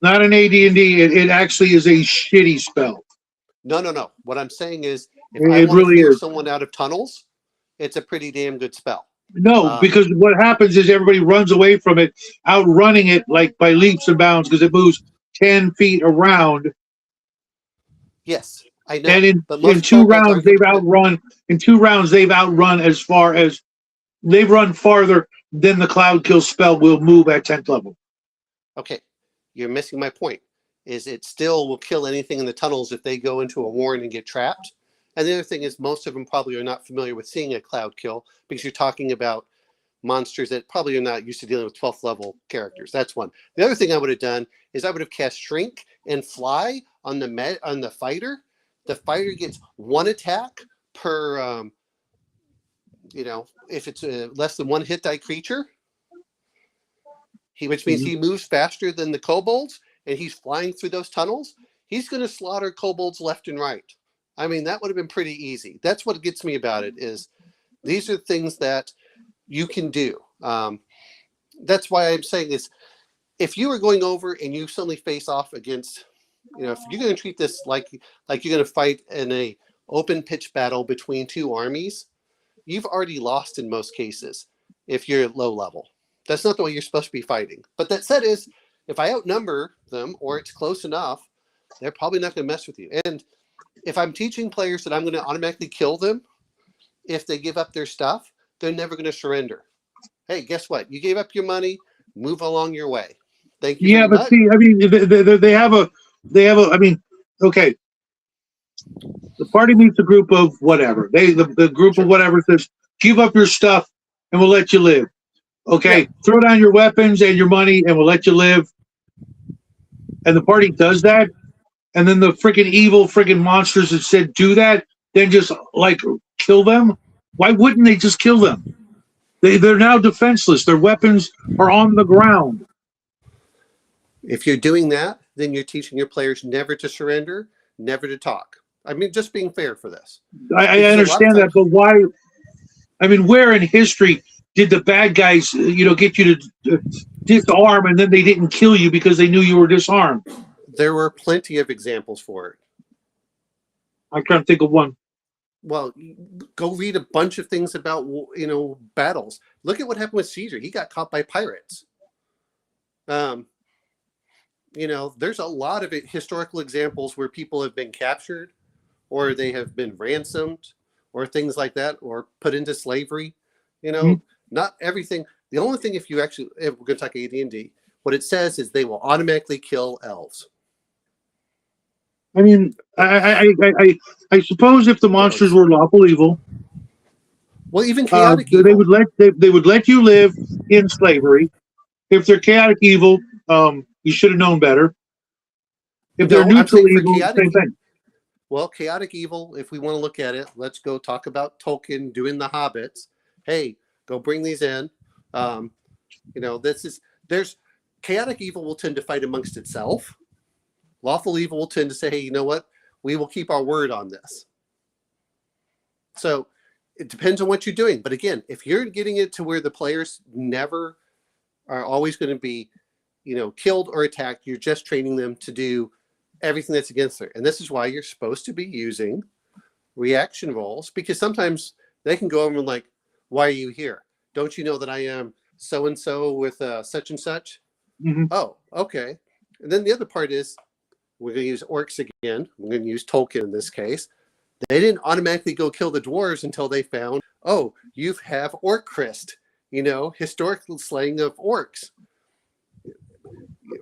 A: Not an AD&D. It actually is a shitty spell.
B: No. What I'm saying is, if I
A: It
B: want to
A: really
B: clear
A: is.
B: someone out of tunnels, it's a pretty damn good spell.
A: No,
B: Um,
A: because what happens is everybody runs away from it, outrunning it like by leaps and bounds because it moves 10 feet around.
B: yes, I
A: And
B: know,
A: in,
B: but
A: in
B: most
A: two
B: kobolds
A: rounds,
B: aren't going
A: they've
B: to.
A: outrun. In 2 rounds, they've outrun as far as they've run farther than the Cloud Kill spell will move at 10th level.
B: Okay, you're missing my point. is it still will kill anything in the tunnels if they go into a warren and get trapped. And the other thing is most of them probably are not familiar with seeing a cloud kill because you're talking about monsters that probably are not used to dealing with 12th level characters. That's one. The other thing I would have done is I would have cast Shrink and Fly on the fighter. The fighter gets one attack per, if it's a less than one hit die creature, which means he moves faster than the kobolds and he's flying through those tunnels. He's going to slaughter kobolds left and right. I mean, that would have been pretty easy. That's what gets me about it is these are things that you can do. That's why I'm saying is if you are going over and you suddenly face off against, if you're going to treat this like you're going to fight in a open pitch battle between two armies, you've already lost in most cases if you're low level. That's not the way you're supposed to be fighting. But that said is, if I outnumber them or it's close enough, they're probably not going to mess with you. And if I'm teaching players that I'm going to automatically kill them if they give up their stuff, they're never going to surrender. Hey, guess what? You gave up your money. Move along your way. Thank you.
A: Yeah,
B: very
A: but
B: much.
A: see, I mean, they have a. I mean, okay. The party meets a group of whatever. The group of whatever says, give up your stuff and we'll let you live. Okay,
B: Yeah.
A: throw down your weapons and your money and we'll let you live. And the party does that. And then the freaking evil freaking monsters that said do that, then just like kill them. Why wouldn't they just kill them? They're now defenseless. Their weapons are on the ground.
B: If you're doing that, then you're teaching your players never to surrender, never to talk. I mean, just being fair for this.
A: I understand that, but why? I mean, where in history did the bad guys, get you to disarm and then they didn't kill you because they knew you were disarmed?
B: There were plenty of examples for it.
A: I can't think of one.
B: Well, go read a bunch of things about, battles. Look at what happened with Caesar. He got caught by pirates. There's a lot of historical examples where people have been captured or they have been ransomed or things like that or put into slavery. Not everything. The only thing, if we're going to talk AD&D, what it says is they will automatically kill elves.
A: I mean, I suppose if the monsters were lawful evil,
B: well, even chaotic evil,
A: they would let you live in slavery. If they're chaotic evil, you should have known better. If they're neutral evil, same thing.
B: Well, chaotic evil, if we want to look at it, let's go talk about Tolkien doing the hobbits. Hey, go bring these in. There's chaotic evil will tend to fight amongst itself. Lawful evil will tend to say, hey, you know what? We will keep our word on this. So it depends on what you're doing. But again, if you're getting it to where the players never are always going to be, killed or attacked, you're just training them to do everything that's against it. And this is why you're supposed to be using reaction rolls, because sometimes they can go over and like, why are you here? Don't you know that I am so-and-so with such and such?
A: Mm-hmm.
B: Oh, okay. And then the other part is, we're going to use orcs again. We're going to use Tolkien in this case. They didn't automatically go kill the dwarves until they found, you have orc Christ, historical slaying of orcs.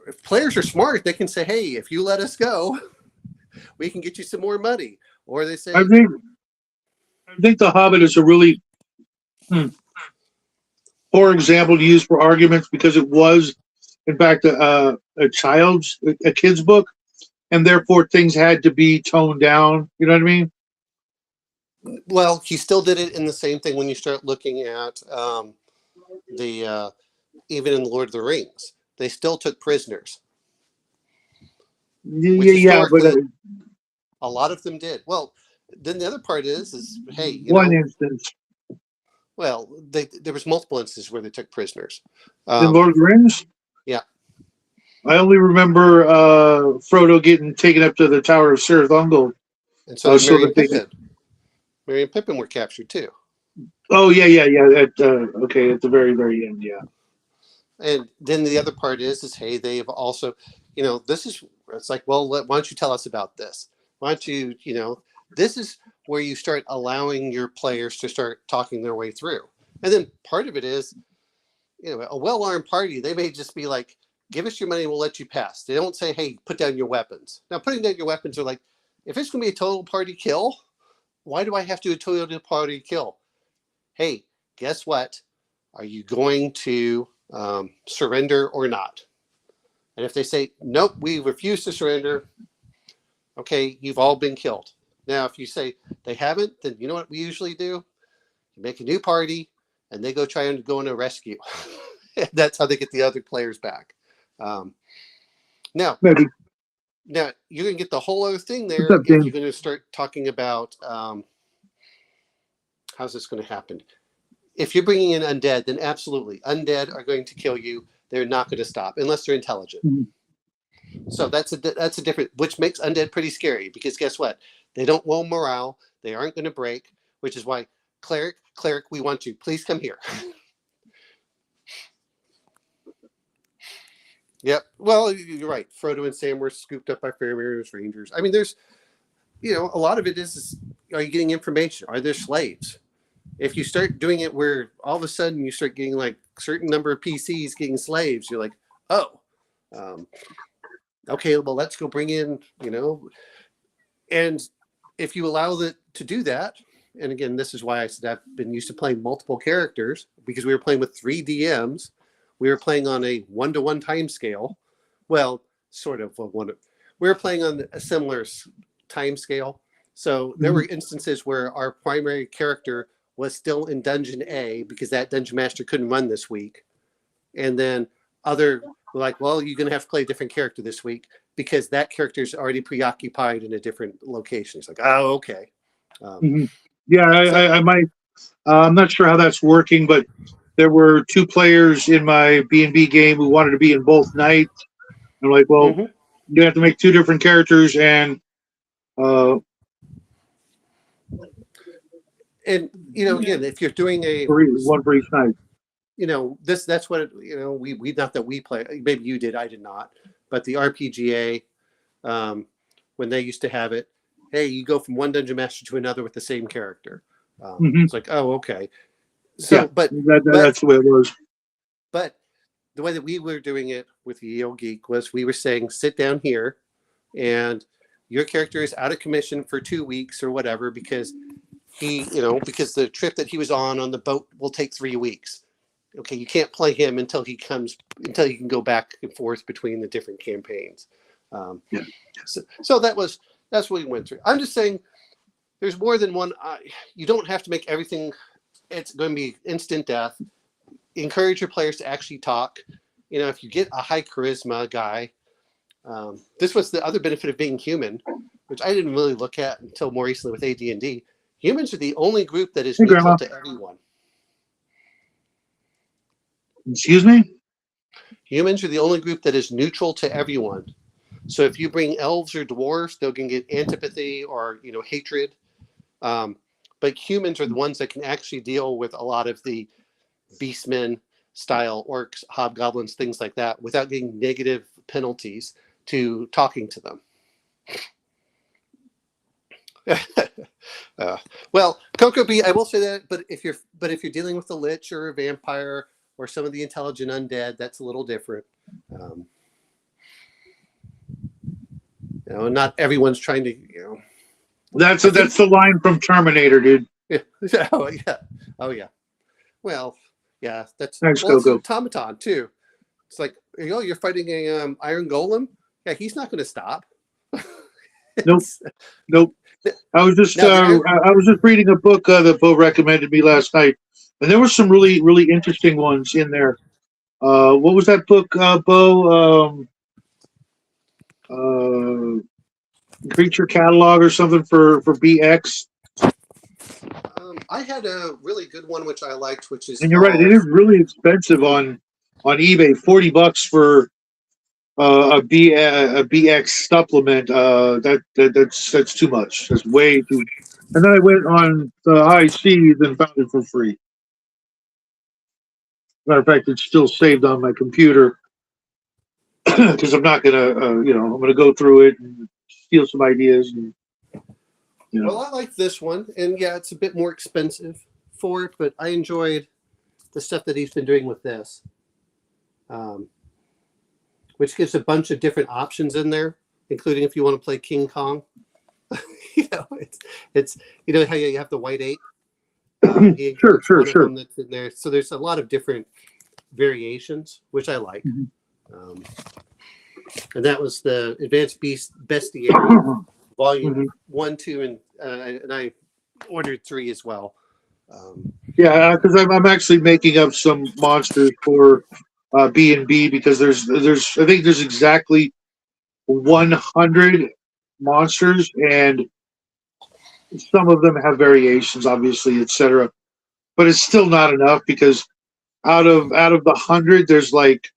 B: If players are smart, they can say, hey, if you let us go, we can get you some more money. Or they say,
A: I think The Hobbit is a really poor example to use for arguments because it was, in fact, a kid's book. And therefore, things had to be toned down. You know what I mean?
B: Well, he still did it in the same thing when you start looking at even in Lord of the Rings. They still took prisoners.
A: Yeah, but
B: a lot of them did. Well, then the other part is hey,
A: one instance.
B: Well, there was multiple instances where they took prisoners.
A: In Lord of the Rings?
B: Yeah.
A: I only remember Frodo getting taken up to the Tower of Sir Thungol.
B: And so Merry and Pippin. Merry and Pippin were captured too.
A: Oh, yeah. At the very, very end, yeah.
B: And then the other part is hey, they've also, it's like, well, why don't you tell us about this? Why don't you, this is where you start allowing your players to start talking their way through. And then part of it is, a well-armed party, they may just be like, give us your money and we'll let you pass. They don't say, hey, put down your weapons. Now, putting down your weapons are like, if it's going to be a total party kill, why do I have to do a total party kill? Hey, guess what? Are you going to surrender or not? And if they say, nope, we refuse to surrender, okay, you've all been killed. Now, if you say they haven't, then you know what we usually do? You make a new party, and they go try and go on a rescue. That's how they get the other players back. Now,
A: Maybe.
B: Now, you're going to get the whole other thing
A: What's
B: there
A: up,
B: if
A: Dan?
B: you're going to start talking about how's this going to happen. If you're bringing in undead, then absolutely. Undead are going to kill you. They're not going to stop unless they're intelligent.
A: Mm-hmm.
B: So that's a different, which makes undead pretty scary because guess what? They don't low morale. They aren't going to break, which is why cleric, we want you. Please come here. Yep. Well, you're right. Frodo and Sam were scooped up by Faramir's Rangers. I mean, there's, a lot of it is, are you getting information? Are there slaves? If you start doing it where all of a sudden you start getting like a certain number of PCs getting slaves, you're like, oh, okay, well, let's go bring in, and if you allow it to do that, and again, this is why I said I've been used to playing multiple characters because we were playing with 3 DMs. We were playing on a 1-to-1 time scale. Well, sort of we were playing on a similar time scale. So there were instances where our primary character was still in Dungeon A because that Dungeon Master couldn't run this week. And then other were like, well, you're going to have to play a different character this week because that character is already preoccupied in a different location. It's like, oh, okay.
A: Yeah, I might. I'm not sure how that's working, but there were 2 players in my B&B game who wanted to be in both nights. I'm like, well, you have to make 2 different characters, and
B: again, if you're doing
A: one for each night.
B: That's what we not that we play. Maybe you did, I did not. But the RPGA, when they used to have it, hey, you go from one dungeon master to another with the same character. It's like, oh, okay. So,
A: yeah, but that's the way it was.
B: But the way that we were doing it with the EO Geek was we were saying, sit down here, and your character is out of commission for 2 weeks or whatever because because the trip that he was on the boat will take 3 weeks. Okay, you can't play him until he can go back and forth between the different campaigns. So that's what we went through. I'm just saying there's more than one. You don't have to make everything. It's going to be instant death. Encourage your players to actually talk. If you get a high charisma guy, this was the other benefit of being human, which I didn't really look at until more recently with AD&D. Humans are the only group that is neutral to everyone.
A: Excuse me?
B: Humans are the only group that is neutral to everyone. So if you bring elves or dwarves, they're going to get antipathy or hatred. But humans are the ones that can actually deal with a lot of the beastmen style orcs, hobgoblins, things like that, without getting negative penalties to talking to them. Well, Cocoa Bee, I will say that, but if you're dealing with a lich or a vampire or some of the intelligent undead, that's a little different. Not everyone's trying to.
A: That's the line from Terminator, dude.
B: Yeah. Oh yeah. Well, yeah. That's
A: Thanks,
B: it's an
A: Coco.
B: automaton too. It's like you're fighting a iron golem. Yeah, he's not going to stop.
A: Nope. I was just reading a book that Bo recommended me last night, and there were some really, really interesting ones in there. What was that book, Bo? Creature catalog or something for BX.
B: I had a really good one which I liked, which is.
A: And you're right; it is really expensive on eBay. $40 for a BX supplement. That's too much. That's way too. And then I went on the high seas and found it for free. Matter of fact, it's still saved on my computer because I'm not gonna, I'm gonna go through it and steal some ideas. And,
B: Well, I like this one, and yeah, it's a bit more expensive for it, but I enjoyed the stuff that he's been doing with this. which gives a bunch of different options in there, including if you want to play King Kong. It's how you have the white ape. He
A: Sure,
B: includes
A: sure,
B: one of
A: sure.
B: them that's in there. So there's a lot of different variations, which I like. Um, and that was the Advanced Beast Bestiary Volume 1, 2, and I ordered 3 as well.
A: Yeah, because I'm actually making up some monsters for B&B because there's I think there's exactly 100 monsters, and some of them have variations, obviously, etc. But it's still not enough because out of the 100, there's like,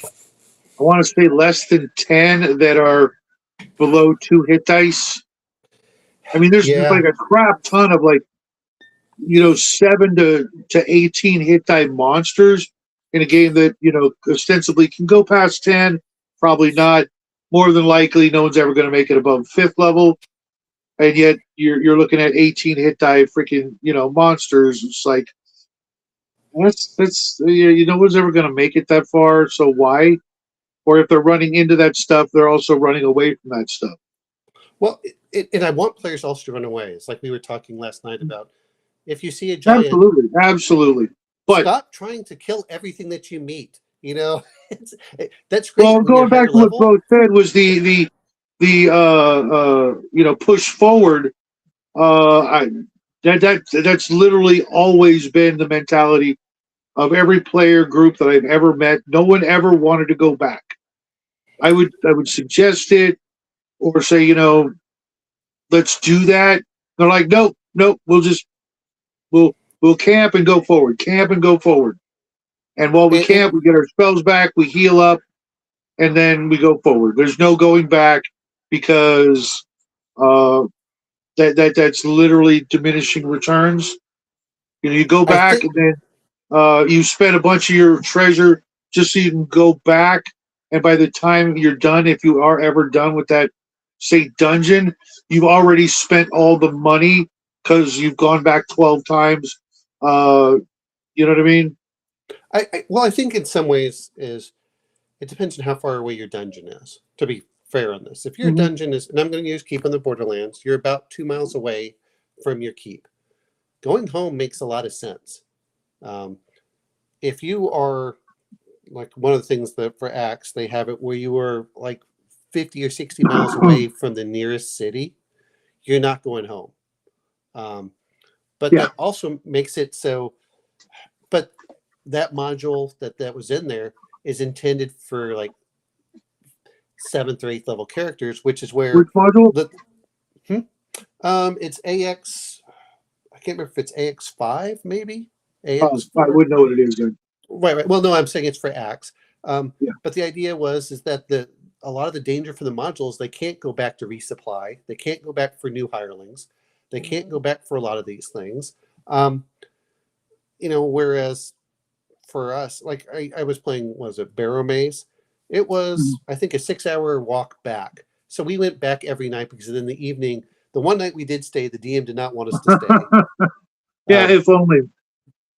A: I want to say less than 10 that are below 2 hit dice. I mean, there's
B: Yeah.
A: like a crap ton of like 7 to 18 hit die monsters in a game that ostensibly can go past 10. Probably not. More than likely, no one's ever going to make it above 5th level, and yet you're looking at 18 hit die freaking monsters. It's like that's no one's ever going to make it that far. So why? Or if they're running into that stuff, they're also running away from that stuff.
B: Well, and I want players also to run away. It's like we were talking last night about, if you see a giant,
A: absolutely. But
B: stop trying to kill everything that you meet. That's great.
A: well,
B: When you're
A: going back
B: higher
A: to what
B: level,
A: Bo said was the push forward. That's literally always been the mentality of every player group that I've ever met. No one ever wanted to go back. I would suggest it or say, let's do that. They're like, nope, we'll camp and go forward. Camp and go forward. And while we camp, we get our spells back, we heal up, and then we go forward. There's no going back because that's literally diminishing returns. You go back and then you spend a bunch of your treasure just so you can go back. And by the time you're done, if you are ever done with that, say, dungeon, you've already spent all the money because you've gone back 12 times. You know what I mean?
B: I think in some ways it depends on how far away your dungeon is, to be fair on this. If your dungeon is, and I'm going to use keep on the Borderlands, you're about 2 miles away from your keep. Going home makes a lot of sense. If you are like one of the things that for Axe, they have it where you are like 50 or 60 miles away from the nearest city, you're not going home. But that also makes it so, but that module that was in there is intended for like 7th or 8th level characters, which is where
A: which module?
B: It's AX. I can't remember if it's AX5, maybe
A: AX4. I
B: AX4.
A: wouldn't know what it is then.
B: Right. Well, no, I'm saying it's for Axe. But the idea is that a lot of the danger for the modules, they can't go back to resupply. They can't go back for new hirelings. They can't go back for a lot of these things. Whereas for us, like I was playing, was it Barrow Maze? It was, I think, a 6-hour walk back. So we went back every night because in the evening, the one night we did stay, the DM did not want us to stay.
A: If only.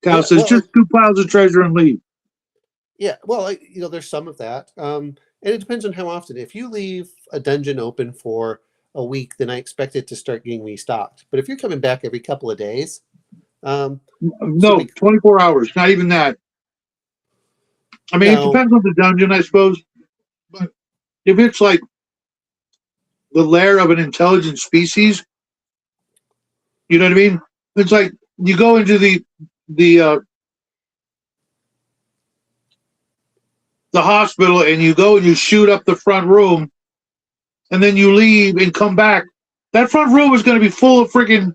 A: Cal says, just 2 piles of treasure and leave.
B: Yeah, well, there's some of that. And it depends on how often. If you leave a dungeon open for a week, then I expect it to start getting restocked. But if you're coming back every couple of days,
A: no, 24 hours, not even that. I mean, it depends on the dungeon, I suppose. But if it's like the lair of an intelligent species, you know what I mean? It's like you go into the hospital and you go and you shoot up the front room, and then you leave and come back. That front room is going to be full of freaking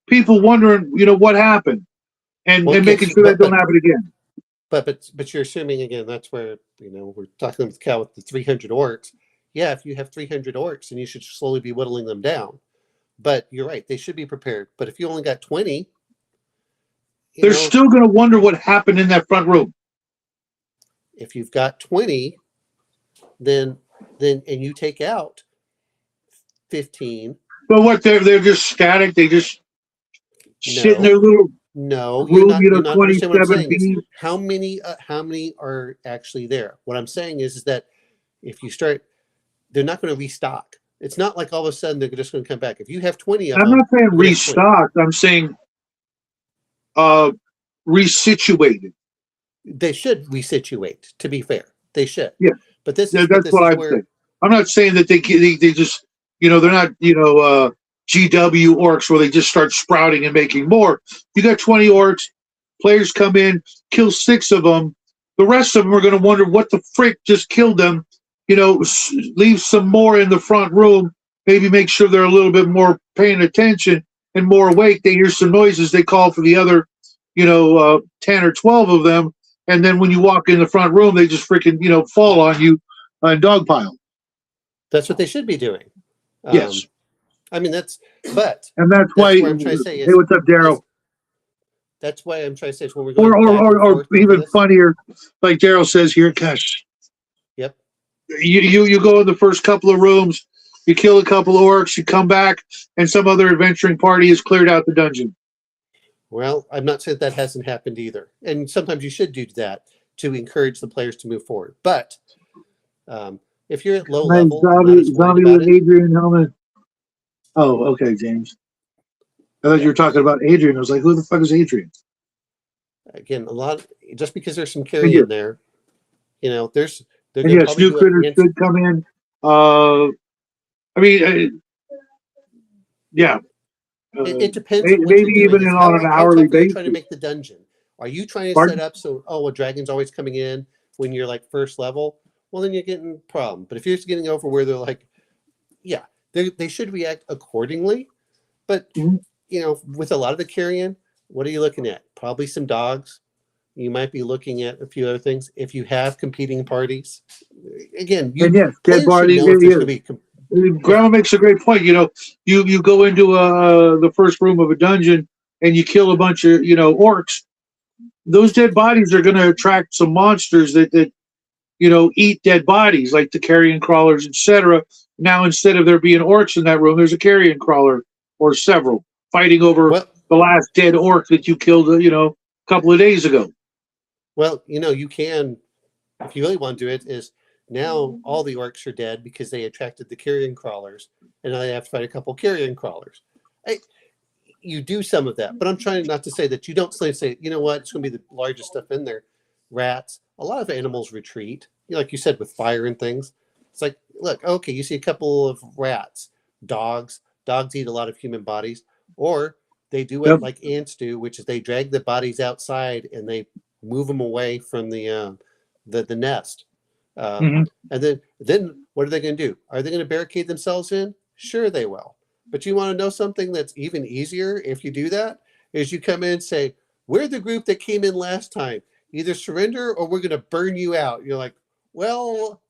A: people wondering, what happened, and making sure that don't happen again.
B: But you're assuming again that's where we're talking with Cal with the 300 orcs. Yeah, if you have 300 orcs, and you should slowly be whittling them down. But you're right; they should be prepared. But if you only got 20,
A: they're still going to wonder what happened in that front room.
B: If you've got 20, then and you take out 15.
A: But what they're just static. They just sit in their little
B: No,
A: room,
B: you're not understanding what I'm saying. Is
A: 27B.
B: how many are actually there? What I'm saying is that if you start, they're not going to restock. It's not like all of a sudden they're just going to come back. If you have 20 of
A: I'm
B: them,
A: not saying
B: you're going to have 20.
A: restocked. I'm saying uh, resituated.
B: They should resituate. To be fair, they should.
A: Yeah,
B: But this
A: yeah,
B: is
A: that's what I'm
B: where
A: saying. I'm not saying that they just, they're not, GW orcs where they just start sprouting and making more. You got 20 orcs, players come in, kill 6 of them. The rest of them are going to wonder what the frick just killed them. Leave some more in the front room. Maybe make sure they're a little bit more paying attention and more awake. They hear some noises. They call for the other, 10 or 12 of them. And then when you walk in the front room, they just freaking, fall on you and dogpile.
B: that's what they should be doing.
A: Yes.
B: I mean but
A: And that's
B: that's
A: why,
B: where I'm trying to say
A: hey, what's up,
B: is
A: Daryl?
B: that's why I'm trying to say is when we're
A: Or,
B: going
A: or,
B: back
A: or,
B: and
A: or
B: forth over
A: even
B: this.
A: funnier, like Daryl says here, gosh,
B: Yep.
A: you go in the first couple of rooms, you kill a couple of orcs, you come back, and some other adventuring party has cleared out the dungeon.
B: Well, I'm not saying that hasn't happened either. And sometimes you should do that to encourage the players to move forward. But if you're at low
A: Nice
B: level and not as worried
A: zombie
B: about
A: with
B: it,
A: Adrian helmet. Oh, okay, James. I thought
B: yeah.
A: you were talking about Adrian. I was like, who the fuck is Adrian?
B: Again, just because there's some
A: And
B: carrion there, they're
A: and
B: going to
A: yes,
B: probably
A: new
B: do
A: critters
B: it.
A: should come in. I mean, yeah.
B: It depends on what
A: Maybe
B: you're doing.
A: even
B: Is
A: on an
B: how
A: hourly
B: tough are you trying to
A: basis.
B: make the dungeon? Are you trying to set
A: Pardon?
B: up so a dragon's always coming in when you're like first level? Well, then you're getting a problem. But if you're just getting over where they're like, yeah, they should react accordingly. But
A: Mhm.
B: with a lot of the carrion, what are you looking at? Probably some dogs. You might be looking at a few other things. If you have competing parties, again,
A: And yes, dead
B: players should
A: body.
B: know if there's going to be. Yeah.
A: Grandma makes a great point. You go into the first room of a dungeon and you kill a bunch of orcs. Those dead bodies are going to attract some monsters that eat dead bodies, like the carrion crawlers, etc. Now instead of there being orcs in that room, there's a carrion crawler or several fighting over
B: Well,
A: the last dead orc that you killed, a couple of days ago.
B: you can, if you really want to do it, is now all the orcs are dead because they attracted the carrion crawlers, and now they have to fight a couple carrion crawlers. You do some of that, but I'm trying not to say that you don't say, you know what, it's going to be the largest stuff in there. Rats, a lot of animals retreat, like you said, with fire and things. It's like, look, okay, you see a couple of rats, dogs eat a lot of human bodies, or they do
A: Yep.
B: what like ants do, which is they drag the bodies outside and they move them away from the nest.
A: Mm-hmm.
B: And then what are they going to do? Are they going to barricade themselves in? Sure, they will. But you want to know something that's even easier if you do that? Is you come in and say, we're the group that came in last time. Either surrender or we're going to burn you out. You're like, well,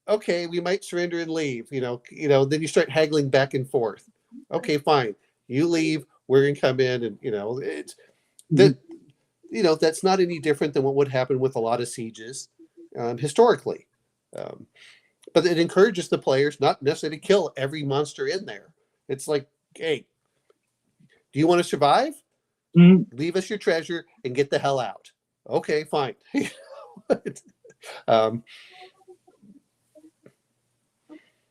B: okay, we might surrender and leave. Then you start haggling back and forth. Okay, fine. You leave. We're going to come in, and it's that. That's not any different than what would happen with a lot of sieges historically. Um, but it encourages the players not necessarily to kill every monster in there. It's like, hey, do you want to survive?
A: Mm-hmm.
B: Leave us your treasure and get the hell out. Okay, fine. um,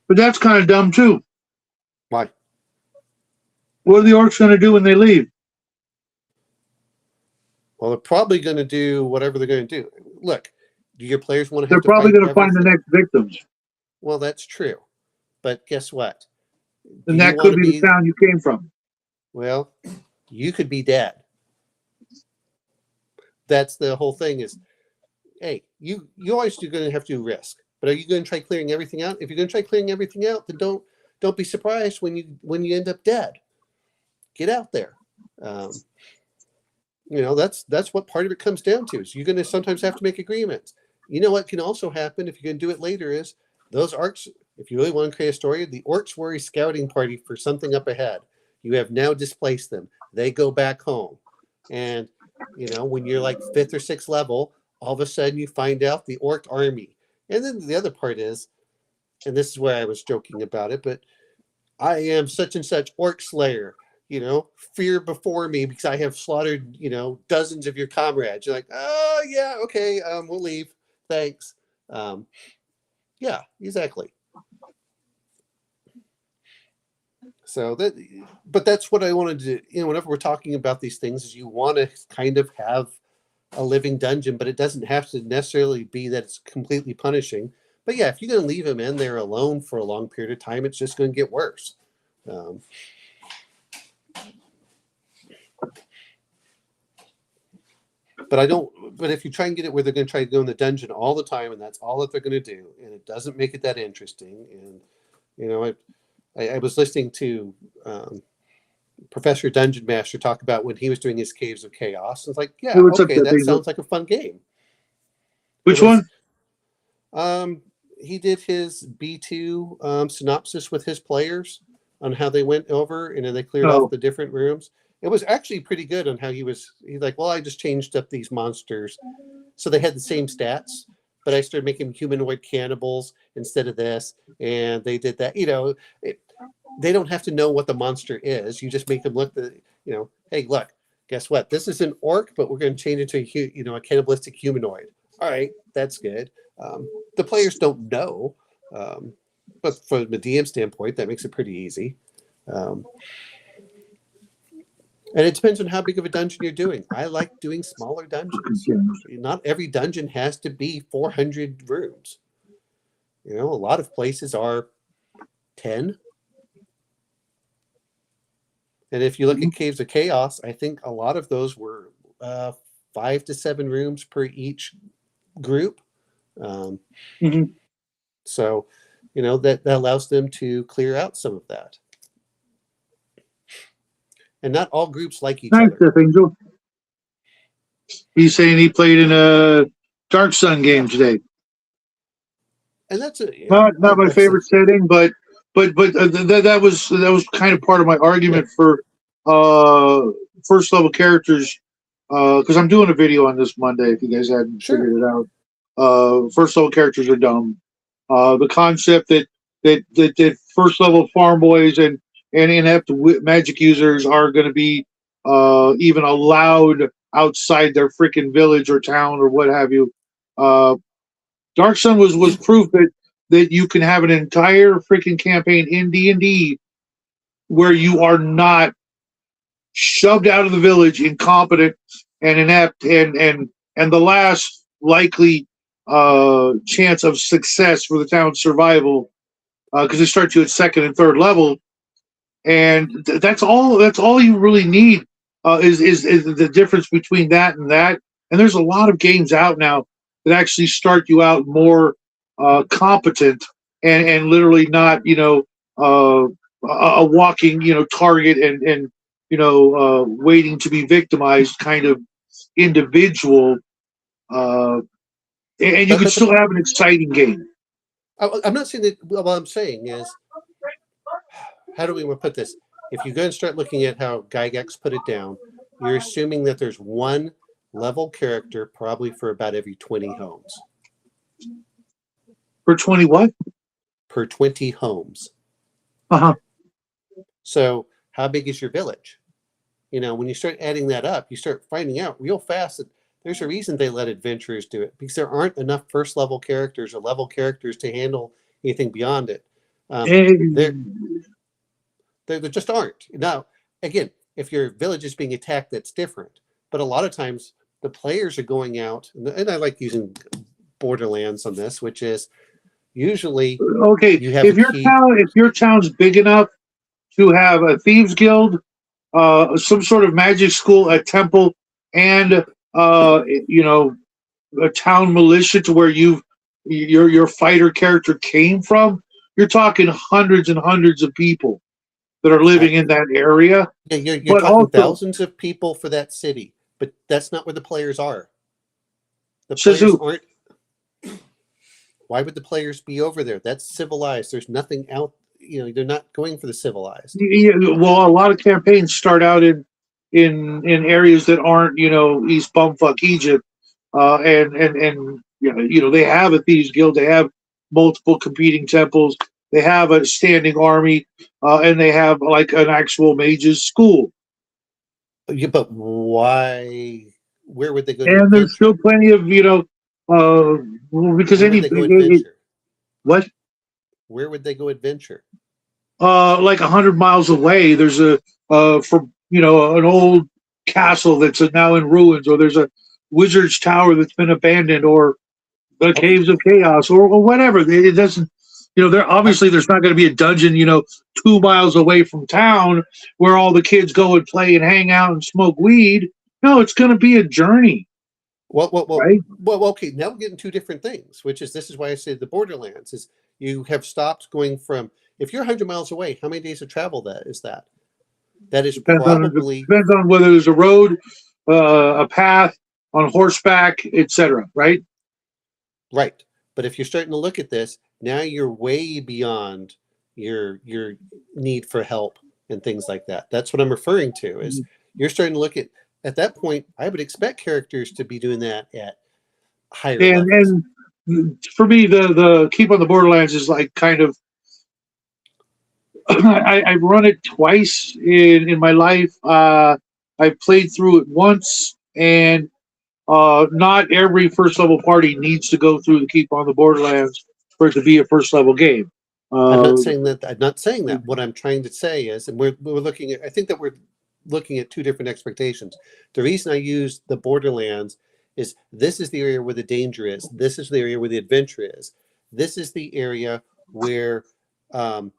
A: But that's kind of dumb too.
B: why?
A: What are the orcs going to do when they leave?
B: Well, they're probably going to do whatever they're going to do. Look, do your players want to
A: They're
B: have to
A: probably
B: fight
A: going to find the
B: everything?
A: next victims,
B: Well, that's true. But guess what? Do
A: and
B: you
A: that
B: want
A: could
B: to
A: be the
B: be,
A: town you came from.
B: well, you could be dead. That's the whole thing is, hey, you always are going to have to risk. But are you going to try clearing everything out? If you're going to try clearing everything out, then don't be surprised when you end up dead. Get out there. Um, that's what part of it comes down to. Is you're going to sometimes have to make agreements. You know what can also happen if you're going to do it later is those orcs. If you really want to create a story, the orcs were a scouting party for something up ahead. You have now displaced them. They go back home, and when you're like 5th or 6th level, all of a sudden you find out the orc army. And then the other part is, and this is where I was joking about it, but I am such and such orc slayer. fear before me because I have slaughtered, dozens of your comrades. You're like, oh yeah, okay, we'll leave. Thanks. Yeah, exactly. So but that's what I wanted to do. Whenever we're talking about these things, is you want to kind of have a living dungeon, but it doesn't have to necessarily be that it's completely punishing. But yeah, if you're going to leave him in there alone for a long period of time, it's just going to get worse. But if you try and get it where they're going to try to go in the dungeon all the time, and that's all that they're going to do, and it doesn't make it that interesting. And I was listening to Professor Dungeon Master talk about when he was doing his Caves of Chaos. It's like, yeah,
A: Hey, what's up,
B: okay, that
A: Angel?
B: sounds like a fun game.
A: Which one?
B: He did his B2 synopsis with his players on how they went over, and then they cleared off the different rooms. It was actually pretty good on how he's like, well, I just changed up these monsters. So they had the same stats, but I started making humanoid cannibals instead of this. And they did that, they don't have to know what the monster is. You just make them look hey, look, guess what? This is an orc, but we're going to change it to a cannibalistic humanoid. All right, that's good. The players don't know, but from the DM standpoint, that makes it pretty easy. And it depends on how big of a dungeon you're doing. I like doing smaller dungeons. Not every dungeon has to be 400 rooms. A lot of places are 10. And if you look at Caves of Chaos, I think a lot of those were 5 to 7 rooms per each group. So, that allows them to clear out some of that. And not all groups like each other.
A: Nice, Angel. He's saying he played in a Dark Sun game today.
B: And that's
A: not my favorite setting, but that was kind of part of my argument for first level characters, because I'm doing a video on this Monday. If you guys hadn't figured it out, first level characters are dumb. The concept that first level farm boys and inept magic users are going to be even allowed outside their freaking village or town or what have you. Dark Sun was proof that you can have an entire freaking campaign in D&D where you are not shoved out of the village, incompetent and inept, and the last likely chance of success for the town's survival, because they start you at second and third level, and that's all you really need, is the difference between that and that. And there's a lot of games out now that actually start you out more competent and literally not a walking target and waiting to be victimized kind of individual, and you can still have an exciting game.
B: I'm not saying that. What I'm saying is, how do we put this? If you go and start looking at how Gygax put it down, you're assuming that there's one level character probably for about every 20 homes.
A: For 20 what?
B: Per 20 homes. So how big is your village? When you start adding that up, you start finding out real fast that there's a reason they let adventurers do it, because there aren't enough first level characters or level characters to handle anything beyond it. There just aren't. Now, again, if your village is being attacked, that's different. But a lot of times the players are going out, and I like using Borderlands on this, which is usually
A: if your town's big enough to have a thieves guild, some sort of magic school, a temple, and a town militia to where your fighter character came from, you're talking hundreds and hundreds of people that are living in that area.
B: Yeah, you're talking thousands of people for that city, but that's not where the players are. The players aren't. Why would the players be over there? That's civilized. There's nothing out. They're not going for the civilized.
A: Yeah, well, a lot of campaigns start out in areas that aren't East Bumfuck Egypt, and they have a thieves guild. They have multiple competing temples. They have a standing army. and they have like an actual mages school.
B: Yeah, but why? Where would they go to
A: And there's
B: adventure?
A: still plenty of well, because
B: Where would they go adventure?
A: what
B: Where would they go adventure?
A: like 100 miles away, there's a for an old castle that's now in ruins, or there's a wizard's tower that's been abandoned, or the
B: Okay,
A: caves of chaos, or whatever. It doesn't. There
B: I'm
A: obviously there's not going to be a dungeon, 2 miles away from town where all the kids go and play and hang out and smoke weed. No, it's going to be a journey,
B: well, well, well,
A: right?
B: well. Okay, now we're getting two different things, which is this is why I say the Borderlands is you have stopped going from if you're 100 miles away. How many days of travel that is that? That is probably
A: Depends on whether there's a road, a path, on horseback, etc. Right?
B: right. But if you're starting to look at this, now you're way beyond your need for help and things like that. That's what I'm referring to is you're starting to look at that point, I would expect characters to be doing that at higher levels.
A: And for me, the keep on the Borderlands is like kind of I've run it twice in my life. I've played through it once, and not every first level party needs to go through the Keep on the Borderlands for it to be a first level game.
B: I'm not
A: Uh,
B: saying that. I'm not saying that. What I'm trying to say is, and we're looking at. I think that we're looking at two different expectations. The reason I use the Borderlands is this is the area where the danger is. This is the area where the adventure is. This is the area where um,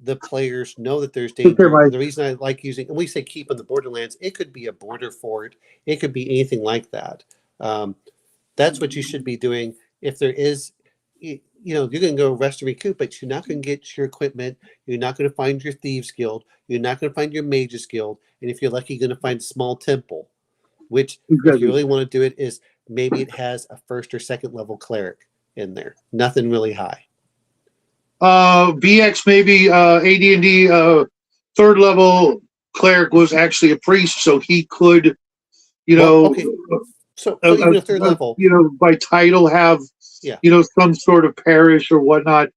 B: the players know that there's
A: Take care,
B: danger.
A: Mike.
B: And the reason I like using, and we say keep in the Borderlands, it could be a border fort. It could be anything like that. Um, that's what you should be doing. If there is, you're going to go rest and recoup, but you're not going to get your equipment. You're not going to find your thieves guild. You're not going to find your mages guild. And if you're lucky, you're going to find a small temple, which, if you
A: Exactly.
B: really want to do it, is maybe it has a first or second level cleric in there. Nothing really high.
A: BX maybe AD&D third level cleric was actually a priest, so he could, you
B: Well,
A: know,
B: okay. So even a third level,
A: by title have
B: yeah.
A: some sort of parish or whatnot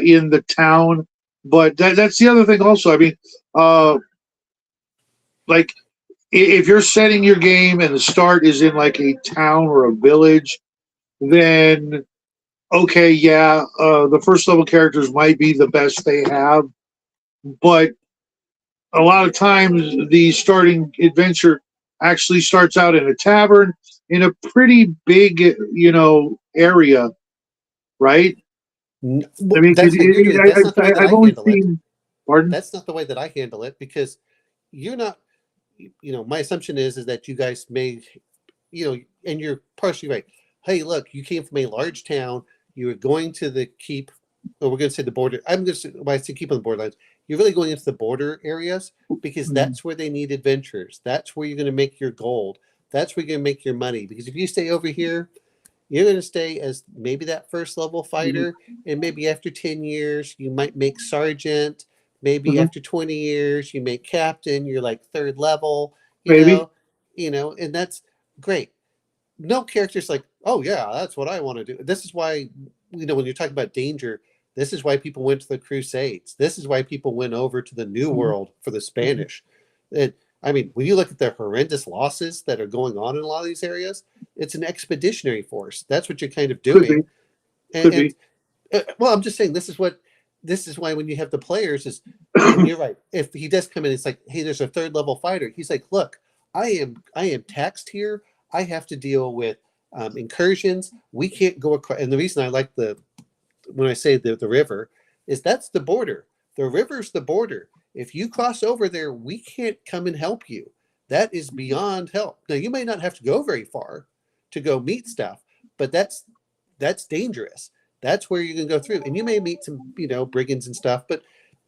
A: in the town. But that's the other thing also. I mean, like if you're setting your game and the start is in like a town or a village, then okay, yeah, the first level characters might be the best they have, but a lot of times the starting adventure actually starts out in a tavern in a pretty big, area, right? I mean,
B: That's how you're doing it. That's not the way that
A: I've
B: I
A: only
B: handle it.
A: seen. Pardon?
B: That's not the way that I handle it because you're not. My assumption is that you guys may, and you're partially right. Hey, look, you came from a large town. You were going to the keep, or we're going to say the border. I'm going to say, when I say keep on the borderlands, you're really going into the border areas because that's where they need adventures. That's where you're going to make your gold. That's where you're going to make your money. Because if you stay over here, you're going to stay as maybe that first level fighter, and maybe after 10 years, you might make sergeant. Maybe
A: Mhm.
B: after 20 years, you make captain. You're like third level,
A: Maybe.
B: and that's great. No character's like, oh yeah, that's what I want to do. This is why, when you're talking about danger, this is why people went to the Crusades. This is why people went over to the New
A: Mhm.
B: World for the Spanish. I mean, when you look at the horrendous losses that are going on in a lot of these areas, it's an expeditionary force. That's what you're kind of
A: Could be.
B: doing. And,
A: Could
B: and
A: be.
B: well, I'm just saying this is why when you have the players is, and you're right. If he does come in, it's like, hey, there's a third level fighter. He's like, look, I am taxed here. I have to deal with incursions. We can't go across. And the reason I like when I say the river is that's the border. The river's the border. If you cross over there, we can't come and help you. That is beyond help. Now you may not have to go very far to go meet stuff, but that's dangerous. That's where you can go through, and you may meet some brigands and stuff. But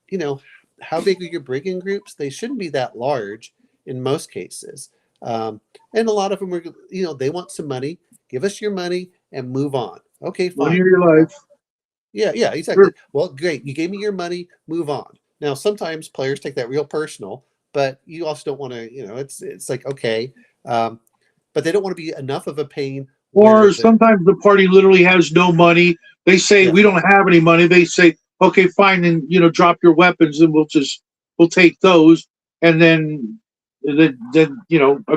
B: you know how big are your brigand groups? They shouldn't be that large in most cases. And a lot of them are they want some money. Give us your money and move on. Okay,
A: One
B: fine.
A: year of your life.
B: Yeah,
A: Sure.
B: exactly. Well, great. You gave me your money. Move on. Now, sometimes players take that real personal, but you also don't want to. It's like okay, um, but they don't want to be enough of a pain where
A: Or sometimes the party literally has no money. They say,
B: yeah,
A: we don't have any money. They say, okay, fine, and drop your weapons, and we'll take those, and then I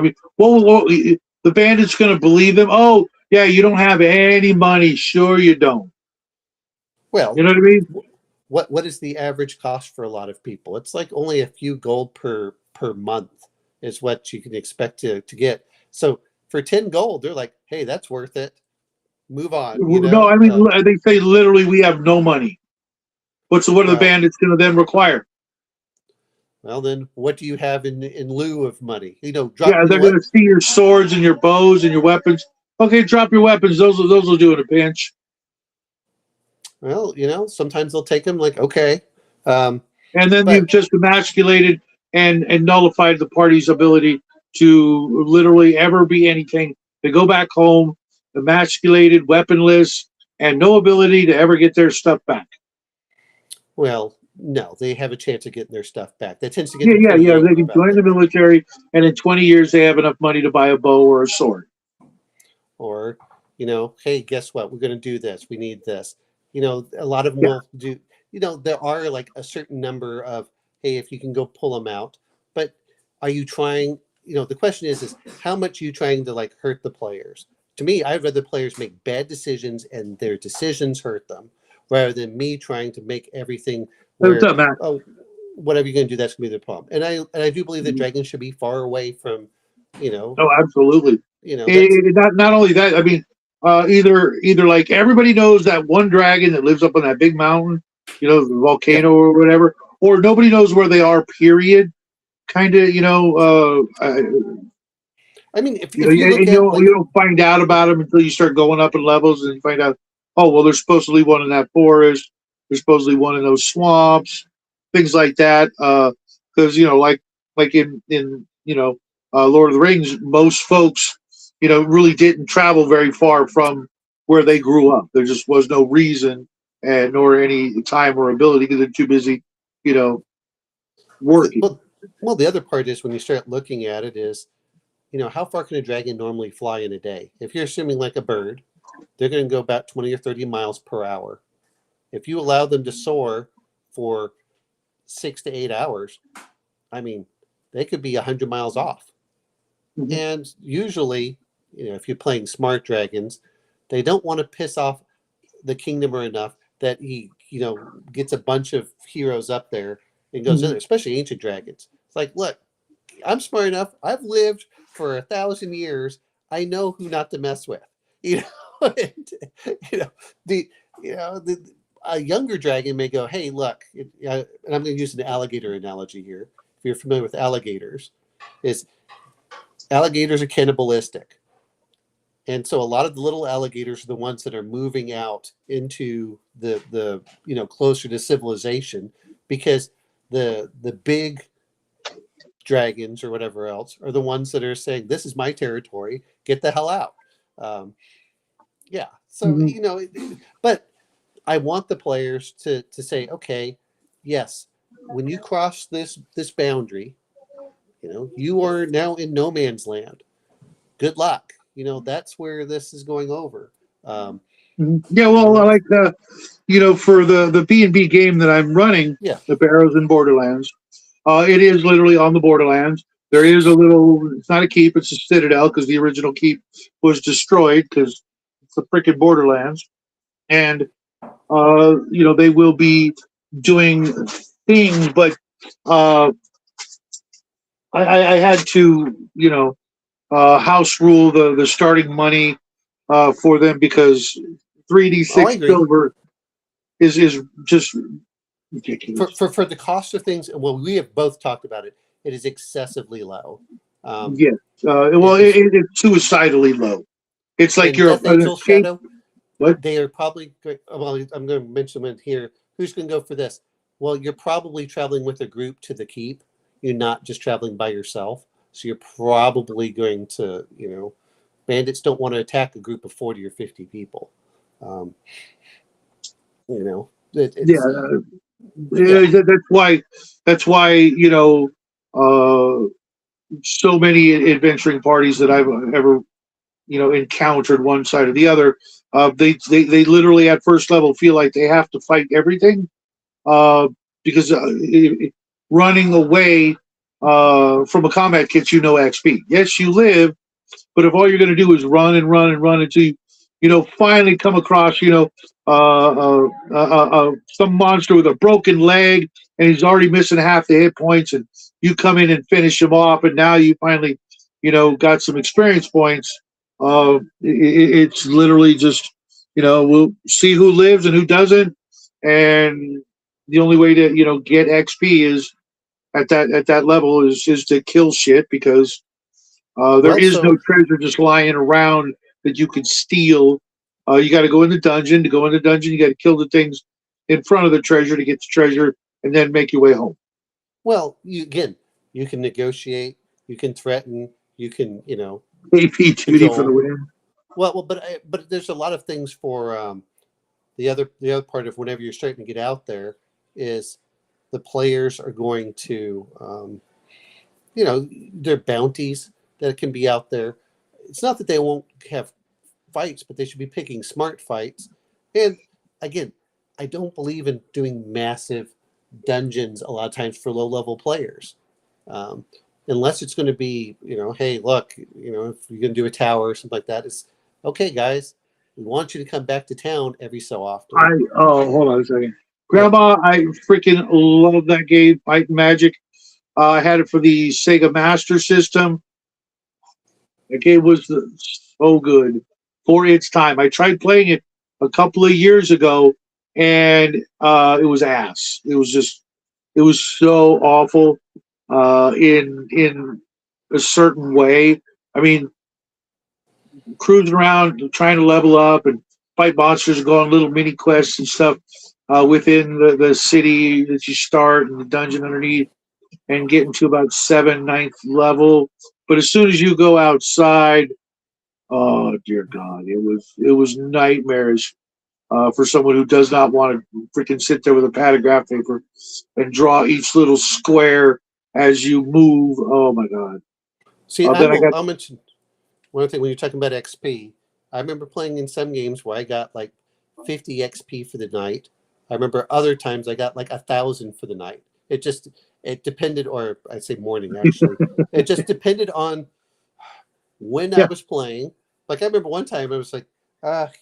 A: mean, well, the bandit's going to believe him. Oh, yeah, you don't have any money. Sure, you don't. You
B: Well,
A: know what I mean?
B: what is the average cost for a lot of people? It's like only a few gold per month is what you can expect to get. So for 10 gold, they're like, hey, that's worth it. Move on,
A: No, I mean, they say literally, we have no money. What are the
B: Well,
A: bandits going to then require?
B: well, then what do you have in lieu of money? Drop.
A: Yeah,
B: You know
A: they're going
B: what?
A: to see your swords and your bows and your weapons. Okay, drop your weapons. Those will do in a pinch.
B: Well, sometimes they'll take them like, okay.
A: And then you've
B: But
A: just emasculated and nullified the party's ability to literally ever be anything. They go back home, emasculated, weaponless, and no ability to ever get their stuff back.
B: well, no, they have a chance of getting their stuff back. That tends to get
A: Yeah,
B: them
A: yeah,
B: pretty
A: yeah. They
B: angry
A: can
B: about
A: join the
B: things.
A: military, and in 20 years, they have enough money to buy a bow or a sword.
B: Or, hey, guess what? We're going to do this. We need this. A lot of them
A: Yeah.
B: will do. There are like a certain number of, hey, if you can go pull them out. But are you trying? The question is how much are you trying to like hurt the players? To me, I'd rather players make bad decisions and their decisions hurt them, rather than me trying to make everything
A: What's
B: where,
A: up, Matt?
B: oh, whatever you're going to do, that's going to be the problem. And I do believe that
A: Mhm.
B: dragons should be far away from, you know,
A: Oh, absolutely.
B: that's
A: Not only that, I mean, either like everybody knows that one dragon that lives up on that big mountain, the
B: yeah.
A: volcano or whatever, or nobody knows where they are. Period. Kind of,
B: I mean, if you look
A: and
B: at like,
A: you don't find out about them until you start going up in levels, and you find out, oh well, there's supposedly one in that forest. There's supposedly one in those swamps, things like that. Because like in Lord of the Rings, most folks really didn't travel very far from where they grew up. There just was no reason, and nor any time or ability because they're too busy, you know, working.
B: well, the other part is when you start looking at it is, how far can a dragon normally fly in a day? If you're assuming like a bird, they're going to go about 20 or 30 miles per hour. If you allow them to soar for 6 to 8 hours, I mean, they could be 100 miles off.
A: Mhm.
B: And usually, if you're playing smart dragons, they don't want to piss off the kingdom enough that he, gets a bunch of heroes up there and goes in
A: Mhm.
B: there, especially ancient dragons. It's like, look, I'm smart enough. I've lived for 1,000 years. I know who not to mess with. You know, and, you know the a younger dragon may go, hey, look, and I'm going to use an alligator analogy here. If you're familiar with alligators, is alligators are cannibalistic. And so a lot of the little alligators are the ones that are moving out into the closer to civilization because the big dragons or whatever else are the ones that are saying this is my territory, get the hell out. Yeah, so
A: Mhm.
B: but I want the players to say, okay, yes, when you cross this boundary, you are now in no man's land. Good luck. That's where this is going over. um,
A: Mhm. Yeah,
B: you
A: well, I
B: know
A: like for the B&B game that I'm running,
B: yeah.
A: the Barrows in Borderlands. It is literally on the Borderlands. There is a little. It's not a keep. It's a citadel because the original keep was destroyed because it's the freaking Borderlands. And they will be doing things, but uh, I had to house rule the starting money for them because
B: Oh, I
A: 3d6
B: agree.
A: silver is just
B: for,
A: ridiculous.
B: for for the cost of things, well, we have both talked about it. It is excessively low. um
A: Yes. Well,
B: it is.
A: it's suicidally low. It's like
B: And
A: you're
B: Death
A: an
B: Angel
A: escape.
B: Shadow,
A: What?
B: they are probably well, I'm going to mention them here. Who's going to go for this? Well, you're probably traveling with a group to the keep. You're not just traveling by yourself, so you're probably going to, bandits don't want to attack a group of 40 or 50 people. um
A: Yeah.
B: it's yeah.
A: That's why so many adventuring parties that I've ever encountered one side or the other. They literally at first level feel like they have to fight everything, uh, because running away from a combat gets you no XP. Yes, you live, but if all you're going to do is run and run and run until finally come across, some monster with a broken leg and he's already missing half the hit points, and you come in and finish him off, and now you finally, got some experience points. It's literally just, we'll see who lives and who doesn't, and the only way to, get XP is at that level is to kill shit because there
B: Well,
A: is no
B: so
A: treasure just lying around that you can steal. You got to go in the dungeon. To go in the dungeon, you got to kill the things in front of the treasure to get the treasure, and then make your way home.
B: well, you can negotiate, you can threaten, you can
A: AP duty for the
B: cajole.
A: win.
B: But there's a lot of things for the other part of whenever you're starting to get out there is the players are going to there are bounties that can be out there. It's not that they won't have fights, but they should be picking smart fights. And again, I don't believe in doing massive dungeons a lot of times for low level players. Um, Unless it's going to be, hey, look, if you're going to do a tower or something like that, it's okay, guys. We want you to come back to town every so often.
A: Hold on a second,
B: Yeah.
A: Grandma. I freaking love that game, Fight Magic. I had it for the Sega Master System. The game was so good for its time. I tried playing it a couple of years ago, and it was ass. It was so awful in a certain way. I mean, cruising around, trying to level up and fight monsters, and go on little mini quests and stuff within the city that you start and the dungeon underneath, and getting to about ninth level. But as soon as you go outside, oh dear God, it was nightmarish for someone who does not want to freaking sit there with a pad of graph paper and draw each little square as you move. Oh my God!
B: See,
A: Then I got
B: I'll mention one thing when you're talking about XP. I remember playing in some games where I got like 50 XP for the night. I remember other times I got like 1,000 for the night. It depended, or I'd say morning actually. It just depended on when I
A: yeah.
B: was playing. Like I remember one time I was like,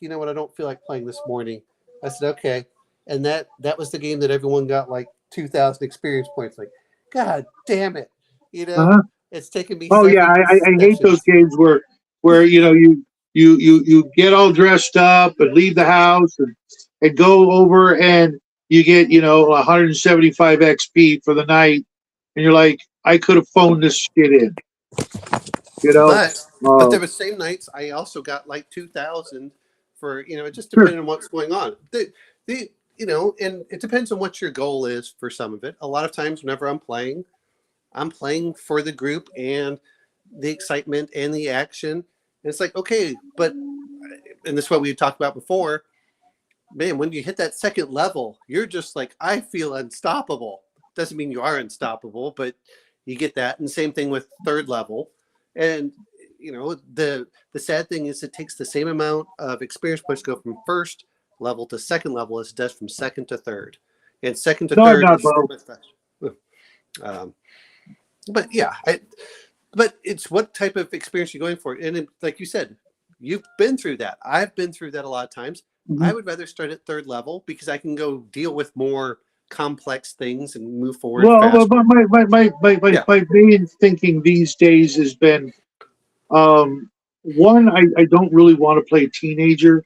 B: you know what, I don't feel like playing this morning. I said, okay. And that was the game that everyone got like 2,000 experience points. Like, God damn it. You know,
A: Uh-huh.
B: it's taken me
A: Oh yeah,
B: 7
A: I hate those
B: sessions.
A: games where you get all dressed up and leave the house and go over and you get 175 XP for the night, and you're like, I could have phoned this shit in, you know.
B: But
A: Uh,
B: there was same nights I also got like 2,000 for, it just
A: sure.
B: depended on what's going on. The and it depends on what your goal is for some of it. A lot of times whenever I'm playing for the group and the excitement and the action. And it's like, okay, but and this is what we talked about before, man, when you hit that second level, you're just like, I feel unstoppable. Doesn't mean you are unstoppable, but you get that. And same thing with third level. And the sad thing is it takes the same amount of experience points to go from first level to second level as it does from second to third. And second to
A: No, I'm
B: third
A: not,
B: is
A: bro.
B: much faster. Um, but yeah, but it's what type of experience you're going for. And like you said, you've been through that. I've been through that a lot of times. I
A: Mhm.
B: would rather start at third level because I can go deal with more complex things and move forward
A: Well,
B: faster. Yeah.
A: my main thinking these days has been one, I don't really want to play teenager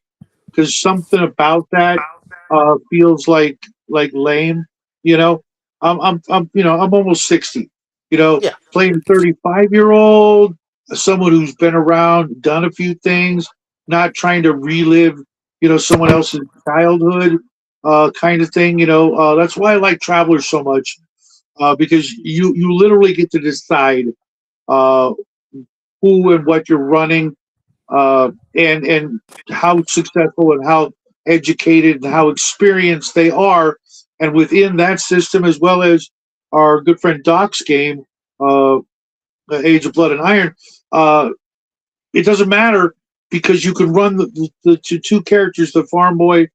A: because something about that feels like lame. You know, I'm almost 60.
B: Yeah.
A: Playing 35-year-old, someone who's been around, done a few things, not trying to relive someone else's childhood kind of thing. That's why I like Travelers so much because you literally get to decide uh, who and what you're running and how successful and how educated and how experienced they are. And within that system, as well as our good friend Doc's game, uh, Age of Blood and Iron, uh, it doesn't matter because you can run the two characters, the farm boy,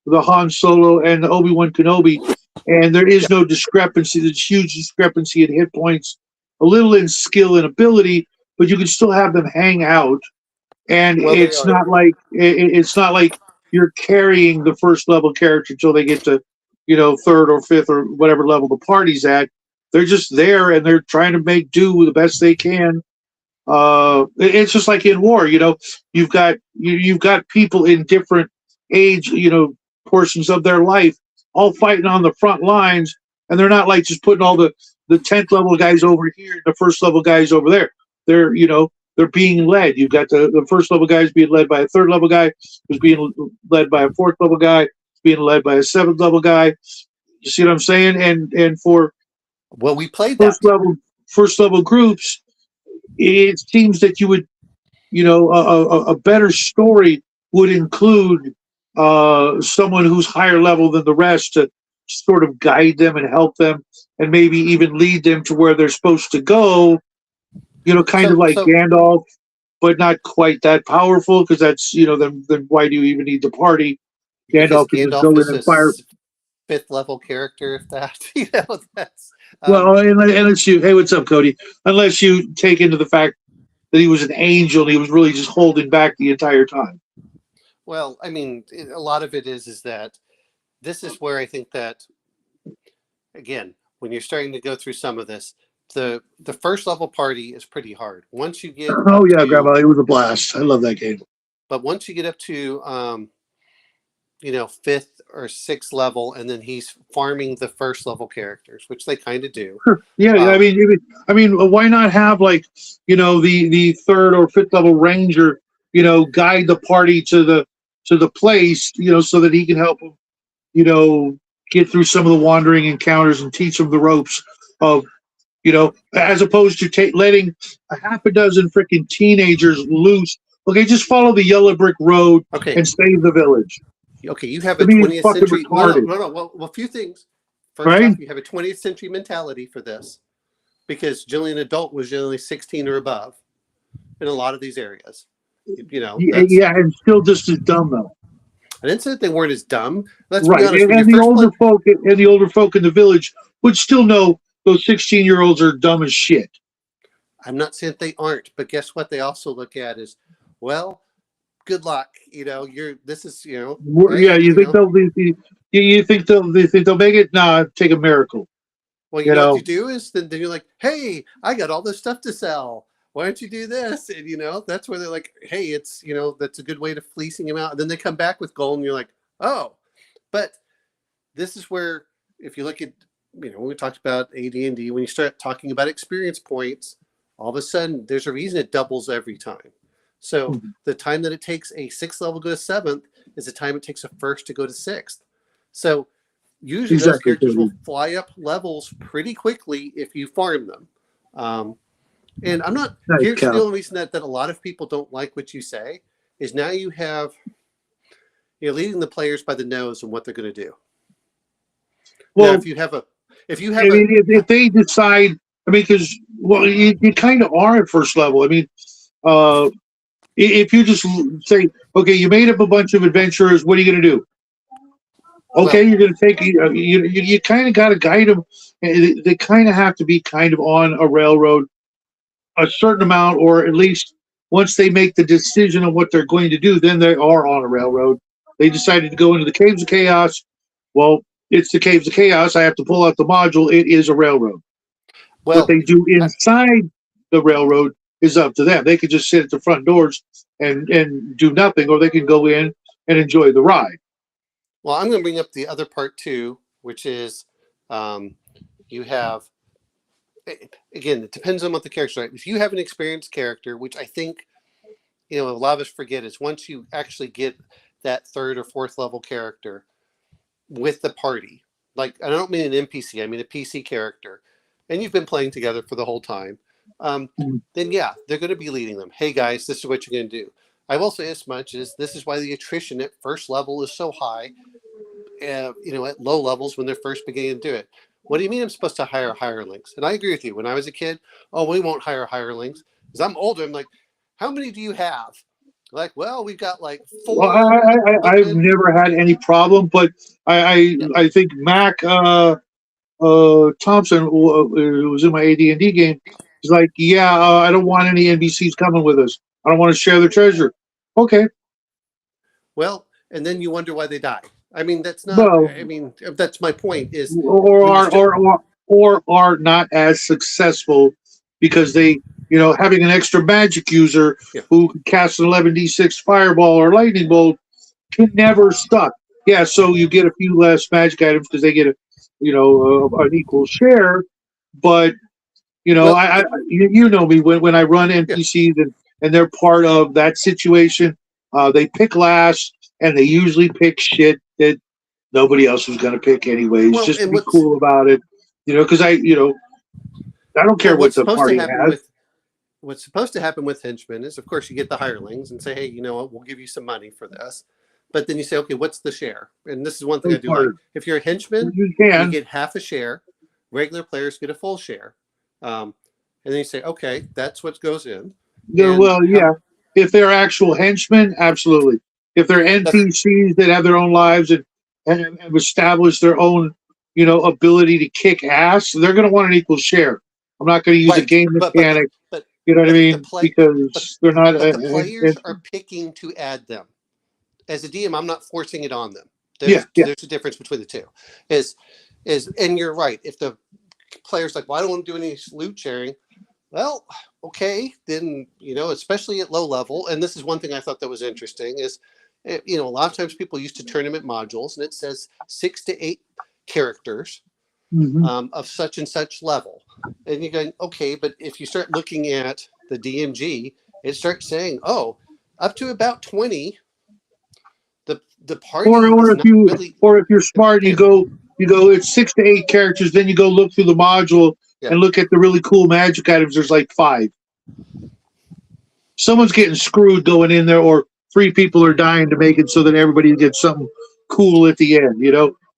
A: the Han Solo, and the Obi-Wan Kenobi, and there is no discrepancy. There's huge discrepancy in hit points, a little in skill and ability, but you can still have them hang out. And
B: Well, they
A: it's
B: are.
A: not like it's not like you're carrying the first level character until they get to, third or fifth or whatever level the party's at. They're just there and they're trying to make do with the best they can. It's just like in war, you've got people in different age, portions of their life, all fighting on the front lines, and they're not like just putting all the 10th level guys over here, the first level guys over there. They're being led. You've got the first level guys being led by a third level guy, who's being led by a fourth level guy, being led by a seventh level guy. You see what I'm saying? And for
B: Well, we played that.
A: first level groups, it seems that you would, a better story would include someone who's higher level than the rest to sort of guide them and help them and maybe even lead them to where they're supposed to go, kind of like
B: So
A: Gandalf, but not quite that powerful, because that's, then why do you even need the party?
B: because
A: Gandalf can just
B: Gandalf
A: go in
B: is
A: and fire.
B: fifth level character, if that that's
A: Well, unless you, hey, what's up, Cody? Unless you take into the fact that he was an angel and he was really just holding back the entire time.
B: well, I mean, a lot of it is that this is where I think that, again, when you're starting to go through some of this, the first level party is pretty hard. Once you get
A: Oh
B: up
A: yeah,
B: to,
A: Grandma, it was a blast. I love that game.
B: but once you get up to fifth or sixth level, and then he's farming the first level characters, which they kind of do.
A: Sure. Yeah, yeah.
B: Um,
A: Why not have, like, the third or fifth level ranger, guide the party to the place, so that he can help them, you know, get through some of the wandering encounters and teach them the ropes of, as opposed to letting a half a dozen freaking teenagers loose. Okay, just follow the yellow brick road
B: okay,
A: and save the village.
B: okay, you have
A: To
B: a
A: me, it's
B: 20th
A: fucking
B: century. No, no,
A: retarded,
B: no, no. Well, a few things. First
A: right?
B: off, you have a 20th century mentality for this because generally an adult was generally 16 or above in a lot of these areas.
A: Yeah,
B: That's.
A: yeah, and still just as dumb though.
B: I didn't say that they weren't as dumb. Let's be
A: Right,
B: honest. When you're
A: and the
B: first
A: older
B: playing,
A: folk in the village would still know those 16-year-olds are dumb as shit.
B: I'm not saying they aren't, but guess what? They also look at is, well, good luck. You're. This is.
A: Yeah,
B: Hey.
A: you think they'll make it? Nah, take a miracle.
B: Well, you
A: You
B: know what you
A: know,
B: do is then you're like, hey, I got all this stuff to sell. Why don't you do this? And that's where they're like, hey, it's that's a good way to fleecing him out. And then they come back with gold, and you're like, oh, but this is where if you look at when we talked about AD&D, when you start talking about experience points, all of a sudden there's a reason it doubles every time. So the time that it takes a sixth level to go to seventh is the time it takes a first to go to sixth. So usually those
A: exactly.
B: characters will fly up levels pretty quickly if you farm them. And I'm not.
A: Nice
B: Here's the
A: cow.
B: only reason that a lot of people don't like what you say is now you're leading the players by the nose on what they're going to do. Now,
A: Well,
B: if you
A: I
B: have a
A: mean, if they decide, because you kind of are at first level. I mean, uh, if you just say, okay, you made up a bunch of adventurers, what are you going to do? Okay,
B: well,
A: you're going to take you kind of got to guide them. They kind of have to be kind of on a railroad a certain amount, or at least once they make the decision on what they're going to do, then they are on a railroad. They decided to go into the caves of chaos. Well, it's the caves of chaos. I have to pull out the module. It is a railroad. What
B: well,
A: they do inside the railroad is up to them. They could just sit at the front doors and do nothing, or they can go in and enjoy the ride.
B: well. I'm going to bring up the other part too, which is you have again. It depends on what the character. Right? If you have an experienced character, which I think a lot of us forget, is once you actually get that third or fourth level character with the party, like I don't mean an NPC, I mean a PC character, and you've been playing together for the whole time, then yeah, they're going to be leading them. Hey guys, this is what you're going to do. I will say as much as this is why the attrition at first level is so high, at low levels when they're first beginning to do it. What do you mean I'm supposed to hire hirelings? And I agree with you. When I was a kid, oh, we won't hire hirelings. Because I'm older, I'm like, how many do you have? Like, well, we've got like
A: Well,
B: 4
A: I've
B: bookmen.
A: never had any problem, but
B: Yeah.
A: I think Mac Thompson, who was in my AD&D game, is like, yeah, I don't want any NBCs coming with us. I don't want to share the treasure. Okay,
B: Well, and then you wonder why they die. I mean, that's not.
A: well,
B: I mean, that's my point. Is
A: or
B: when you
A: are
B: start.
A: are not as successful because they, having an extra magic user
B: Yeah.
A: who can cast an 11d6 fireball or lightning bolt can never stuck. Yeah, so you get a few less magic items because they get an equal share, but
B: Well,
A: you know me when I run
B: yeah.
A: NPCs and they're part of that situation, they pick last and they usually pick shit that nobody else was going to pick anyways,
B: Well,
A: just to be cool about it, because I don't care
B: well,
A: what the party has.
B: what's supposed to happen with henchmen is, of course, you get the hirelings and say, hey, you know what, we'll give you some money for this. But then you say, okay, what's the share? And this is one thing I
A: Those
B: do like.
A: part
B: If you're a henchman,
A: you
B: you
A: can.
B: get half a share. Regular players get a full share. And then you say, okay, that's what goes in. And
A: Well,
B: how
A: yeah. If they're actual henchmen, absolutely. If they're
B: that's
A: NPCs that have their own lives and have established their own, ability to kick ass, they're going to want an equal share. I'm not going to use a
B: right.
A: game mechanic,
B: But
A: you know what I
B: the
A: mean?
B: play but
A: Because they're not.
B: but the players are picking to add them. As a DM, I'm not forcing it on them.
A: Yeah, yeah.
B: There's a difference between the two. Is and you're right. If the player's like, well, I don't want to do any loot sharing. Well, okay, then especially at low level. And this is one thing I thought that was interesting is, a lot of times people used to tournament modules, and it says 6 to 8 characters
A: Hmm.
B: of such and such level, and you're going, okay, but if you start looking at the DMG, it starts saying, oh, up to about 20. The
A: Or
B: party is not really
A: if you're smart,
B: okay.
A: you go. It's 6 to 8 characters. Then you go look through the module
B: Yeah,
A: and look at the really cool magic items. There's like 5. Someone's getting screwed going in there, or 3 people are dying to make it so that everybody gets something cool at the end.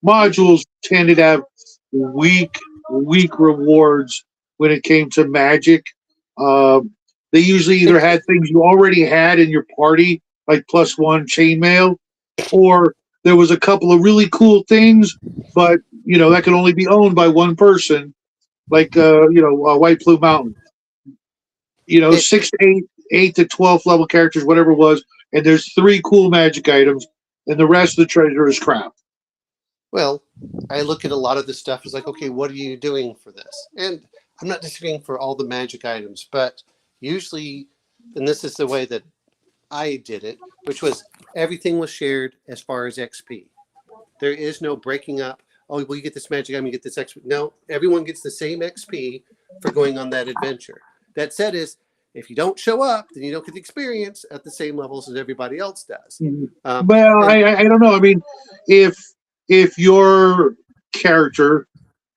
A: Modules tended to have weak, weak rewards when it came to magic. Um, they usually either
B: it,
A: had things you already had in your party, like +1 chainmail, or there was a couple of really cool things, but that could only be owned by one person, like White Plume Mountain.
B: it
A: 6 to 8, 8 to 12 level characters, whatever it was, and there's 3 cool magic items, and the rest of the treasure is crap.
B: Well, I look at a lot of this stuff as like, okay, what are you doing for this? And I'm not disagreeing for all the magic items, but usually, and this is the way that I did it, which was everything was shared as far as XP. There is no breaking up. Oh, well, you get this magic item, you get this XP. No, everyone gets the same XP for going on that adventure. That said, is if you don't show up, then you don't get the experience at the same levels as everybody else does.
A: Mhm.
B: Um,
A: Well,
B: and
A: I don't know. I mean, if your character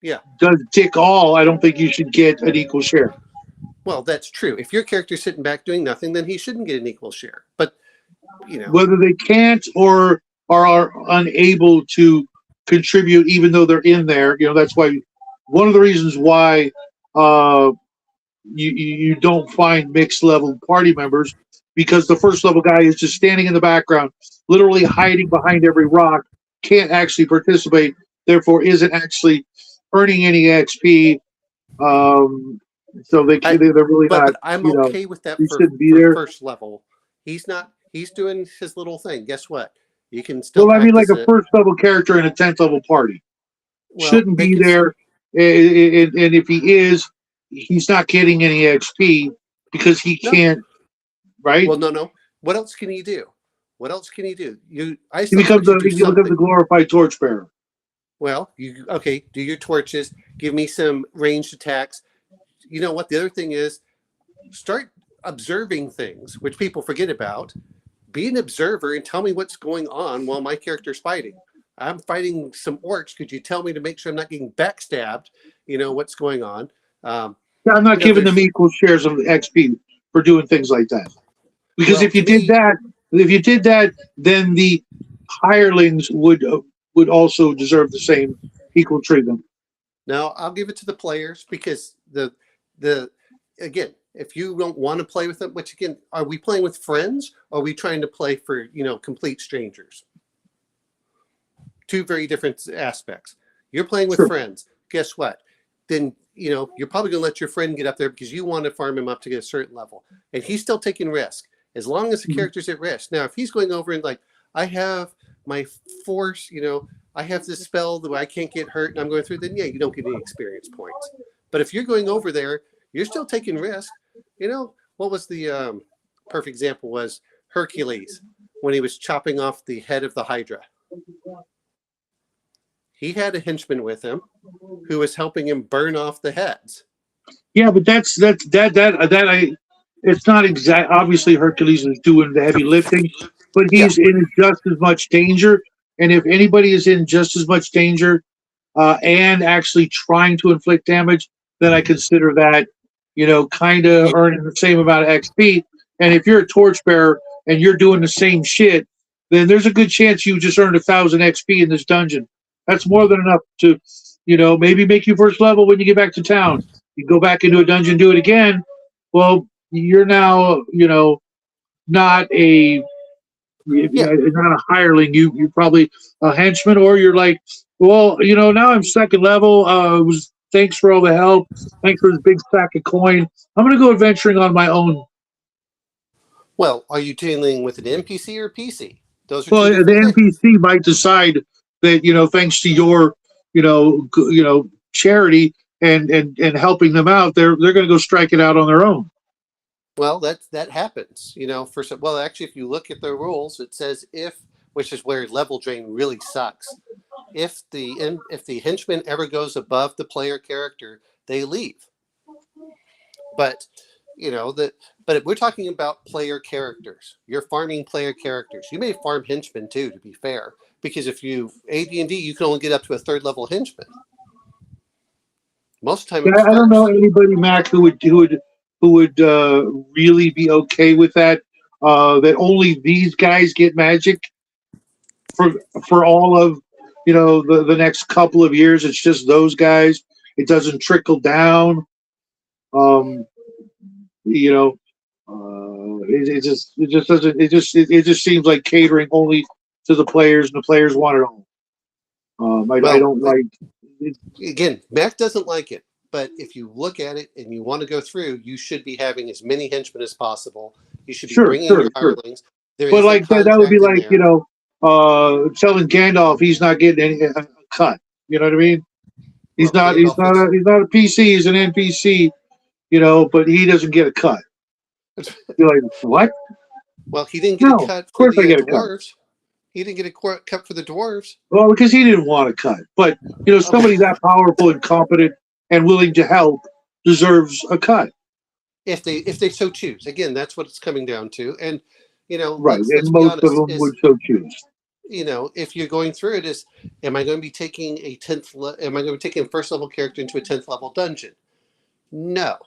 B: yeah,
A: does dick all, I don't think you should get an equal share.
B: well, that's true. If your character's sitting back doing nothing, then he shouldn't get an equal share. But you know,
A: Whether they can't or are unable to contribute, even though they're in there, that's why one of the reasons why uh, you don't find mixed level party members, because the first level guy is just standing in the background, literally hiding behind every rock, can't actually participate, therefore isn't actually earning any XP. Um, so
B: I
A: they're really
B: but
A: not.
B: I'm okay with that
A: You
B: for
A: shouldn't be there.
B: first level. He's not. He's doing his little thing. Guess what? You can still
A: Well, I mean, like
B: practice
A: a
B: it.
A: first level character in a 10th level party
B: Well,
A: shouldn't
B: they
A: be
B: can.
A: there, and if he is, he's not getting any XP because he
B: No.
A: can't. Right?
B: Well, no. What else can he do? What else can he do? I
A: He
B: still expect you to do
A: becomes a
B: something.
A: glorified torchbearer.
B: Well, you okay? Do your torches. Give me some ranged attacks. You know what? The other thing is start observing things, which people forget about. Be an observer and tell me what's going on while my character's fighting. I'm fighting some orcs. Could you tell me to make sure I'm not getting backstabbed? What's going on.
A: I'm not giving them
B: There's
A: equal shares of XP for doing things like that. Because
B: well to me.
A: if you did that, then the hirelings would also deserve the same equal treatment.
B: Now I'll give it to the players because the again, if you don't want to play with them, which again, are we playing with friends? Or are we trying to play for, complete strangers? Two very different aspects. You're playing with
A: Sure.
B: friends. Guess what? Then, you're probably going to let your friend get up there because you want to farm him up to get a certain level. And he's still taking risk as long as the character's at risk. Now, if he's going over and like, I have my force, I have this spell that I can't get hurt and I'm going through, then yeah, you don't get any experience points. But if you're going over there, you're still taking risk. What was the perfect example was Hercules when he was chopping off the head of the Hydra. He had a henchman with him who was helping him burn off the heads.
A: Yeah, but it's not exact. Obviously, Hercules is doing the heavy lifting, but
B: Yeah.
A: he's in just as much danger. And if anybody is in just as much danger and actually trying to inflict damage, then I consider that, kind of earning the same amount of XP. And if you're a torchbearer and you're doing the same shit, then there's a good chance you just earned 1,000 XP in this dungeon. That's more than enough to, maybe make you first level when you get back to town. You go back into a dungeon, do it again. Well, you're now, not a not a hireling. You're probably a henchman, or you're like, well, now I'm second level. Thanks for all the help. Thanks for this big stack of coin. I'm going to go adventuring on my own.
B: Well, are you dealing with an NPC or PC? Those are
A: Well,
B: two
A: the
B: different things.
A: NPC might decide that thanks to your charity and helping them out, they're going to go strike it out on their own.
B: Well, that happens. Actually, if you look at the rules, it says which is where level drain really sucks. If the henchman ever goes above the player character, they leave. But but we're talking about player characters. You're farming player characters. You may farm henchmen too, to be fair, because if you AD&D, you can only get up to a third level henchman. Most of the time,
A: I don't know anybody, Mac, who would really be okay with that. That only these guys get magic for all of the next couple of years. It's just those guys. It doesn't trickle down. It just seems like catering only to the players, and the players want it all. I don't like.
B: Again, Mac doesn't like it, but if you look at it and you want to go through, you should be having as many henchmen as possible. You should be bringing in your hirelings.
A: But like that would be like telling Gandalf he's not getting any cut. You know what I mean? He's not a PC. He's an NPC. But he doesn't get a cut. You're like, what?
B: Well, he didn't get a cut for the dwarves. He didn't get a cut for the dwarves.
A: Well, because he didn't want a cut. But somebody that powerful and competent and willing to help deserves a cut.
B: If they so choose. Again, that's what it's coming down to. And
A: right, and most of them would so choose.
B: If you're going through it, am I going to be taking am I going to be taking a first level character into a 10th level dungeon? No.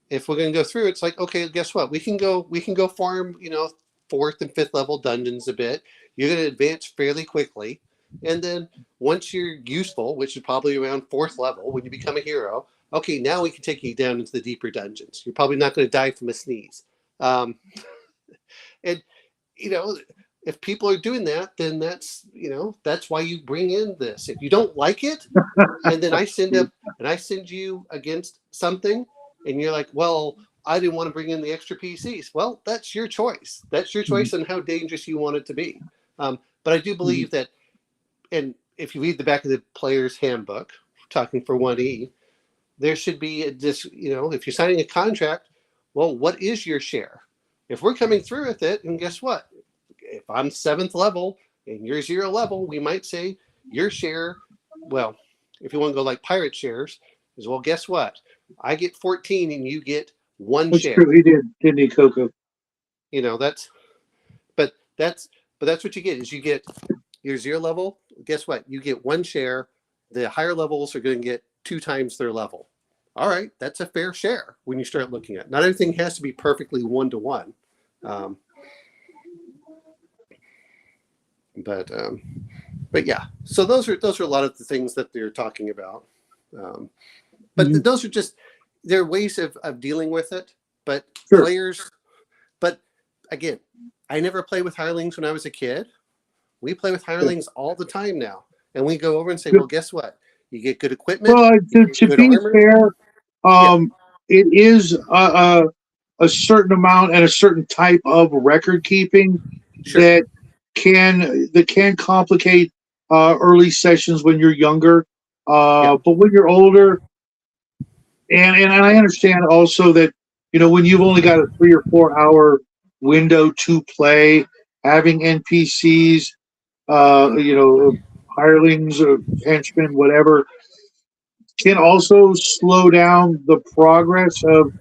B: If we're going to go through, it's like, okay, guess what? We can go farm, 4th and 5th level dungeons a bit. You're going to advance fairly quickly. And then once you're useful, which is probably around 4th level, when you become a hero, okay, now we can take you down into the deeper dungeons. You're probably not going to die from a sneeze. And, if people are doing that, then that's why you bring in this. If you don't like it, and then I send you against something, and you're like, well, I didn't want to bring in the extra PCs. Well, that's your choice. That's your choice on how dangerous you want it to be. But I do believe that, and if you read the back of the player's handbook, talking for 1E, there should be if you're signing a contract, well, what is your share? If we're coming through with it, and guess what? If I'm 7th level and you're 0 level, we might say your share, well, if you want to go like pirate shares, is, well, guess what? I get 14 and you get 1 share.
A: That's true. He did, didn't he, Coco?
B: That's what you get, is you get your 0 level. Guess what? You get 1 share. The higher levels are going to get 2 times their level. All right. That's a fair share when you start looking at it. Not everything has to be perfectly 1-to-1. But yeah, so those are a lot of the things that they're talking about. But those are just, there are ways of dealing with it. but
A: Sure.
B: players. But again, I never played with hirelings when I was a kid. We play with hirelings all the time now, and we go over and say, "Well, guess what? You get good equipment,
A: Well,
B: you get
A: to
B: good
A: be
B: armor."
A: fair,
B: Yeah,
A: it is a certain amount and a certain type of record keeping
B: sure.
A: that can complicate early sessions when you're younger.
B: Yeah,
A: But when you're older, and I understand also that when you've only got a 3 or 4 hour window to play, having NPCs, hirelings, henchmen, whatever, can also slow down the progress of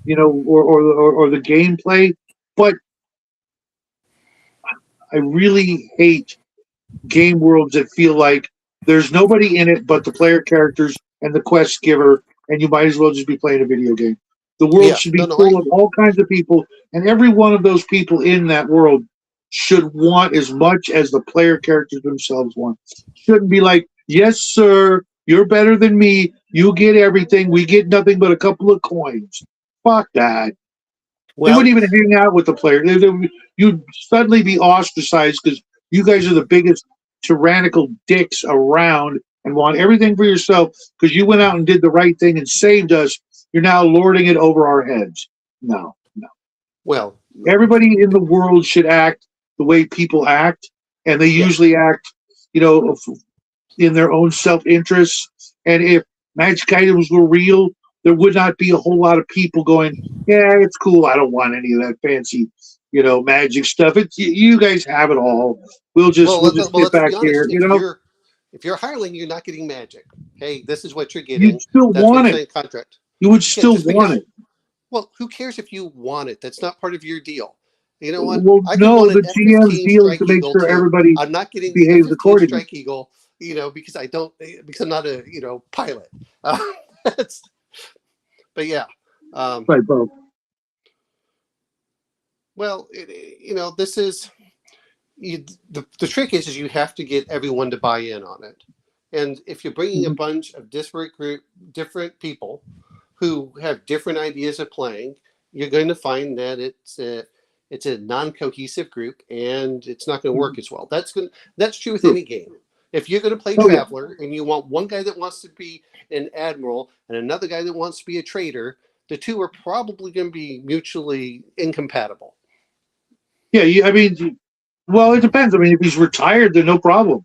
A: or the gameplay. But I really hate game worlds that feel like there's nobody in it but the player characters and the quest giver, and you might as well just be playing a video game. The world
B: yeah.
A: should
B: No,
A: be
B: no.
A: full of all kinds of people, and every one of those people in that world should want as much as the player characters themselves want. Shouldn't be like, yes, sir, you're better than me. You get everything. We get nothing but a couple of coins. Fuck that. They
B: Well,
A: wouldn't even hang out with the player. You'd suddenly be ostracized because you guys are the biggest tyrannical dicks around and want everything for yourself because you went out and did the right thing and saved us. You're now lording it over our heads. No, no.
B: well.
A: Everybody in the world should act the way people act, and they
B: Yeah.
A: usually act, you know, in their own self interest. And if magic items were real, there would not be a whole lot of people going, "Yeah, it's cool. I don't want any of that fancy, magic stuff. It's you guys have it all. We'll just
B: Well,
A: we'll just sit
B: let's
A: back
B: be honest.
A: here."
B: If you're a hireling, you're not getting magic. Hey, this is what you're
A: You'd
B: getting.
A: still
B: That's what
A: want
B: you
A: it.
B: sign contract.
A: You would
B: Yeah,
A: still
B: just
A: want
B: because.
A: it.
B: Well, who cares if you want it? That's not part of your deal. You know what?
A: Well,
B: I could
A: no,
B: want an
A: the GM's
B: F-15
A: deal is to
B: Strike
A: make
B: Eagle
A: sure
B: too.
A: everybody
B: I'm not getting the
A: behaves
B: F-15
A: accordingly.
B: Strike Eagle, because because I'm not a pilot. That's, but yeah. Um,
A: Right, Bo.
B: well, this is the trick is you have to get everyone to buy in on it, and if you're bringing a
A: Mhm.
B: bunch of different people who have different ideas of playing, you're going to find that it's a non-cohesive group and it's not going to work as well. That's true with
A: True.
B: any game. If you're going to play
A: Oh yeah,
B: Traveler and you want one guy that wants to be an admiral and another guy that wants to be a trader, the two are probably going to be mutually incompatible.
A: yeah. I mean, well, it depends. I mean, if he's retired, then no problem.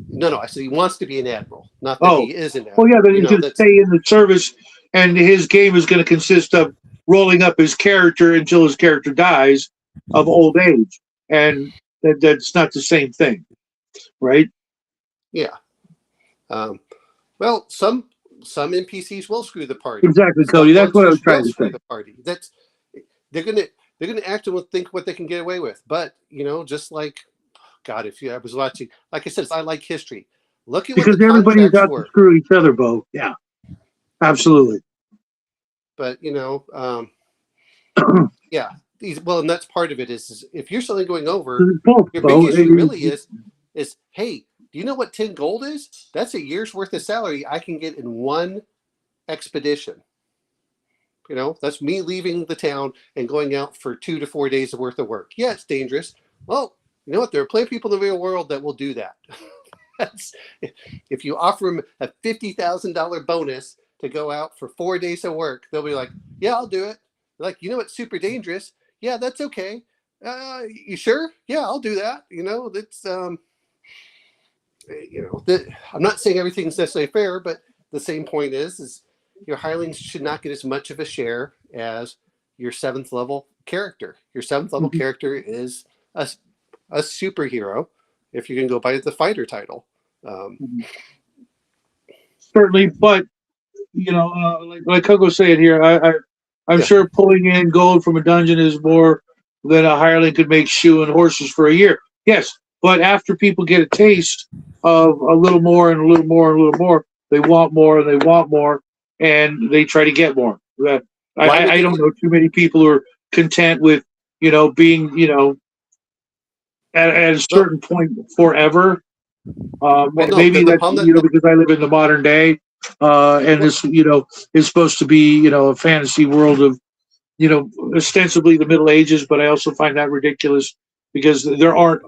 B: No, I said he wants to be an admiral, not that
A: Oh,
B: he is an
A: well, yeah,
B: admiral.
A: then he's going to
B: That's
A: stay in the service, and his game is going to consist of rolling up his character until his character dies of old age, and that's not the same thing, right?
B: yeah. Um, well, some NPCs will screw the party.
A: Exactly,
B: Some
A: Cody. That's what I was
B: monsters
A: trying
B: will
A: to
B: screw
A: say.
B: the party. They're gonna act and think what they can get away with. But just like God, if you I was watching, like I said, I like history. Look at what
A: Because
B: the
A: everybody is
B: contracts
A: out to
B: were.
A: screw each other, Bo. Yeah, absolutely.
B: But yeah, and that's part of it is if you're suddenly going over,
A: It's both,
B: your big
A: Bo.
B: issue really is hey, do you know what 10 gold is? That's a year's worth of salary I can get in one expedition. That's me leaving the town and going out for 2 to 4 days worth of work. Yeah, it's dangerous. Well, you know what? There are plenty of people in the real world that will do that. If you offer them a $50,000 bonus to go out for 4 days of work, they'll be like, "Yeah, I'll do it." Like, it's super dangerous. Yeah, that's okay. You sure? Yeah, I'll do that. That's I'm not saying everything's necessarily fair, but the same point is your hirelings should not get as much of a share as your seventh level character. Your seventh level
A: Mhm.
B: character is a superhero if you can go by the fighter title.
A: Mhm. Certainly, but like Coco said here, I'm
B: Yeah.
A: sure pulling in gold from a dungeon is more than a hireling could make shoe and horses for a year. Yes, but after people get a taste of a little more and a little more and a little more, they want more and they want more, and they try to get more.
B: Why would
A: I
B: they
A: don't
B: get?
A: know too many people who are content with being at a
B: Well,
A: certain point forever.
B: no.
A: Maybe
B: The
A: that's
B: problem that
A: because I live in the modern day, and
B: well,
A: this is supposed to be a fantasy world of ostensibly the Middle Ages, but I also find that ridiculous because there aren't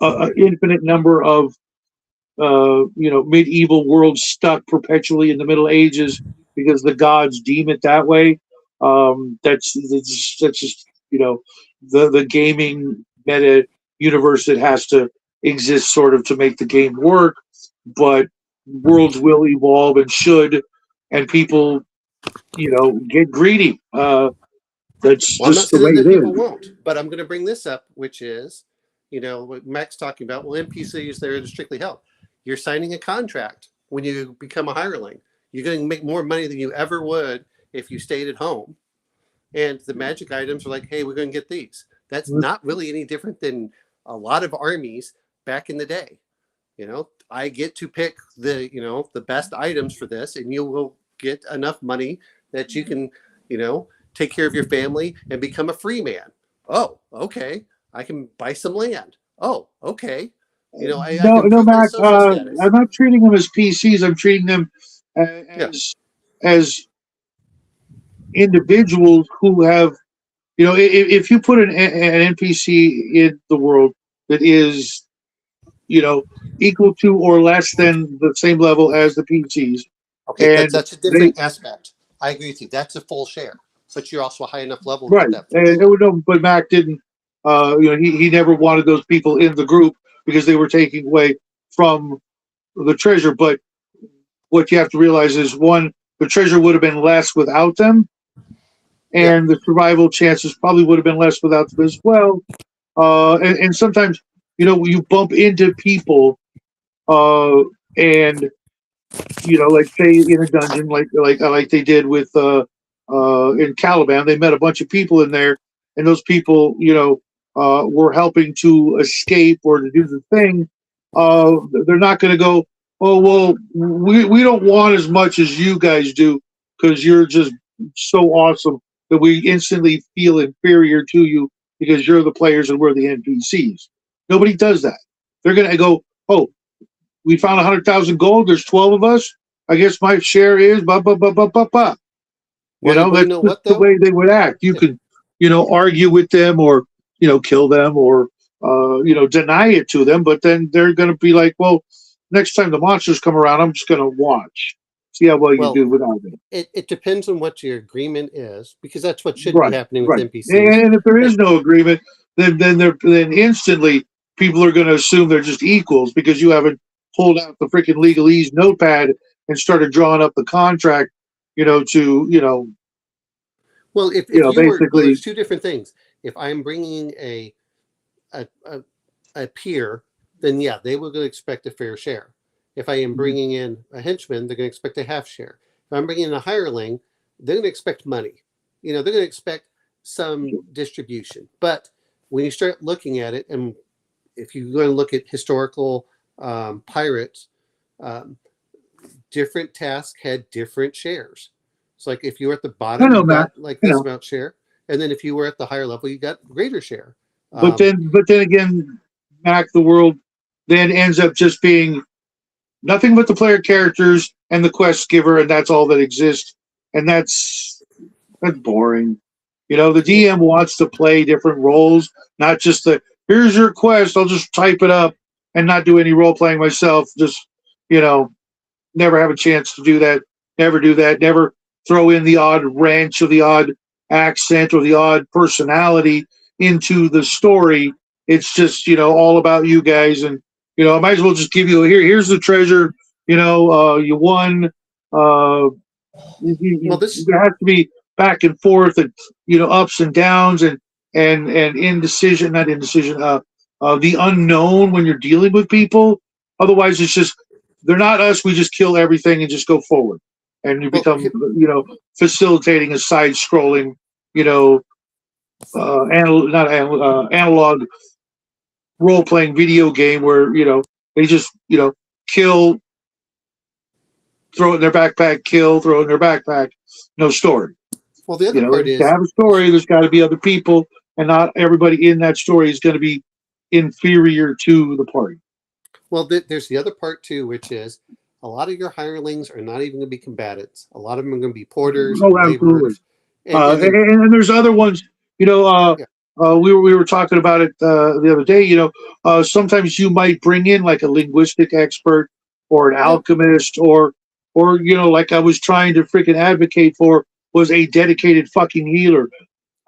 A: an infinite number of medieval worlds stuck perpetually in the Middle Ages because the gods deem it that way. That's just the gaming meta universe that has to exist sort of to make the game work. But worlds will evolve and should, and people get greedy. That's
B: Well, I'm not
A: just the
B: saying
A: way
B: that
A: it
B: people
A: is.
B: won't, but I'm going to bring this up, which is, what Mac's talking about. Well, NPCs there to strictly help. You're signing a contract when you become a hireling. You're going to make more money than you ever would if you stayed at home. And the magic items are like, hey, we're going to get these. That's not really any different than a lot of armies back in the day. I get to pick the best items for this, and you will get enough money that you can, take care of your family and become a free man. Oh, okay. I can buy some land. Oh, okay. I
A: No,
B: can
A: no,
B: improve my
A: Mac.
B: social status.
A: I'm not treating them as PCs. I'm treating them
B: Yeah.
A: as individuals who have, if you put an NPC in the world that is, equal to or less than the same level as the PCs,
B: Okay,
A: and
B: that's a
A: they
B: different aspect. I agree with you. That's a full share, but you're also a high enough level to
A: right,
B: get that full
A: and
B: share.
A: no, but Mac didn't. He never wanted those people in the group because they were taking away from the treasure. But what you have to realize is one, the treasure would have been less without them,
B: Yeah.
A: and the survival chances probably would have been less without them as well. And sometimes, you bump into people, and like say in a dungeon, like they did with in Caliban, they met a bunch of people in there, and those people, were helping to escape or to do the thing. They're not going to go, oh well, we don't want as much as you guys do because you're just so awesome that we instantly feel inferior to you because you're the players and we're the NPCs. Nobody does that. They're going to go, oh, we found 100,000 gold. There's 12 of us. I guess my share is blah blah blah blah blah blah.
B: Well, you
A: That's
B: know
A: just
B: what
A: the
B: though?
A: way they would act. You
B: Yeah.
A: could, argue with them or kill them or deny it to them, but then they're going to be like, well, next time the monsters come around, I'm just going to watch, see how well you
B: Well,
A: do without them.
B: it depends on what your agreement is, because that's what should be
A: Right,
B: happening with
A: right.
B: NPCs.
A: And if there
B: And
A: is no agreement, then instantly people are going to assume they're just equals because you haven't pulled out the freaking legalese notepad and started drawing up the contract, to
B: well, if you were, well,
A: basically.
B: there's two different things. If I'm bringing a, a, a peer, then yeah, they will expect a fair share. If I am bringing in a henchman, they're going to expect a half share. If I'm bringing in a hireling, they're going to expect money. They're going to expect some distribution. But when you start looking at it, and if you're going to look at historical pirates, um, different tasks had different shares. It's like if you were at the
A: I
B: bottom,
A: know,
B: you
A: Matt.
B: got like
A: I
B: this
A: know,
B: amount share, and then if you were at the higher level, you got greater share.
A: but
B: Um,
A: then again, Mac, the world then ends up just being nothing but the player characters and the quest giver, and that's all that exists, and that's boring. The
B: it,
A: DM wants to play different roles, not just the here's your quest. I'll just type it up and not do any role playing myself. Just you know, never have a chance to do that. Never do that. Never throw in the odd wrench or the odd accent or the odd personality into the story. It's just all about you guys, and I might as well just give you here's the treasure. You won.
B: well, this
A: There has to be back and forth and ups and downs and indecision, not indecision. The unknown when you're dealing with people. Otherwise, it's just they're not us. We just kill everything and just go forward, and you
B: well,
A: become facilitating a side-scrolling, you know, not analog role-playing video game where they just kill, throw it in their backpack, kill, throw it in their backpack. No story.
B: well, the other part
A: To
B: is,
A: have a story, there's got to be other people, and not everybody in that story is going to be inferior to the party.
B: well, there's the other part too, which is a lot of your hirelings are not even going to be combatants. A lot of them are going to be porters
A: Oh,
B: and
A: absolutely.
B: laborers. And then
A: And there's other ones. You know,
B: yeah,
A: we were talking about it the other day. You know, sometimes you might bring in like a linguistic expert or an
B: yeah,
A: alchemist, or like I was trying to freaking advocate for was a dedicated fucking healer,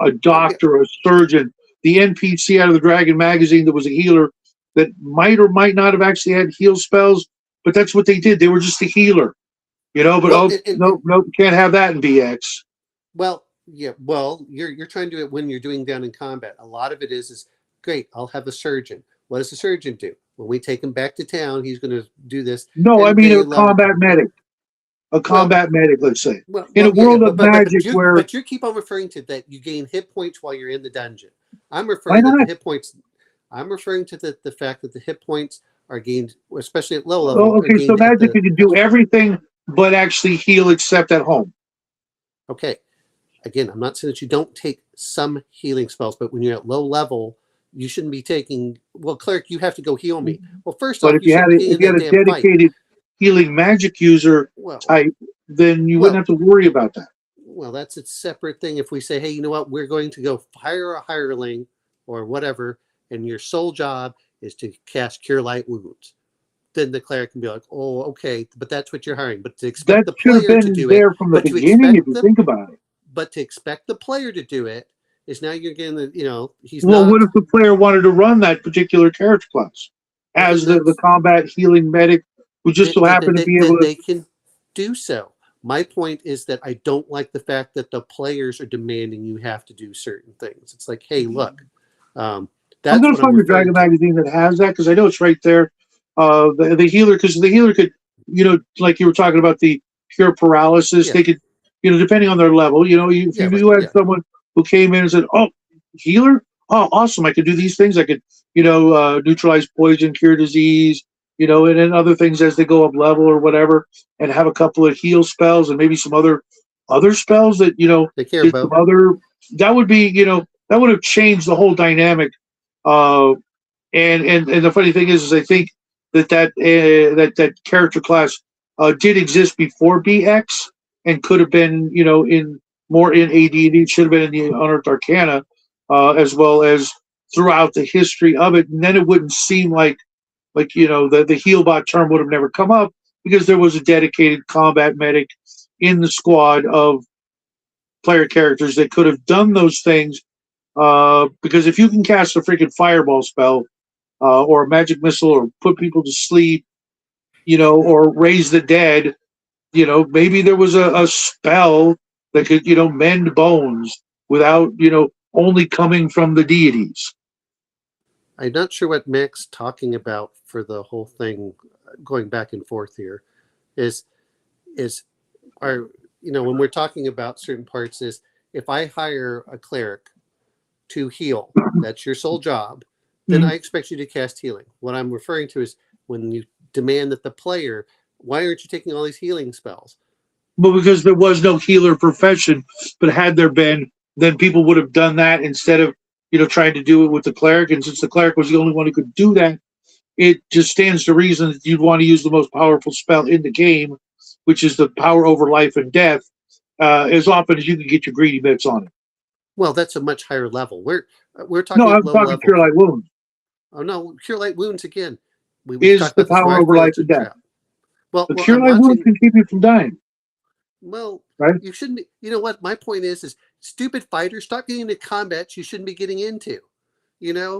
A: a
B: well, yeah,
A: doctor, a surgeon. The NPC out of the Dragon magazine that was a healer that might or might not have actually had heal spells, but that's what they did. They were just a healer. But
B: well,
A: oh no, no, can't have that in BX.
B: well, yeah, well, you're trying to do it when you're doing down in combat. A lot of it is great. I'll have a surgeon. What does the surgeon do? When we take him back to town, he's going to do this,
A: No, I
B: and
A: mean
B: they
A: a
B: love it.
A: combat
B: Yeah.
A: medic, a
B: Well,
A: combat medic, let's say, in a
B: yeah, yeah.
A: world of magic where
B: But you keep on referring to that you gain hit points while you're in the dungeon. I'm
A: why
B: referring that the
A: not?
B: hit points. I'm referring to the fact that the hit points are gained, especially at low level,
A: Oh,
B: are
A: okay, so
B: gained at
A: magic
B: the
A: you can do
B: house.
A: everything but actually heal except at home.
B: Okay. Again, I'm not saying that you don't take some healing spells, but when you're at low level, you shouldn't be taking. Well, cleric, you have to go heal me. Well, first
A: But
B: off,
A: if
B: you
A: you had
B: shouldn't be getting
A: if
B: in
A: you
B: that
A: had a
B: damn fight.
A: dedicated healing magic user
B: Well,
A: type, then you wouldn't
B: well,
A: have to worry about that.
B: well. That's a separate thing. If we say, hey, you know what, we're going to go hire a hireling or whatever, and your sole job is to cast Cure Light Wounds, then the cleric can be like, oh, okay, but that's what you're hiring. But to expect
A: That
B: the
A: should have
B: player to
A: been
B: do it,
A: there from the
B: but to
A: beginning if
B: expect
A: you
B: the
A: think about it.
B: but to expect the player to do it is now you're getting the he's
A: Well, what
B: not.
A: if the player wanted to run that particular character class
B: Well, then
A: as the
B: that's
A: combat healing medic who just so happened to be able
B: then
A: to?
B: they can do so. My point is that I don't like the fact that the players are demanding you have to do certain things. It's like, hey, look, um,
A: I'm
B: that's
A: going to
B: what I'm
A: find the
B: referring
A: Dragon
B: to.
A: magazine that has that because I know it's right there. The healer, because the healer could, like you were talking about the pure paralysis,
B: Yeah,
A: they could, depending on their level, if
B: yeah,
A: you
B: right,
A: had
B: yeah.
A: someone who came in and said, "Oh, healer, oh, awesome, I could do these things. I could, neutralize poison, cure disease, and then other things as they go up level or whatever, and have a couple of heal spells and maybe some other spells that
B: They care
A: did some
B: about.
A: other. That would be, that would have changed the whole dynamic uh, and the funny thing is I think that character class did exist before BX and could have been in more in AD&D. It should have been in the Unearthed Arcana as well as throughout the history of it. And then it wouldn't seem like the healbot term would have never come up because there was a dedicated combat medic in the squad of player characters that could have done those things. Because if you can cast a freaking fireball spell or a magic missile or put people to sleep, or raise the dead, maybe there was a spell that could, mend bones without, only coming from the deities.
B: I'm not sure what Mac's talking about for the whole thing, going back and forth here, is is are when we're talking about certain parts is if I hire a cleric to heal, that's your sole job, then
A: Mhm.
B: I expect you to cast healing. What I'm referring to is when you demand that the player, why aren't you taking all these healing spells?
A: But because there was no healer profession, but had there been, then people would have done that instead of, trying to do it with the cleric. And since the cleric was the only one who could do that, it just stands to reason that you'd want to use the most powerful spell in the game, which is the power over life and death, as often as you can get your greedy bits on it.
B: Well, that's a much higher level. We're
A: No,
B: talking at
A: I'm
B: low
A: talking
B: level.
A: Cure Light Wounds.
B: Oh no, cure light wounds again. We've
A: Is
B: talked
A: the
B: about this where
A: power
B: I
A: over
B: fall
A: life
B: into
A: and
B: the
A: death.
B: trap. Well,
A: The
B: well,
A: Cure
B: I'm
A: Light Wounds
B: watching.
A: can keep you from dying,
B: Well,
A: right?
B: you shouldn't be. You know what? My point is stupid fighters, stop getting into combats you shouldn't be getting into.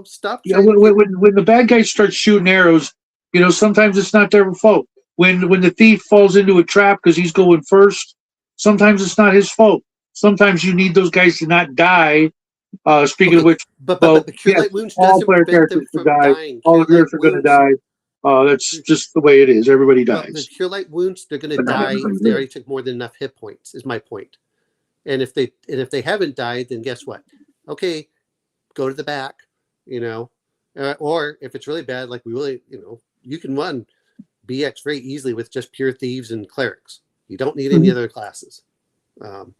B: Stop
A: Yeah,
B: trying to get.
A: when the bad guys start shooting arrows, sometimes it's not their fault. When the thief falls into a trap because he's going first, sometimes it's not his fault. Sometimes you need those guys to not die. Speaking of
B: Okay,
A: which,
B: but
A: well,
B: the cure
A: yes,
B: light wounds
A: all
B: doesn't
A: player
B: prevent them
A: characters could
B: from
A: die.
B: dying.
A: All
B: Cure
A: of yours
B: light
A: are going to
B: wounds.
A: die. That's just the way it is. Everybody
B: Well, the
A: dies,
B: cure light wounds, they're going to
A: but not
B: die
A: everybody
B: if they
A: lives.
B: already took more than enough hit points. Is my point. And if they haven't died, then guess what? Okay, go to the back. You know, or if it's really bad, like we really, you can run BX very easily with just pure thieves and clerics. You don't need any
A: Mhm.
B: other classes. Um,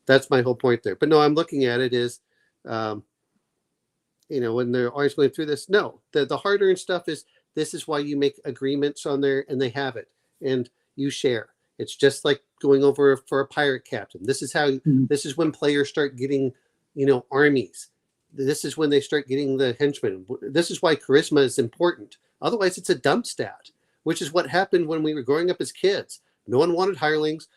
B: that's my whole point there. But no, I'm looking at it is, um, when they're always going through this. No, the harder and stuff is this is why you make agreements on there and they have it and you share. It's just like going over for a pirate captain. This is how.
A: Mhm.
B: This is when players start getting, armies. This is when they start getting the henchmen. This is why charisma is important. Otherwise, it's a dump stat, which is what happened when we were growing up as kids. No one wanted hirelings.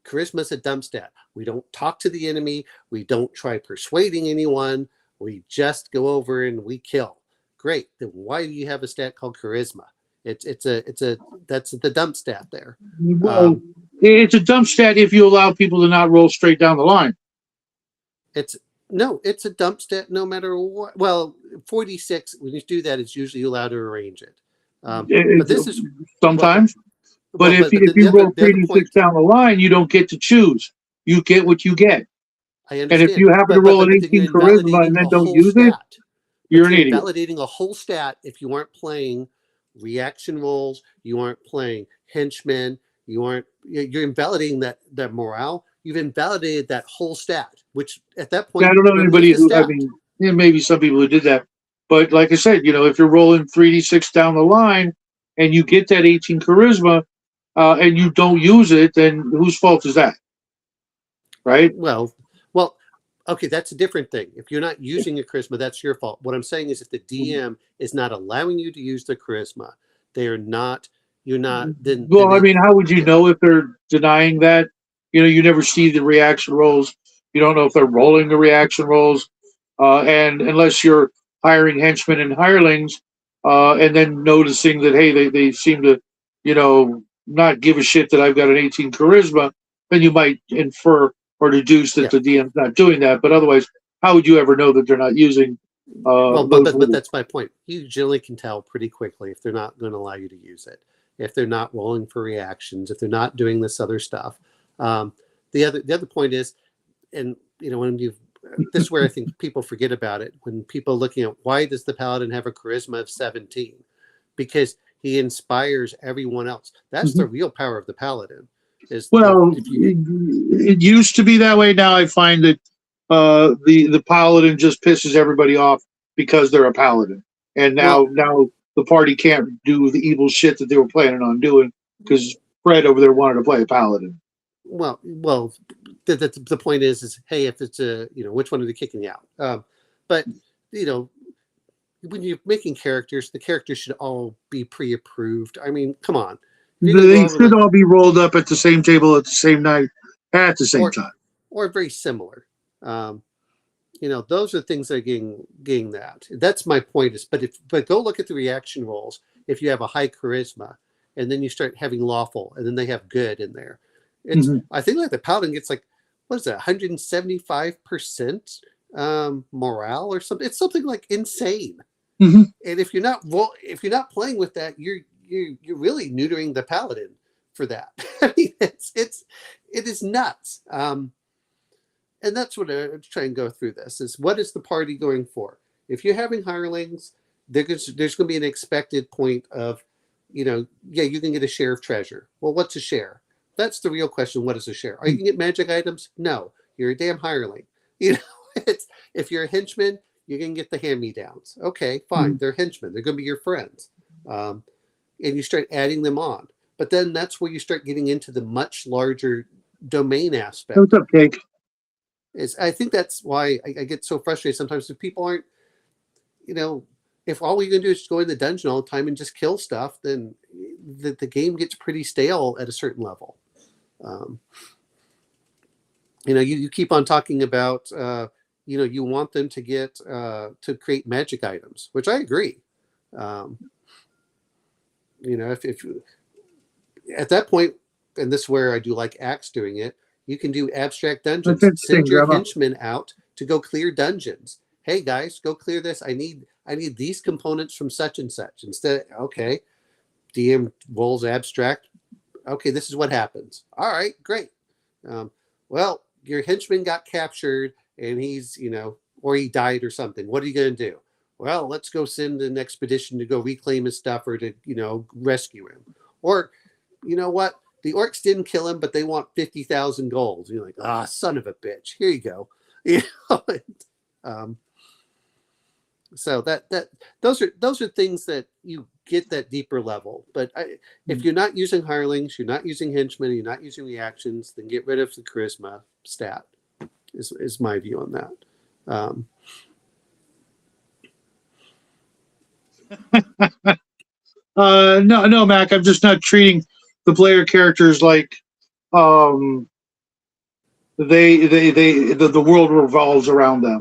B: Charisma is a dump stat. We don't talk to the enemy. We don't try persuading anyone. We just go over and we kill. Great. Then why do you have a stat called charisma? It's a that's the dump stat there.
A: Well,
B: Um,
A: it's a dump stat if you allow people to not roll straight down the line.
B: it's no, it's a dump stat no matter what. Well, 46 when you do that, it's usually allowed to arrange it. But this is what
A: Sometimes. But
B: well,
A: if
B: but
A: you roll
B: the other
A: 3d6
B: point
A: down the line, you don't get to choose. You get what you get.
B: I
A: And if
B: understand,
A: you happen to roll an
B: but then you're
A: 18 charisma
B: invalidating
A: and then
B: a
A: don't
B: whole
A: use it,
B: stat.
A: you're
B: But
A: an
B: you're
A: idiot.
B: invalidating a whole stat if you aren't playing reaction rolls, you aren't playing henchmen, you're invalidating that morale. You've invalidated that whole stat, which at that
A: Yeah,
B: point
A: I don't know
B: removes
A: anybody
B: the
A: who, I
B: stat.
A: mean, yeah, maybe some people who did that. But like I said, if you're rolling 3d6 down the line and you get that 18 charisma and you don't use it, then whose fault is that? Right?
B: Well, well, okay, that's a different thing. If you're not using your charisma, that's your fault. What I'm saying is if the DM is not allowing you to use the charisma, they are not, you're not, then
A: Well, I mean, how would you
B: yeah.
A: know if they're denying that? You never see the reaction rolls. You don't know if they're rolling the reaction rolls. And unless you're hiring henchmen and hirelings, and then noticing that, hey, they seem to, not give a shit that I've got an 18 charisma, then you might infer or deduce that
B: Yeah.
A: the DM's not doing that. But otherwise, how would you ever know that they're not using
B: Well,
A: those
B: but
A: rules?
B: that's my point. You generally can tell pretty quickly if they're not going to allow you to use it, if they're not rolling for reactions, if they're not doing this other stuff. Um, the other point is, and when you this is where I think people forget about it when people are looking at why does the paladin have a charisma of 17? Because he inspires everyone else. That's the
A: Mhm.
B: real power of the paladin. Is the
A: Well,
B: if you
A: it used to be that way. Now I find that the paladin just pisses everybody off because they're a paladin, and
B: well
A: now the party can't do the evil shit that they were planning on doing because Fred over there wanted to play a paladin.
B: well the point is hey, if it's a which one are they kicking out? But you know when you're making characters, the characters should all be pre-approved. I mean, come on. If you're gonna go
A: They
B: over
A: should
B: like
A: all be rolled up at the same table at the same night at the same
B: or
A: time.
B: or very similar, um, those are things that are getting that. That's my point. Is but go look at the reaction rolls. If you have a high charisma, and then you start having lawful, and then they have good in there, it's
A: Hmm.
B: I think like the paladin gets like what is that 175% morale or something. It's something like insane.
A: Hmm.
B: And if you're not playing with that, you're really neutering the paladin for that. I mean, it is nuts. And that's what I'm trying to go through. This is what is the party going for? If you're having hirelings, there's going to be an expected point of, yeah, you can get a share of treasure. Well, what's a share? That's the real question. What is a share? Are you can get magic items? No, you're a damn hireling. You know, it's if you're a henchman, you can get the hand-me-downs. Okay, fine. They're henchmen. They're going to be your friends, um, and you start adding them on. But then that's where you start getting into the much larger domain aspect
A: What's
B: of
A: up,
B: it.
A: Cake?
B: Is I think that's why I get so frustrated sometimes if people aren't, you know, if all we can do is just go in the dungeon all the time and just kill stuff, then the game gets pretty stale at a certain level. Um, you keep on talking about, you want them to get to create magic items, which I agree. Um, if at that point, and this is where I do like Axe doing it, you can do abstract
A: That's
B: dungeons.
A: interesting,
B: Send your
A: Grandma.
B: henchmen out to go clear dungeons. Hey guys, go clear this. I need these components from such and such. Instead, okay, DM rolls abstract. Okay, this is what happens. All right, great. Um, well, your henchman got captured and he's, or he died or something. What are you going to do? Well, let's go send an expedition to go reclaim his stuff or to, rescue him. Or, you know what? The orcs didn't kill him, but they want 50,000 gold. You're like, son of a bitch. Here you go. You know, um, so those are things that you get that deeper level. But if you're not using hirelings, you're not using henchmen, you're not using reactions, then get rid of the charisma stat. Is my view on that.
A: No, Mac. I'm just not treating the player characters like um, the world revolves around them.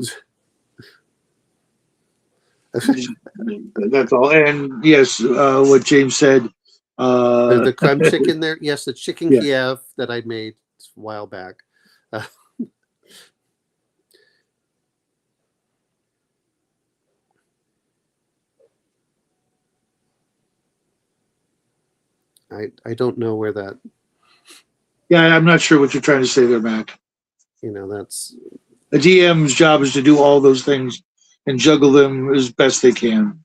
A: That's all. And yes, what James said.
B: The crumb chicken there, yes, the chicken
A: Yeah.
B: Kiev that I made a while back. I don't know where that.
A: Yeah, I'm not sure what you're trying to say there, Mac.
B: That's
A: A DM's job is to do all those things and juggle them as best they can.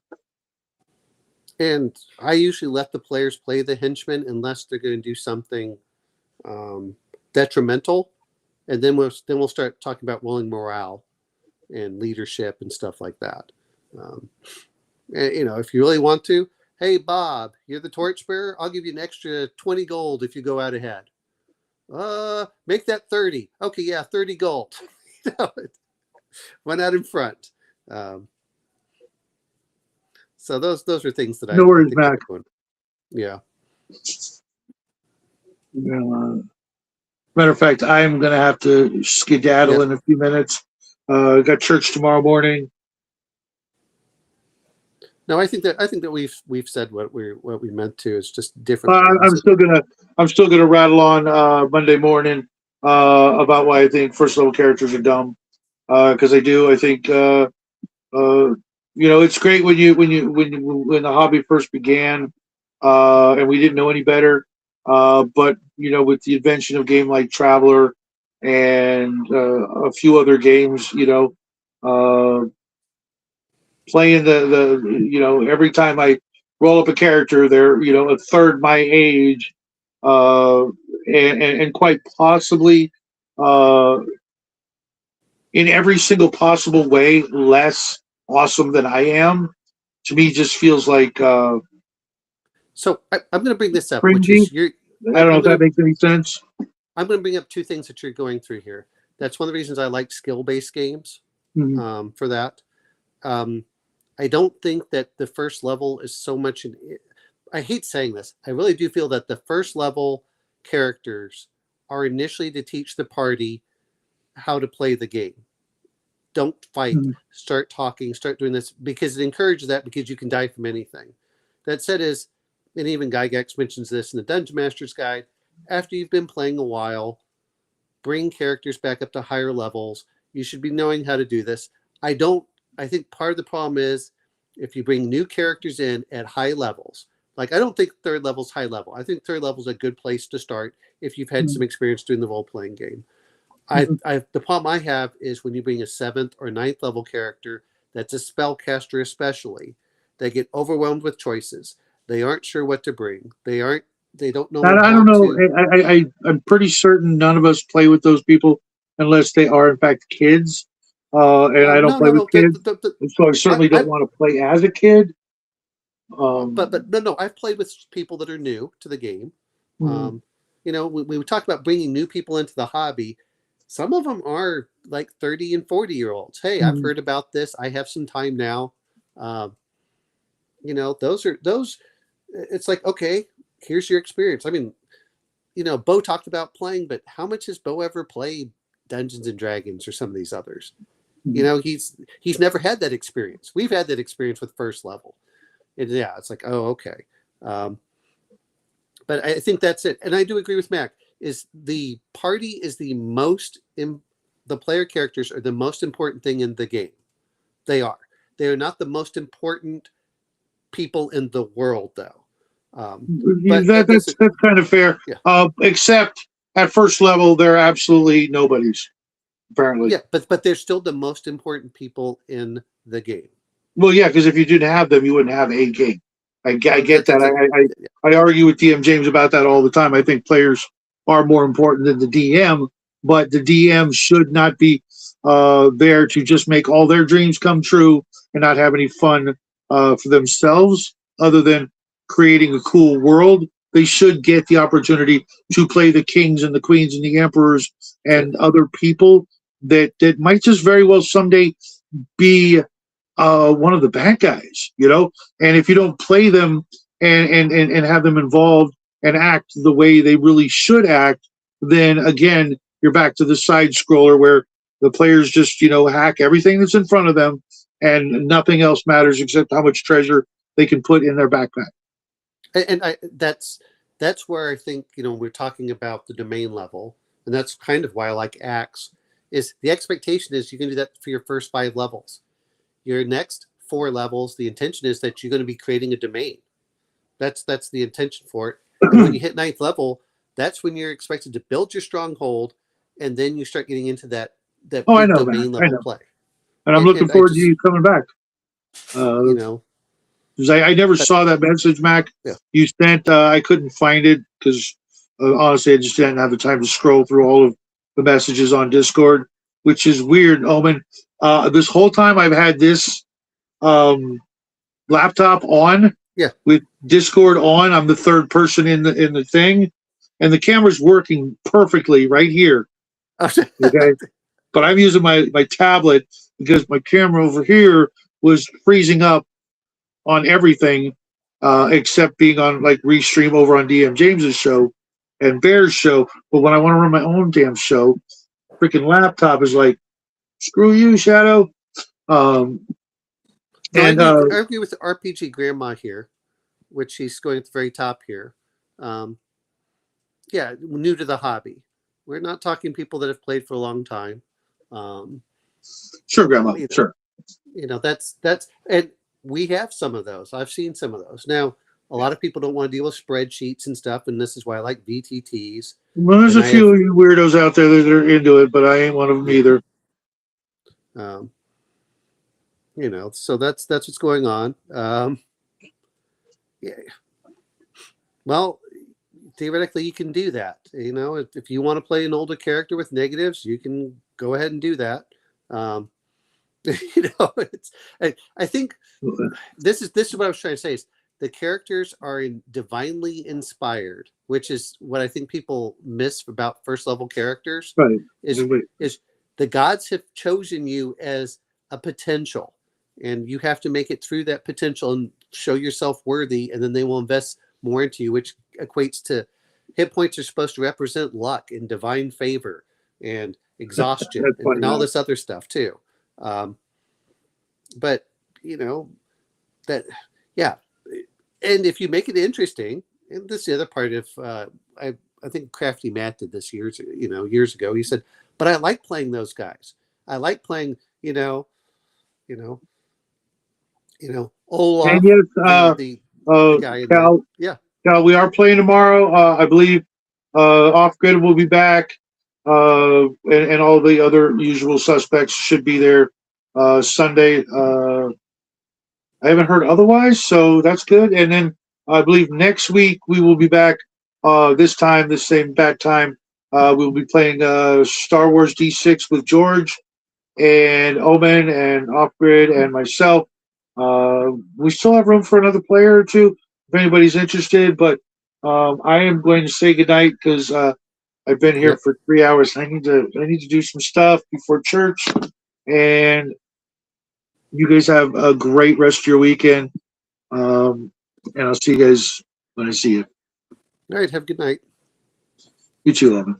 B: And I usually let the players play the henchmen unless they're going to do something detrimental, and then we'll start talking about rolling morale and leadership and stuff like that. And, if you really want to, hey Bob, you're the torchbearer. I'll give you an extra 20 gold if you go out ahead. Make that 30. Okay, yeah, 30 gold. Run out in front. So those are things that
A: No worries, Mac.
B: Yeah.
A: Matter of fact, I'm going to have to skedaddle in a few minutes. Got church tomorrow morning.
B: No, I think that we've said what we meant to. It's just different.
A: I'm still gonna rattle on Monday morning about why I think first level characters are dumb. Because I think it's great when the hobby first began, and we didn't know any better. But with the invention of game like Traveler and a few other games, playing the every time I roll up a character, they're a third my age, and quite possibly in every single possible way less awesome than I am. To me, just feels like
B: so I'm going to bring this up,
A: cringy.
B: Which is
A: I don't know if that makes any sense.
B: I'm going to bring up two things that you're going through here. That's one of the reasons I like skill-based games. For that. I don't think that the first level is so much. I hate saying this. I really do feel that the first level characters are initially to teach the party how to play the game. Don't fight. Start talking. Start doing this, because it encourages that, because you can die from anything. That said, and even Gygax mentions this in the Dungeon Master's Guide, after you've been playing a while, bring characters back up to higher levels. You should be knowing how to do this. I think part of the problem is if you bring new characters in at high levels. Like, I don't think third level is high level. I think third level is a good place to start if you've had some experience doing the role-playing game. The problem I have is when you bring a 7th or 9th level character that's a spellcaster especially, they get overwhelmed with choices. They aren't sure what to bring. They don't know.
A: I don't know. I'm pretty certain none of us play with those people unless they are in fact kids. And I don't play with kids, so I certainly don't want to play as a kid.
B: But no, I've played with people that are new to the game. We talk about bringing new people into the hobby. Some of them are like 30 and 40-year-olds. Hey, I've heard about this. I have some time now. Those. It's like, okay, here's your experience. I mean, Bo talked about playing, but how much has Bo ever played Dungeons and Dragons or some of these others? He's never had that experience. We've had that experience with first level. And yeah, it's like, oh, okay. But I think that's it. And I do agree with Mac, is the party is the player characters are the most important thing in the game. They are. They are not the most important people in the world, though.
A: That's kind of fair. Yeah. Except at first level, they're absolutely nobodies. Apparently.
B: Yeah, but they're still the most important people in the game.
A: Well, yeah, because if you didn't have them, you wouldn't have a game. I get that. I argue with DM James about that all the time. I think players are more important than the DM, but the DM should not be there to just make all their dreams come true and not have any fun for themselves. other than creating a cool world, they should get the opportunity to play the kings and the queens and the emperors and other people that might just very well someday be one of the bad guys, you know. And if you don't play them and have them involved and act the way they really should act, then again you're back to the side scroller where the players just, you know, hack everything that's in front of them and nothing else matters except how much treasure they can put in their backpack.
B: And that's where I think, you know, we're talking about the domain level, and that's kind of why I like Axe. Is the expectation is you can do that for your first 5 levels. Your next 4 levels, the intention is that you're going to be creating a domain. That's the intention for it. And when you hit 9th level, that's when you're expected to build your stronghold, and then you start getting into that
A: Oh, I
B: big
A: know,
B: domain
A: man. I
B: level
A: know.
B: play.
A: And I'm looking
B: And I
A: forward to
B: just,
A: you coming back.
B: you know,
A: 'Cause I never
B: but
A: saw that message, Mac.
B: yeah.
A: You sent. I couldn't find it because honestly, I just didn't have the time to scroll through all of the messages on Discord, which is weird, Omen. This whole time I've had this um, laptop on
B: Yeah.
A: with Discord on. I'm the third person in the thing, and the camera's working perfectly right here. Okay, but I'm using my tablet because my camera over here was freezing up on everything except being on like restream over on DM James's show and Bear's show. But when I want to run my own damn show, freaking laptop is like, screw you, Shadow. Um,
B: No,
A: and
B: I agree with the RPG Grandma here, which she's going at the very top here. Yeah, new to the hobby. We're not talking people that have played for a long time. Um,
A: sure, Grandma,
B: you know,
A: sure.
B: that's and we have some of those. I've seen some of those. Now, a lot of people don't want to deal with spreadsheets and stuff, and this is why I like VTTs.
A: Well, there's
B: And
A: a
B: I have,
A: few of you weirdos out there that are into it, but I ain't one of them
B: yeah,
A: either.
B: um, you know, so that's what's going on. Yeah, well, theoretically, you can do that. You know, if you want to play an older character with negatives, you can go ahead and do that. Um, you know, I think this is what I was trying to say is the characters are divinely inspired, which is what I think people miss about first level characters.
A: Right.
B: Is is the gods have chosen you as a potential, and you have to make it through that potential and show yourself worthy, and then they will invest more into you, which equates to hit points are supposed to represent luck and divine favor and exhaustion
A: That's funny,
B: and all
A: man.
B: this other stuff too. Um, but you know that, yeah. And if you make it interesting, and this is the other part of I think Crafty Matt did this years ago. He said, "But I like playing those guys. I like playing, you know,
A: And
B: Olaf,
A: yes,
B: the guy in the
A: Cal,
B: yeah,
A: We are playing tomorrow. I believe Off Grid will be back, and all the other usual suspects should be there Sunday. I haven't heard otherwise, so that's good. And then I believe next week we will be back. This time, this same bat time, we'll be playing Star Wars D6 with George and Omen and Off Grid and myself. We still have room for another player or two if anybody's interested, but I am going to say goodnight because I've been here
B: yep.
A: for 3 hours. I need to do some stuff before church, and you guys have a great rest of your weekend. And I'll see you guys when I see you.
B: All right, have a good night.
A: You too, Evan.